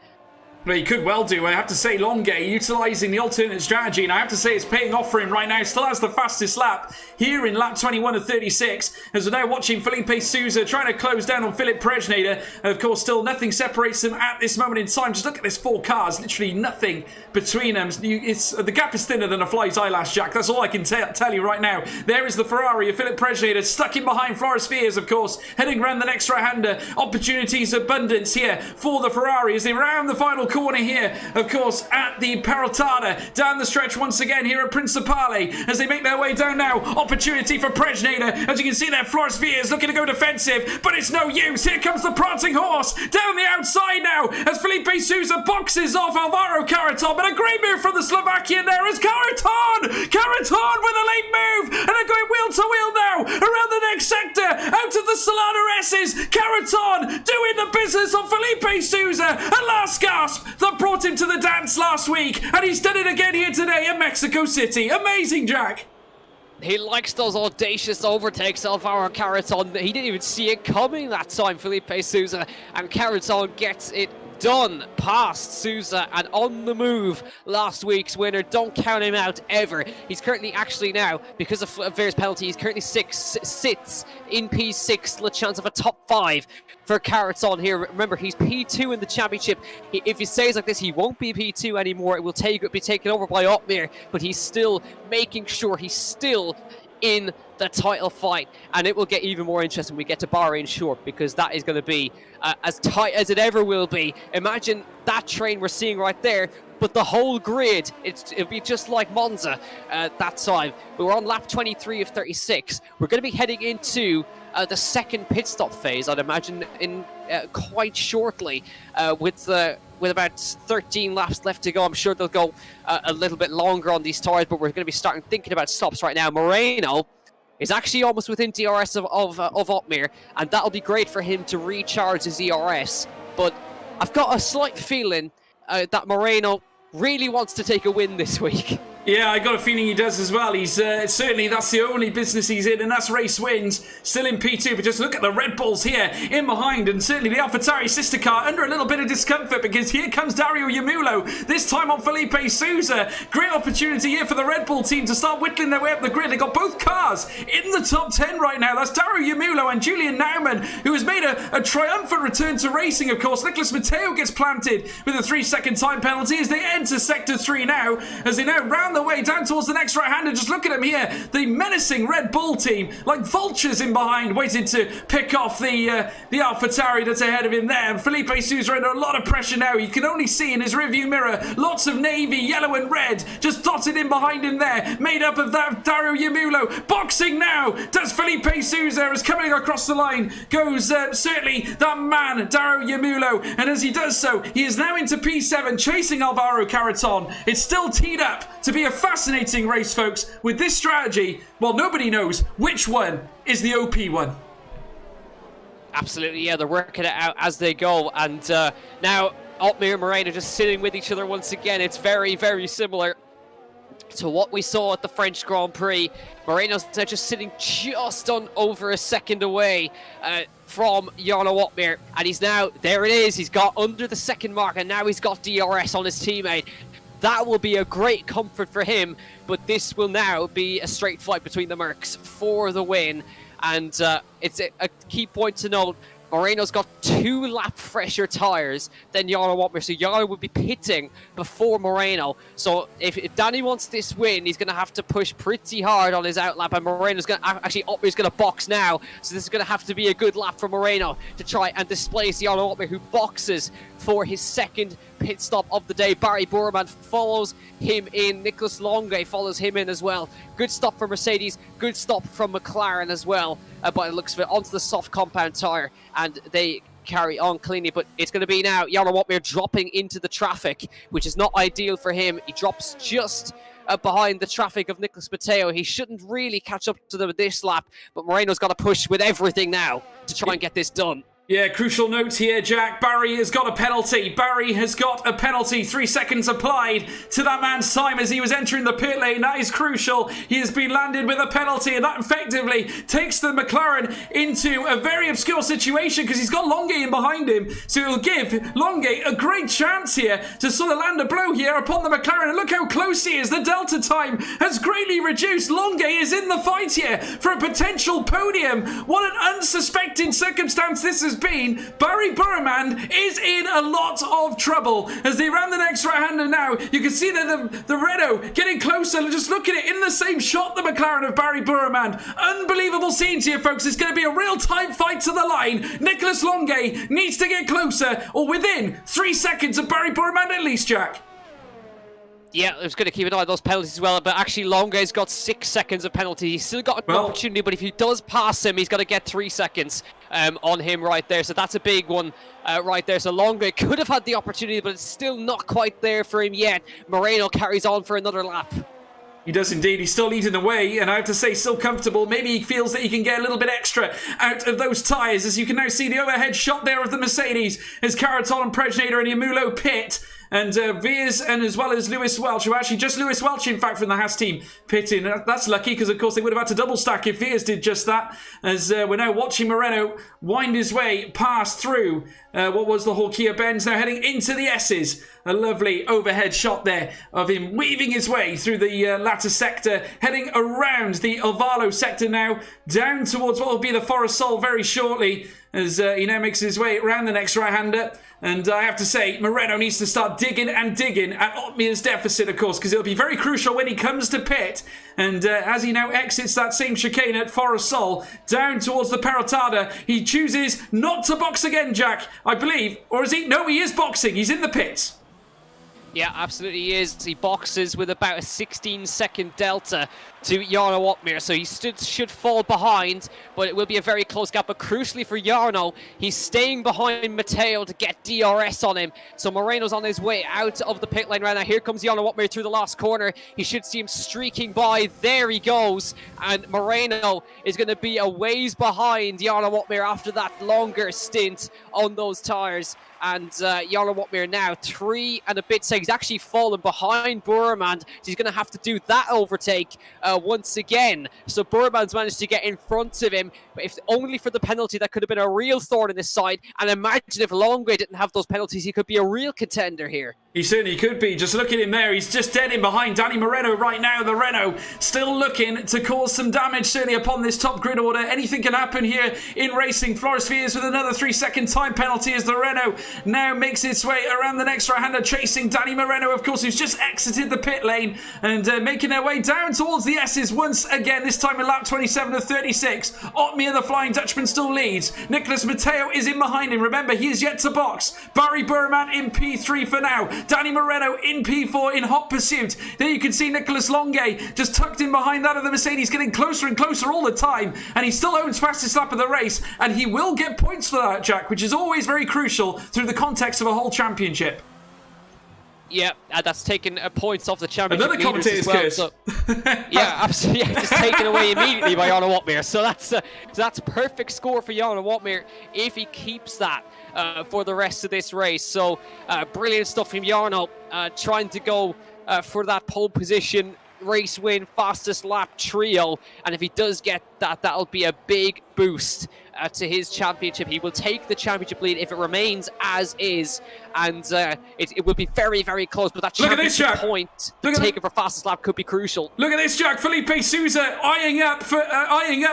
Well, he could well do. I have to say, Longa utilising the alternate strategy, and I have to say it's paying off for him right now. Still has the fastest lap here in lap 21 of 36, as we're now watching Felipe Sousa trying to close down on Philip Preschneider. Of course, still nothing separates them at this moment in time. Just look at this 4 cars, literally nothing between them. The gap is thinner than a fly's eyelash, Jack. That's all I can tell you right now. There is the Ferrari of Philip Preschneider, stuck in behind Flores Vias, of course, heading around the next right-hander. Opportunities abundance here for the Ferrari as they round the final corner here, of course, at the Perotada. Down the stretch once again here at Principale as they make their way down now. Opportunity for Preschneider. As you can see there, Flores Vias looking to go defensive, but it's no use. Here comes the prancing horse down the outside now as Felipe Sousa boxes off Alvaro Caraton, but a great move from the Slovakian there as Caraton with a late move, and they're going wheel to wheel now around the next sector out of the Solana S's. Caraton doing the business on Felipe Sousa at last gasp that brought him to the dance last week, and he's done it again here today in Mexico City. Amazing, Jack. He likes those audacious overtakes, Alvaro Caraton. He didn't even see it coming that time, Felipe Sousa, and Caraton gets it done past Sousa and on the move. Last week's winner, don't count him out ever. He's currently actually now, because of various penalties, currently sits in P6, the chance of a top 5 for Caraton here. Remember, he's P2 in the championship. If he stays like this, he won't be P2 anymore. It will be taken over by Otmir, but he's still making sure he's still in the title fight, and it will get even more interesting when we get to Bahrain short, because that is going to be as tight as it ever will be. Imagine that train we're seeing right there, but the whole grid, it'll be just like Monza that time. But we're on lap 23 of 36. We're going to be heading into the second pit stop phase, I'd imagine, in quite shortly, with about 13 laps left to go. I'm sure they'll go a little bit longer on these tires, but we're going to be starting thinking about stops right now. Moreno is actually almost within DRS of Otmir, and that'll be great for him to recharge his ERS. But I've got a slight feeling that Moreno really wants to take a win this week. Yeah, I got a feeling he does as well. He's certainly, that's the only business he's in, and that's race wins. Still in P2, but just look at the Red Bulls here in behind, and certainly the AlphaTauri sister car under a little bit of discomfort, because here comes Dario Yamulo, this time on Felipe Sousa. Great opportunity here for the Red Bull team to start whittling their way up the grid. They got both cars in the top 10 right now. That's Dario Yamulo and Julian Naumann, who has made a triumphant return to racing, of course. Nicholas Mateo gets planted with a 3-second time penalty as they enter Sector 3 now, as they now round the way down towards the next right-hander. Just look at him here, the menacing Red Bull team, like vultures in behind, waiting to pick off the AlphaTauri that's ahead of him there. And Felipe Sousa under a lot of pressure now. You can only see in his rearview mirror lots of navy, yellow and red just dotted in behind him there, made up of that Dario Yamulo. Boxing now does Felipe Sousa, as coming across the line goes certainly that man Dario Yamulo, and as he does so, he is now into P7 chasing Alvaro Caraton. It's still teed up to be a fascinating race, folks. With this strategy, well, nobody knows which one is the OP one. Absolutely, yeah, they're working it out as they go, and now Otmir and Moreno just sitting with each other once again. It's very, very similar to what we saw at the French Grand Prix. Moreno's now just sitting just on over a second away from Jarno Wotmir, and he's now, there it is, he's got under the second mark, and now he's got DRS on his teammate. That will be a great comfort for him, but this will now be a straight fight between the Mercs for the win. And it's a key point to note, Moreno's got 2 lap fresher tyres than Jarno Wotmir, so Jarno would be pitting before Moreno. So if Danny wants this win, he's going to have to push pretty hard on his outlap, and Moreno's going to, actually Wotmir's going to box now, so this is going to have to be a good lap for Moreno to try and displace Jarno Wotmir, who boxes for his second pit stop of the day. Barry Burman follows him in. Nicholas Longue follows him in as well. Good stop for Mercedes, good stop from McLaren as well, by the looks of it, onto the soft compound tyre, and they carry on cleanly. But it's going to be now Jarno Wotmir dropping into the traffic, which is not ideal for him. He drops just behind the traffic of Nicholas Matteo. He shouldn't really catch up to them with this lap, but Moreno's got to push with everything now to try and get this done. Yeah, crucial note here, Jack. Barry has got a penalty. Barry has got a penalty. 3 seconds applied to that man's time as he was entering the pit lane. That is crucial. He has been landed with a penalty, and that effectively takes the McLaren into a very obscure situation because he's got Longue in behind him. So it'll give Longue a great chance here to sort of land a blow here upon the McLaren. And look how close he is. The delta time has greatly reduced. Longue is in the fight here for a potential podium. What an unsuspected circumstance this has been. Barry Burman is in a lot of trouble as they ran the next right-hander now. You can see that the Renault getting closer. Just look at it in the same shot, the McLaren of Barry Burman. Unbelievable scenes here, folks. It's going to be a real tight fight to the line. Nicholas Longue needs to get closer or within 3 seconds of Barry Burman at least, Jack. Yeah, I was going to keep an eye on those penalties as well, but actually Longue's got 6 seconds of penalty. He's still got an opportunity, but if he does pass him, he's got to get 3 seconds on him right there. So that's a big one right there. So Longue could have had the opportunity, but it's still not quite there for him yet. Moreno carries on for another lap. He does indeed. He's still leading the way, and I have to say, still comfortable. Maybe he feels that he can get a little bit extra out of those tyres, as you can now see the overhead shot there of the Mercedes as Caratal and Pregnator and Yamulo pit. And Veers and as well as Lewis Welch, who actually just Lewis Welch, in fact, from the Haas team, pitting. That's lucky because, of course, they would have had to double stack if Veers did just that. As we're now watching Moreno wind his way past through what was the Horkia Benz, now heading into the S's. A lovely overhead shot there of him weaving his way through the latter sector, heading around the Ovalo sector now, down towards what will be the Forest Sol very shortly, as he now makes his way around the next right-hander. And I have to say, Moreno needs to start digging and digging at Otmir's deficit, of course, because it'll be very crucial when he comes to pit. And as he now exits that same chicane at Forest Sol, down towards the Perotada, he chooses not to box again, Jack, I believe. Or is he? No, he is boxing. He's in the pits. Yeah, absolutely he is. He boxes with about a 16-second delta to Jarno Wotmir, so he should fall behind, but it will be a very close gap. But crucially for Jarno, he's staying behind Matteo to get DRS on him. So Moreno's on his way out of the pit lane right now. Here comes Jarno Wotmir through the last corner. He should see him streaking by. There he goes. And Moreno is going to be a ways behind Jarno Wotmir after that longer stint on those tyres. And Jarno Wotmir now 3 and a bit seconds. He's actually fallen behind Burman. So he's going to have to do that overtake once again. So Burman's managed to get in front of him, but if only for the penalty, that could have been a real thorn in his side. And imagine if Longue didn't have those penalties, he could be a real contender here. He certainly could be. Just look at him there. He's just dead in behind Danny Moreno right now. The Renault still looking to cause some damage, certainly upon this top grid order. Anything can happen here in racing. Floris Viers with another 3-second time penalty as the Renault now makes its way around the next right-hander, chasing Danny Moreno, of course, who's just exited the pit lane and making their way down towards the S's once again, this time in lap 27 of 36. Otmir, the Flying Dutchman, still leads. Nicholas Matteo is in behind him. Remember, he is yet to box. Barry Burman in P3 for now. Danny Moreno in P4 in hot pursuit. There you can see Nicholas Longue just tucked in behind that of the Mercedes, getting closer and closer all the time, and he still owns fastest lap of the race, and he will get points for that, Jack, which is always very crucial through the context of a whole championship. Yeah, that's taken points off the championship. Another commentator's curse. So, yeah, absolutely. Yeah, just taken away immediately by Jarno Wotmir. So that's a perfect score for Jarno Wotmir if he keeps that for the rest of this race. So brilliant stuff from Jarno, trying to go for that pole position race win, fastest lap trio. And if he does get that, that'll be a big boost to his championship. He will take the championship lead if it remains as is, and it will be very, very close. But that championship point to take it for fastest lap could be crucial. Look at this, Jack. Felipe Sousa eyeing up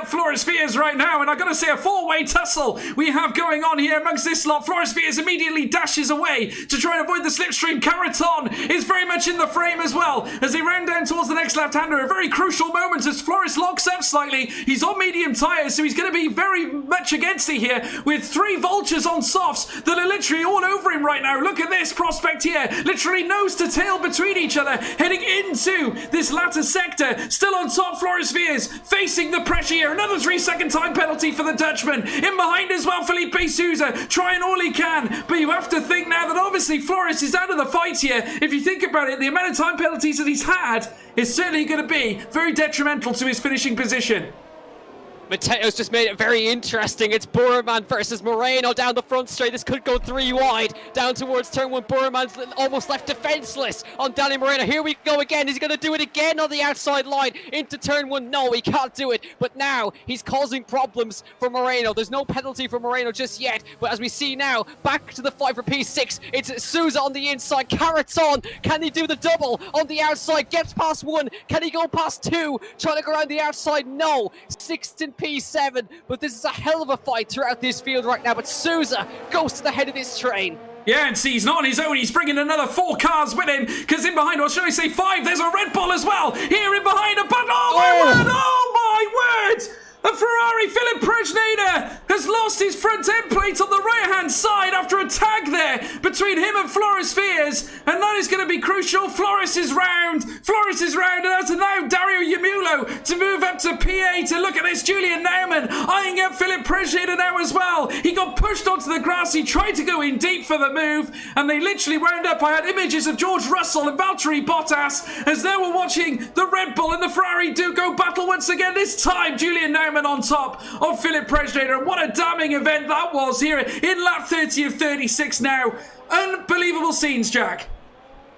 Flores Fiers right now, and I've got to say, a four-way tussle we have going on here amongst this lot. Flores Fiers immediately dashes away to try and avoid the slipstream. Caraton is very much in the frame as well as they round down towards the next left-hander. A very crucial moment as Flores locks up slightly. He's on medium tyres, so he's going to be very much against it here with three vultures on softs that are literally all over him right now. Look at this prospect here, literally nose to tail between each other, heading into this latter sector. Still on top, Flores Fiers facing the pressure here. Another 3-second time penalty for the Dutchman. In behind as well, Felipe Sousa trying all he can, but you have to think now that obviously Flores is out of the fight here. If you think about it, the amount of time penalties that he's had is certainly going to be very detrimental to his finishing position. Mateo's just made it very interesting. It's Burman versus Moreno down the front straight. This could go 3 wide down towards turn 1. Burman's almost left defenseless on Danny Moreno. Here we go again. Is he going to do it again on the outside line into turn 1? No, he can't do it. But now he's causing problems for Moreno. There's no penalty for Moreno just yet. But as we see now, back to the fight for P6. It's Sousa on the inside. Caraton, can he do the double on the outside? Gets past 1. Can he go past 2? Trying to go around the outside? No. 16 P7, but this is a hell of a fight throughout this field right now. But Sousa goes to the head of this train. Yeah, and see, he's not on his own. He's bringing another 4 cars with him, because in behind, or should I say 5, there's a Red Bull as well. Here in behind, but oh my word! A Ferrari, Philip Prejnader, has lost his front end plate on the right-hand side after a tag there between him and Flores Fiers, and that is going to be crucial. Flores is round, and that's now Dario Yamulo to move up to PA to look at this. Julian Naumann eyeing up Philip Prejnader now as well. He got pushed onto the grass. He tried to go in deep for the move, and they literally wound up. I had images of George Russell and Valtteri Bottas as they were watching the Red Bull and the Ferrari do go battle once again. This time, Julian Naumann on top of Philip Prejnader. What a damning event that was here in lap 30 of 36 now. Unbelievable scenes, Jack.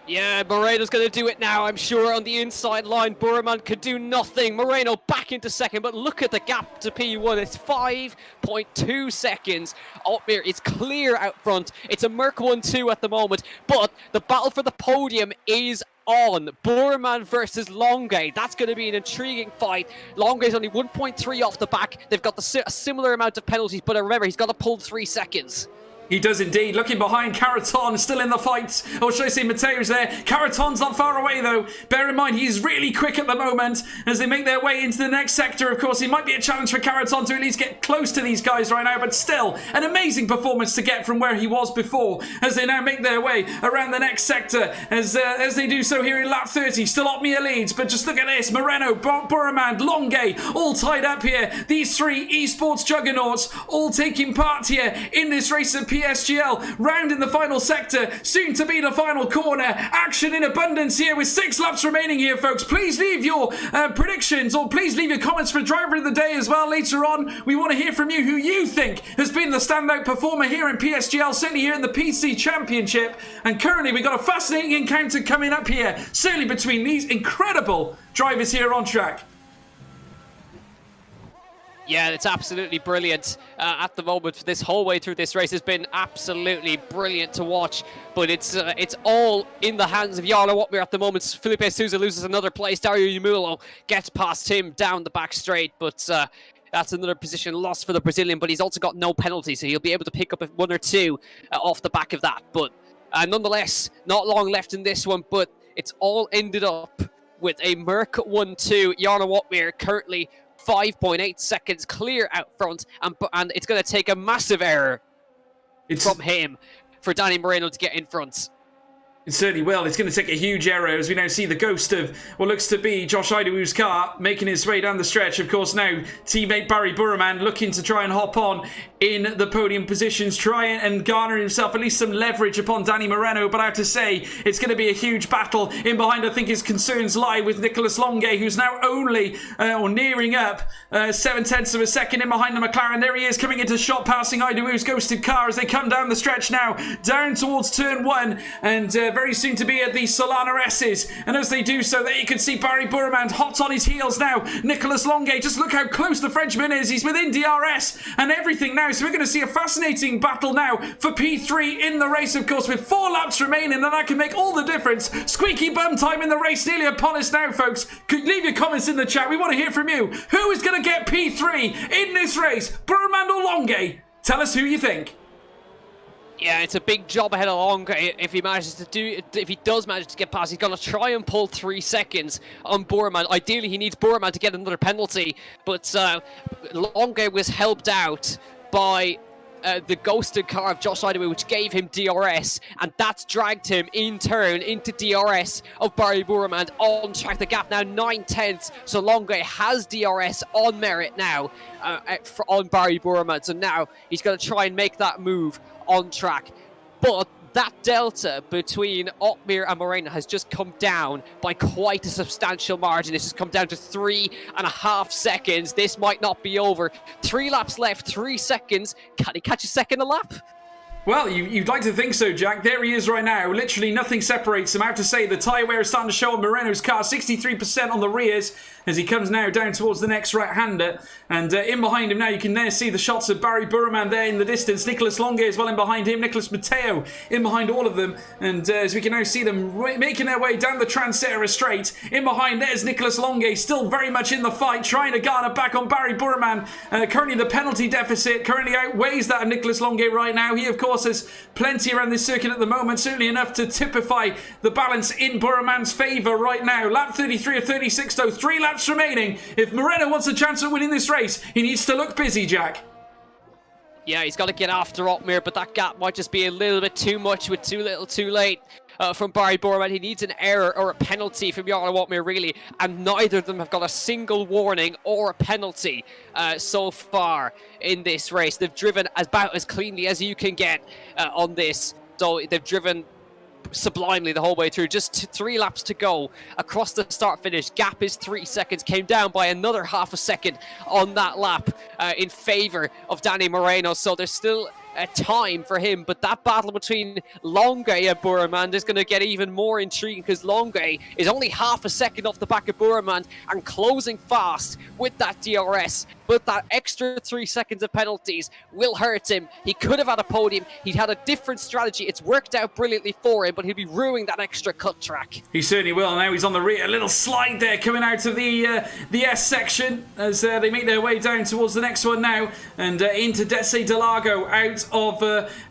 Yeah, Moreno's going to do it now, I'm sure, on the inside line. Burman could do nothing. Moreno back into second, but look at the gap to P1. It's 5.2 seconds. Otmir is clear out front. It's a Merc 1-2 at the moment, but the battle for the podium is on. Burman versus Longue. That's going to be an intriguing fight. Longue is only 1.3 off the back. They've got a similar amount of penalties, but remember, he's got to pull 3 seconds. He does indeed. Looking behind, Caraton still in the fight. Or should I say Mateo's there. Caraton's not far away though. Bear in mind, he's really quick at the moment as they make their way into the next sector. Of course, it might be a challenge for Caraton to at least get close to these guys right now, but still an amazing performance to get from where he was before as they now make their way around the next sector as they do so here in lap 30. Still Otmir leads, but just look at this. Moreno, Burman, Longue, all tied up here. These 3 esports juggernauts all taking part here in this race at PSGL, round in the final sector, soon to be the final corner. Action in abundance here with 6 laps remaining here, folks. Please leave your predictions, or please leave your comments for driver of the day as well later on. We want to hear from you who you think has been the standout performer here in PSGL, certainly here in the PC Championship. And currently we've got a fascinating encounter coming up here, certainly between these incredible drivers here on track. Yeah, it's absolutely brilliant at the moment. This whole way through this race has been absolutely brilliant to watch, but it's all in the hands of Jarno Otmir at the moment. Felipe Sousa loses another place. Dario Yamulo gets past him down the back straight, but that's another position lost for the Brazilian, but he's also got no penalty, so he'll be able to pick up 1 or 2 off the back of that. But nonetheless, not long left in this one, but it's all ended up with a Merc 1-2. Jarno Otmir currently 5.8 seconds clear out front, and it's going to take a massive error from him for Danny Moreno to get in front. It certainly will. It's going to take a huge error as we now see the ghost of what looks to be Josh Idawu's car making his way down the stretch. Of course, now teammate Barry Burman looking to try and hop on in the podium positions, try and garner himself at least some leverage upon Danny Moreno. But I have to say, it's going to be a huge battle. In behind, I think his concerns lie with Nicolas Longue, who's now only or nearing up 7/10 of a second in behind the McLaren. There he is coming into shot, passing Idawu's ghosted car as they come down the stretch now, down towards turn 1. And very soon to be at the Solana S's. And as they do so, there you can see Barry Bourmand hot on his heels now. Nicolas Longuet, just look how close the Frenchman is. He's within DRS and everything now. So we're going to see a fascinating battle now for P3 in the race, of course, with 4 laps remaining, and that can make all the difference. Squeaky bum time in the race nearly upon us now, folks. Leave your comments in the chat. We want to hear from you. Who is going to get P3 in this race? Bourmand or Longuet? Tell us who you think. Yeah, it's a big job ahead of Longuet if he does manage to get past. He's going to try and pull 3 seconds on Bourmand. Ideally, he needs Bourmand to get another penalty, but Longuet was helped out by the ghosted car of Josh Idaway, which gave him DRS, and that's dragged him in turn into DRS of Barry Bourmand on track. The gap now 9/10, so Longuet has DRS on merit now on Barry Bourmand. So now he's going to try and make that move on track, but that delta between Otmir and Moreno has just come down by quite a substantial margin. This has come down to 3.5 seconds. This might not be over. 3 laps left, 3 seconds. Can he catch a second a lap? Well, you'd like to think so, Jack. There he is right now. Literally nothing separates him. I have to say, the tyre wear is starting to show on Moreno's car. 63% on the rears as he comes now down towards the next right-hander. And in behind him now, you can there see the shots of Barry Bourmand there in the distance. Nicolas Longuet as well in behind him. Nicolas Matteo in behind all of them. And as we can now see them making their way down the Transera straight. In behind, there's Nicolas Longuet, still very much in the fight, trying to garner back on Barry Bourmand. Currently, the penalty deficit currently outweighs that of Nicolas Longuet right now. He, of course, has plenty around this circuit at the moment, certainly enough to typify the balance in Bourmand's favour right now. Lap 33 of 36 though, 3 laps remaining. If Moreno wants a chance at winning this race, he needs to look busy, Jack. Yeah, he's got to get after Otmir, but that gap might just be a little bit too much with too little too late. From Barry Bourmand. He needs an error or a penalty from Jarno Otmir, really, and neither of them have got a single warning or a penalty so far in this race. They've driven about as cleanly as you can get on this, so they've driven sublimely the whole way through. Just 3 laps to go across the start finish. Gap is 3 seconds, came down by another half a second on that lap in favor of Danny Moreno, so there's still time for him, but that battle between Longuet and Bourmand is going to get even more intriguing because Longuet is only half a second off the back of Bourmand and closing fast with that DRS, but that extra 3 seconds of penalties will hurt him. He could have had a podium. He'd had a different strategy. It's worked out brilliantly for him, but he'll be ruining that extra cut track. He certainly will. Now he's on the rear. A little slide there coming out of the S section as they make their way down towards the next one now, and into Desse de Lago out of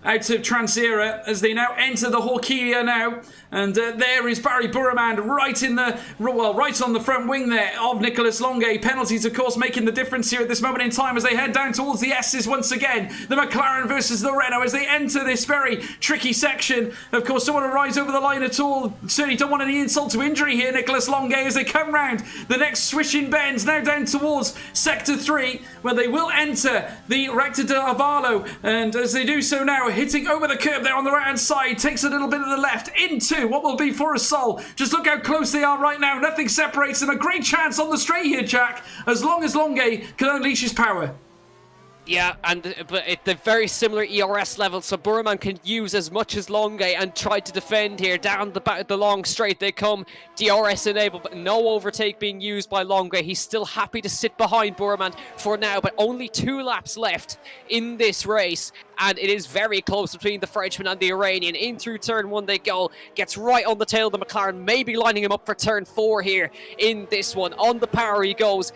Transera as they now enter the Horquilla now. And there is Barry Bourmand right on the front wing there of Nicolas Longuet. Penalties, of course, making the difference here at this moment in time as they head down towards the S's once again. The McLaren versus the Renault as they enter this very tricky section. Of course, don't want to rise over the line at all. Certainly don't want any insult to injury here, Nicolas Longuet, as they come round the next swishing bends now down towards Sector 3, where they will enter the Recta de Avalo. And as they do so now, hitting over the curb there on the right-hand side, takes a little bit of the left into what will be for a Sol. Just look how close they are right now. Nothing separates them. A great chance on the straight here, Jack, as long as Longuet can unleash his power. Yeah, but at the very similar ERS level, so Bourmand can use as much as Longuet and try to defend here. Down the long straight they come, DRS enabled, but no overtake being used by Longuet. He's still happy to sit behind Bourmand for now, but only 2 laps left in this race, and it is very close between the Frenchman and the Iranian. In through turn 1 they go, gets right on the tail of the McLaren, maybe lining him up for turn 4 here in this one. On the power he goes.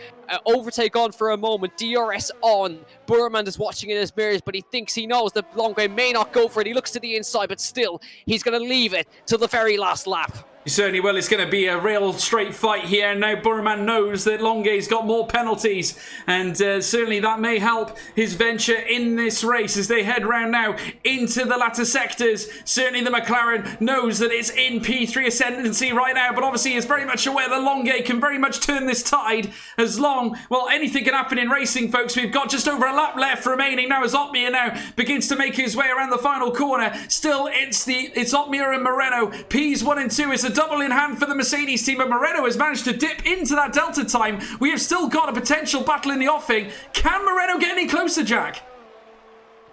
Overtake on for a moment, DRS on. Bourmand is watching in his mirrors, but he thinks he knows that Longuet may not go for it. He looks to the inside, but still, he's going to leave it till the very last lap. You certainly will. It's going to be a real straight fight here. Now Bourmand knows that Longuet's got more penalties, and certainly that may help his venture in this race as they head round now into the latter sectors. Certainly the McLaren knows that it's in P3 ascendancy right now, but obviously is very much aware that Longuet can very much turn this tide well, anything can happen in racing, folks. We've got just over a lap left remaining now as Otmir now begins to make his way around the final corner. Still, it's Otmir and Moreno. P's 1 and 2 is a double in hand for the Mercedes team, but Moreno has managed to dip into that delta time. We have still got a potential battle in the offing. Can Moreno get any closer, Jack?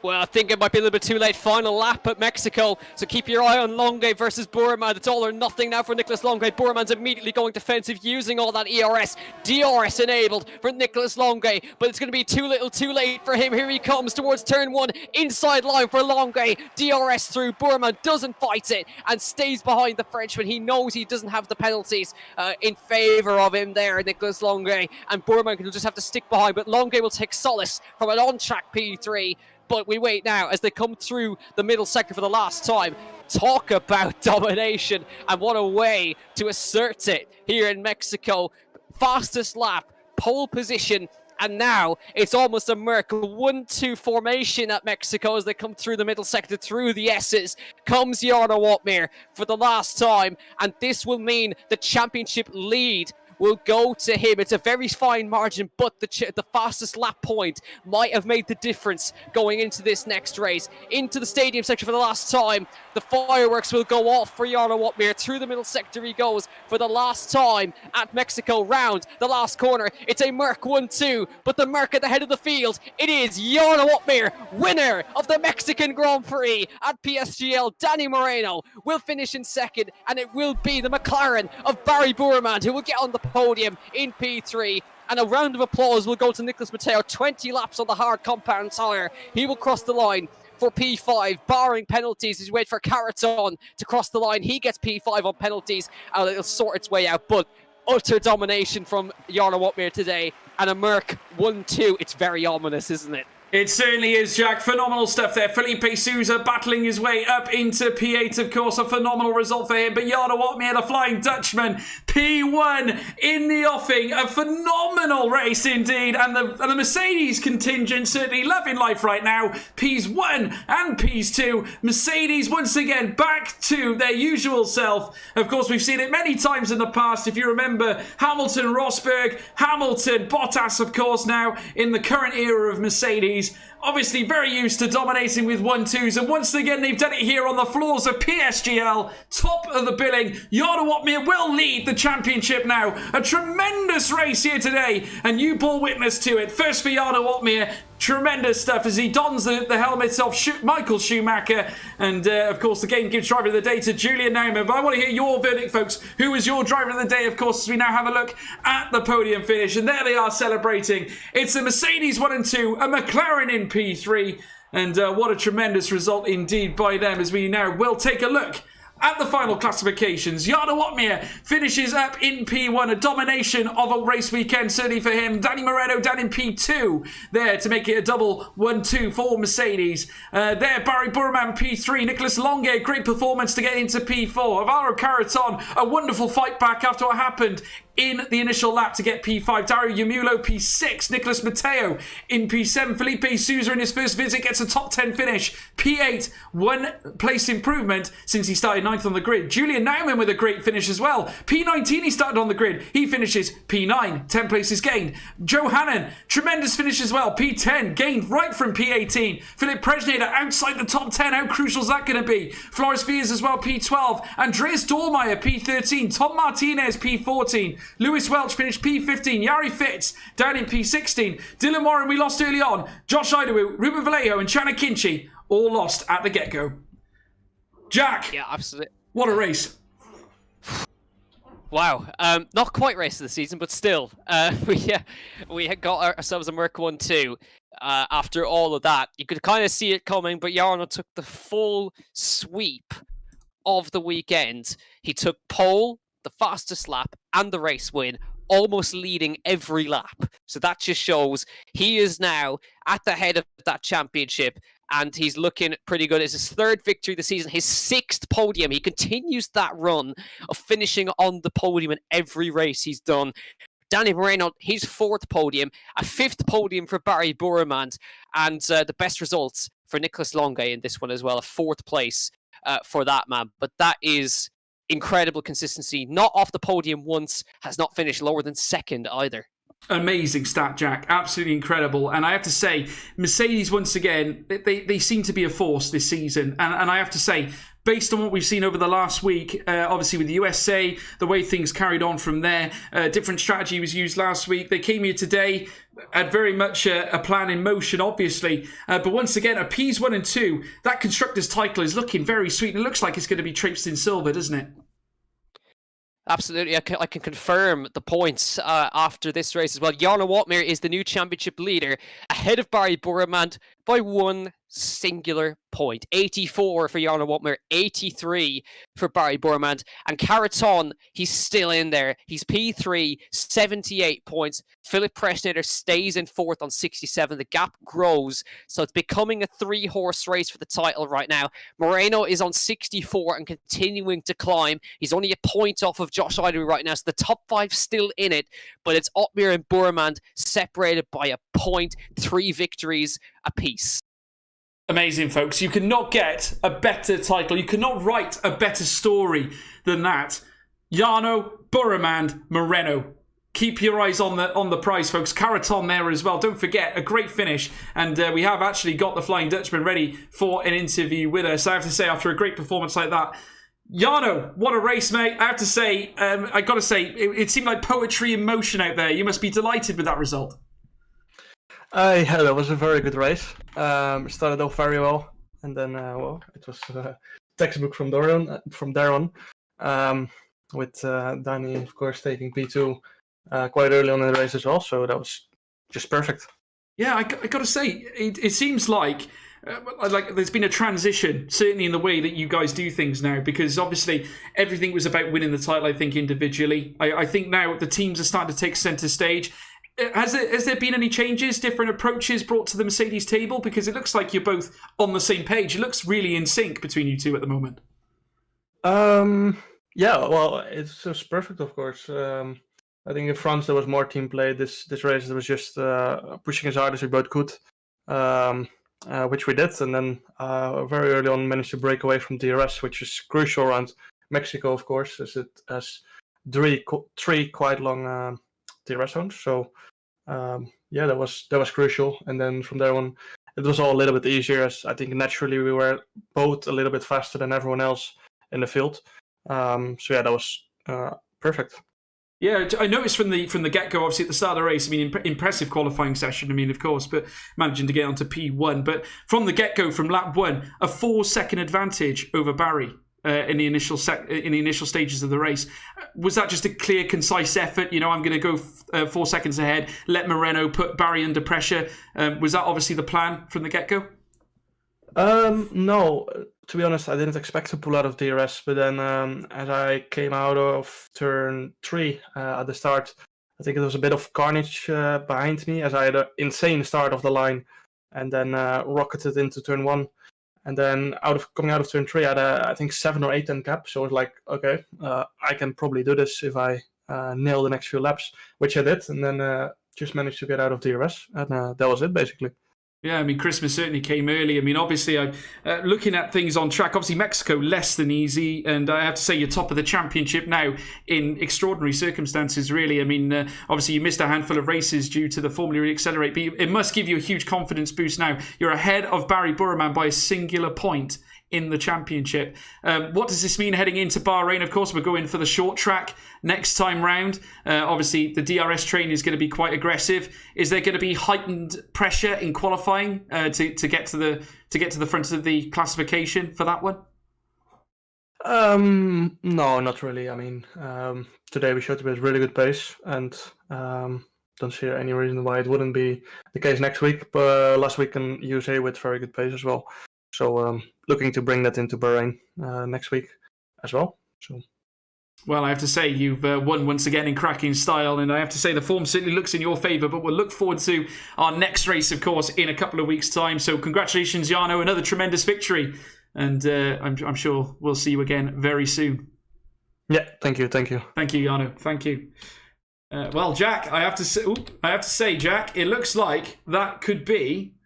Well, I think it might be a little bit too late. Final lap at Mexico. So keep your eye on Longue versus Bourman. It's all or nothing now for Nicholas Longue. Bourman's immediately going defensive, using all that ERS. DRS enabled for Nicholas Longue. But it's going to be too little too late for him. Here he comes towards turn 1. Inside line for Longue. DRS through. Bourman doesn't fight it and stays behind the Frenchman. He knows he doesn't have the penalties in favour of him there, Nicholas Longue. And Bourman will just have to stick behind. But Longue will take solace from an on-track P3. But we wait now as they come through the middle sector for the last time. Talk about domination, and what a way to assert it here in Mexico. Fastest lap, pole position, and now it's almost a Merc 1-2 formation at Mexico as they come through the middle sector, through the S's. Comes Jarno Watmir for the last time, and this will mean the championship lead will go to him. It's a very fine margin, but the fastest lap point might have made the difference going into this next race. Into the stadium section for the last time. The fireworks will go off for Jarno Watmir. Through the middle sector he goes for the last time at Mexico, round the last corner. It's a Merc 1-2, but the Merc at the head of the field, it is Jarno Watmir, winner of the Mexican Grand Prix at PSGL. Danny Moreno will finish in second, and it will be the McLaren of Barry Bourman who will get on the podium in P3. And a round of applause will go to Nicholas Matteo. 20 laps on the hard compound tyre. He will cross the line for P5, barring penalties as we wait for Caraton to cross the line. He gets P5 on penalties, and it'll sort its way out. But utter domination from Jarno Watmir today, and a Merc 1-2. It's very ominous, isn't it? It certainly is, Jack. Phenomenal stuff there. Felipe Sousa battling his way up into P8, of course. A phenomenal result for him. But Jarno Watmir, the Flying Dutchman, P1 in the offing. A phenomenal race indeed. And the Mercedes contingent certainly loving life right now. Ps1 and Ps2. Mercedes once again back to their usual self. Of course, we've seen it many times in the past. If you remember, Hamilton, Rosberg, Hamilton, Bottas, of course, now in the current era of Mercedes. Obviously very used to dominating with 1-2s, and once again they've done it here on the floors of PSGL. Top of the billing. Jarno Watmir will lead the championship now. A tremendous race here today, and you bore witness to it. First for Jarno Watmir. Tremendous stuff as he dons the helmet of Michael Schumacher. And, of course, the game gives driver of the day to Julian Naumann. But I want to hear your verdict, folks. Who was your driver of the day, of course, as we now have a look at the podium finish. And there they are celebrating. It's a Mercedes 1 and 2, a McLaren in P3. And what a tremendous result indeed by them, as we now will take a look at the final classifications. Jarno Watmir finishes up in P1, a domination of a race weekend, certainly for him. Danny Moreno down in P2 there to make it a double 1-2 for Mercedes. There, Barry Bourman P3, Nicholas Longue, great performance to get into P4. Alvaro Caraton, a wonderful fight back after what happened in the initial lap to get P5. Dario Yamulo P6. Nicholas Matteo in P7. Felipe Sousa in his first visit gets a top 10 finish. P8, 1 place improvement since he started 9th on the grid. Julian Naumann with a great finish as well. P19 he started on the grid. He finishes P9, 10 places gained. Joe Hannon, tremendous finish as well. P10, gained right from P18. Philip Presneder outside the top 10. How crucial is that going to be? Flores Viers as well, P12. Andreas Dormeyer, P13. Tom Martinez, P14. Lewis Welch finished P15. Yari Fitz down in P16. Dylan Warren we lost early on. Josh Idawu, Ruben Vallejo and Chana Kinchi all lost at the get-go. Jack. Yeah, absolutely. What a race. Wow. Not quite race of the season, but still. We had got ourselves a Merc 1-2 after all of that. You could kind of see it coming, but Jarno took the full sweep of the weekend. He took pole, the fastest lap, and the race win, almost leading every lap. So that just shows he is now at the head of that championship, and he's looking pretty good. It's his 3rd victory of the season, his 6th podium. He continues that run of finishing on the podium in every race he's done. Danny Moreno, his 4th podium, a 5th podium for Barry Bourman, and the best results for Nicholas Longue in this one as well, a 4th place for that man. But that is incredible consistency. Not off the podium once, has not finished lower than 2nd either. Amazing stat, Jack. Absolutely incredible. And I have to say, Mercedes, once again, they seem to be a force this season. And I have to say, based on what we've seen over the last week, obviously with the USA, the way things carried on from there, different strategy was used last week. They came here today, had very much a plan in motion, obviously. But once again, a Ps 1 and 2, that Constructors title is looking very sweet. It looks like it's going to be traipsed in silver, doesn't it? Absolutely, I can confirm the points after this race as well. Jarno Watmere is the new championship leader, ahead of Barry Burmand by one singular point. 84 for Jarno Watmere, 83 for Barry Burmand. And Caraton, he's still in there. He's P3, 78 points. Philip Presnader stays in fourth on 67. The gap grows, so it's becoming a 3-horse race for the title right now. Moreno is on 64 and continuing to climb. He's only a point off of Josh Idlery right now, so the top 5 still in it, but it's Otmir and Burmand separated by a point, 3 victories apiece. Amazing, folks. You cannot get a better title. You cannot write a better story than that. Jarno, Burmand, Moreno. Keep your eyes on the prize, folks. Caraton there as well. Don't forget, a great finish. And we have actually got the Flying Dutchman ready for an interview with us. I have to say, after a great performance like that, Jarno, what a race, mate. I have to say, I got to say, it seemed like poetry in motion out there. You must be delighted with that result. Yeah, that was a very good race. Started off very well, and then it was textbook from there on. With Danny, of course, taking P2 quite early on in the race as well, so that was just perfect. Yeah, I got to say, it seems like there's been a transition, certainly in the way that you guys do things now, because obviously everything was about winning the title, I think, individually. I think now the teams are starting to take centre stage. Has there been any changes, different approaches brought to the Mercedes table? Because it looks like you're both on the same page. It looks really in sync between you two at the moment. Yeah, well, it's just perfect, of course. I think in France there was more team play. This race it was just pushing as hard as we both could, which we did, and then very early on managed to break away from DRS, which is crucial around Mexico, of course, as it has three quite long DRS zones. So yeah, that was crucial. And then from there on, it was all a little bit easier, as I think naturally we were both a little bit faster than everyone else in the field. So yeah, that was perfect. Yeah, I noticed from the get-go, obviously at the start of the race, I mean, impressive qualifying session, I mean, of course, but managing to get onto P1. But from the get-go, from lap 1, a 4-second advantage over Barry in the initial stages of the race. Was that just a clear, concise effort? You know, I'm going to go 4 seconds ahead, let Moreno put Barry under pressure. Was that obviously the plan from the get-go? No, to be honest, I didn't expect to pull out of DRS, but then as I came out of turn 3 at the start, I think it was a bit of carnage behind me, as I had an insane start of the line and then rocketed into turn 1. And then coming out of turn 3, I had I think 7 or 8 10 gap. So I was like, okay, I can probably do this if I nail the next few laps, which I did, and then just managed to get out of DRS, and that was it basically. Yeah, I mean, Christmas certainly came early. I mean, obviously, looking at things on track, obviously Mexico less than easy, and I have to say you're top of the championship now in extraordinary circumstances, really. I mean, obviously you missed a handful of races due to the Formula E Accelerate, but it must give you a huge confidence boost now. You're ahead of Barry Burman by a singular point in the championship. What does this mean heading into Bahrain? Of course, we're going for the short track next time round. Obviously, the DRS train is going to be quite aggressive. Is there going to be heightened pressure in qualifying to get to the front of the classification for that one? No, not really. I mean, today we showed a really good pace, and don't see any reason why it wouldn't be the case next week. But last week in USA with very good pace as well. So looking to bring that into Bahrain next week as well. So, well, I have to say you've won once again in cracking style, and I have to say the form certainly looks in your favour. But we'll look forward to our next race, of course, in a couple of weeks' time. So congratulations, Jarno, another tremendous victory, and I'm sure we'll see you again very soon. Yeah, thank you, thank you, Jarno, thank you. Well, Jack, I have to say, Jack, it looks like that could be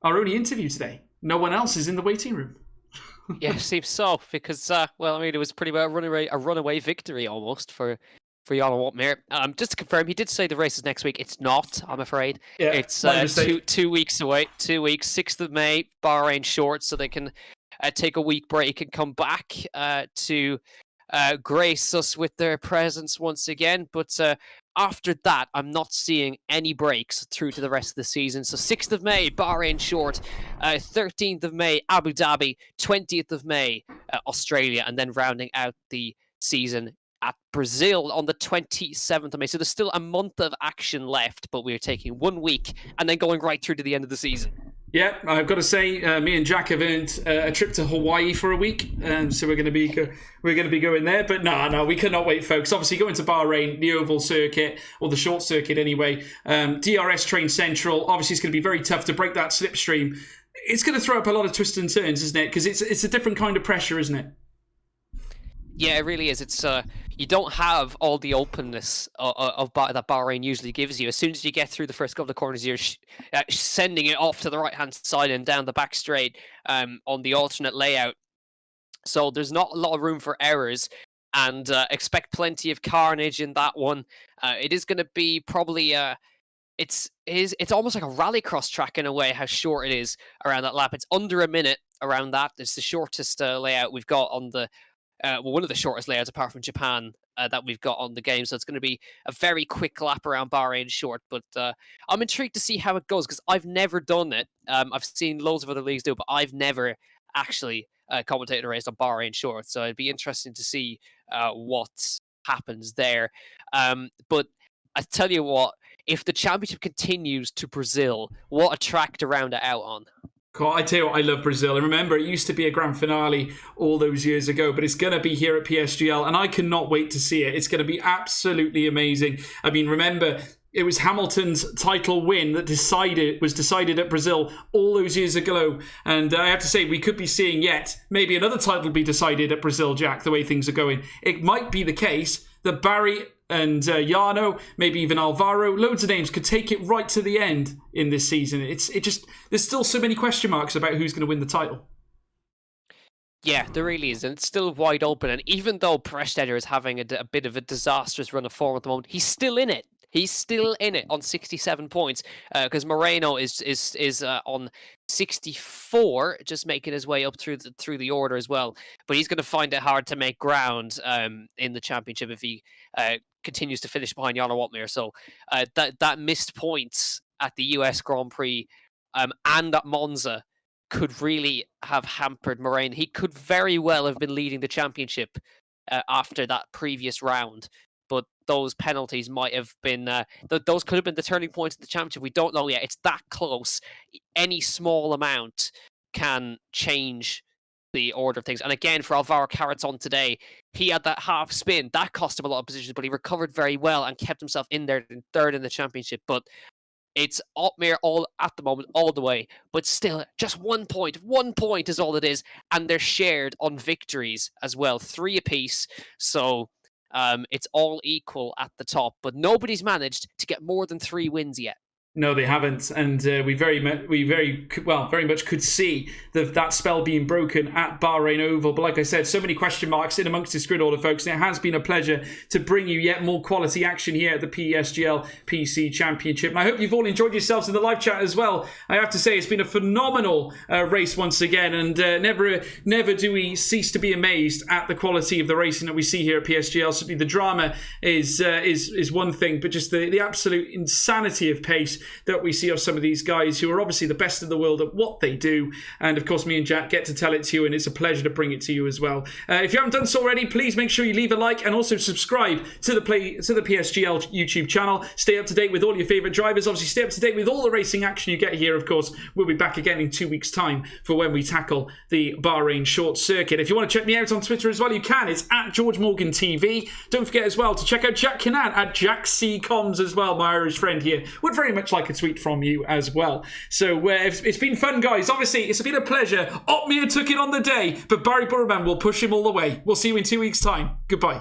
our only interview today. No one else is in the waiting room. Yeah, seems so, because, well, I mean, it was pretty well a runaway victory almost for Jarno Watmere. Just to confirm, he did say the race is next week. It's not, I'm afraid. Yeah, it's 2 weeks away. 2 weeks, 6th of May, Bahrain short, so they can take a week break and come back to grace us with their presence once again. But after that, I'm not seeing any breaks through to the rest of the season. So 6th of May, Bahrain short. 13th of May, Abu Dhabi. 20th of May, Australia. And then rounding out the season at Brazil on the 27th of May. So there's still a month of action left, but we're taking 1 week and then going right through to the end of the season. Yeah, I've got to say, me and Jack have earned a trip to Hawaii for a week, so we're going to be going there. But no, we cannot wait, folks. Obviously, going to Bahrain, the oval circuit or the short circuit anyway. DRS Train Central. Obviously, it's going to be very tough to break that slipstream. It's going to throw up a lot of twists and turns, isn't it? Because it's a different kind of pressure, isn't it? Yeah, it really is. It's you don't have all the openness that Bahrain usually gives you. As soon as you get through the first couple of corners, you're sending it off to the right-hand side and down the back straight on the alternate layout. So there's not a lot of room for errors, and expect plenty of carnage in that one. It is going to be probably it's almost like a rallycross track in a way, how short it is around that lap. It's under a minute around that. It's the shortest layout we've got on the. One of the shortest layouts apart from Japan that we've got on the game. So it's going to be a very quick lap around Bahrain short. But I'm intrigued to see how it goes because I've never done it. I've seen loads of other leagues do it, but I've never actually commentated a race on Bahrain short. So it'd be interesting to see what happens there. But I tell you what, if the championship continues to Brazil, what a track to round it out on. I tell you what, I love Brazil. And remember, it used to be a grand finale all those years ago, but it's going to be here at PSGL, and I cannot wait to see it. It's going to be absolutely amazing. I mean, remember, it was Hamilton's title win that was decided at Brazil all those years ago. And I have to say, we could be seeing yet maybe another title be decided at Brazil, Jack, the way things are going. It might be the case that Barry and Jarno, maybe even Alvaro, loads of names could take it right to the end in this season. There's still so many question marks about who's going to win the title. Yeah, there really is, and it's still wide open. And even though Prestetter is having a bit of a disastrous run of form at the moment, he's still in it. He's still in it on 67 points because Moreno is on 64, just making his way up through the order as well. But he's going to find it hard to make ground in the championship if he continues to finish behind Jarno Watmir. So that missed points at the US Grand Prix and at Monza could really have hampered Moreno. He could very well have been leading the championship after that previous round. But those penalties might have been, those could have been the turning points of the championship. We don't know yet. It's that close. Any small amount can change the order of things. And again, for Alvaro Carreton today, he had that half spin. That cost him a lot of positions, but he recovered very well and kept himself in there in third in the championship. But it's Otmir all at the moment, all the way. But still, just 1 point. 1 point is all it is. And they're shared on victories as well. 3 apiece. So it's all equal at the top, but nobody's managed to get more than 3 wins yet. No, they haven't, and we very much could see that spell being broken at Bahrain Oval. But like I said, so many question marks in amongst this grid order, folks. And it has been a pleasure to bring you yet more quality action here at the PSGL PC Championship. And I hope you've all enjoyed yourselves in the live chat as well. I have to say, it's been a phenomenal race once again, and never do we cease to be amazed at the quality of the racing that we see here at PSGL. Simply, the drama is one thing, but just the absolute insanity of pace that we see of some of these guys who are obviously the best in the world at what they do. And of course, me and Jack get to tell it to you, and it's a pleasure to bring it to you as well. If you haven't done so already, please make sure you leave a like and also subscribe to the PSGL YouTube channel. Stay up to date with all your favourite drivers. Obviously, stay up to date with all the racing action you get here. Of course, we'll be back again in 2 weeks' time for when we tackle the Bahrain short circuit. If you want to check me out on Twitter as well, you can. It's at George Morgan TV. Don't forget as well to check out Jack Kinnan at Jack C Coms as well. My Irish friend here would very much like a tweet from you as well. So it's been fun, guys. Obviously, it's been a pleasure. Otmir took it on the day, but Barry Burman will push him all the way. We'll see you in 2 weeks' time. Goodbye.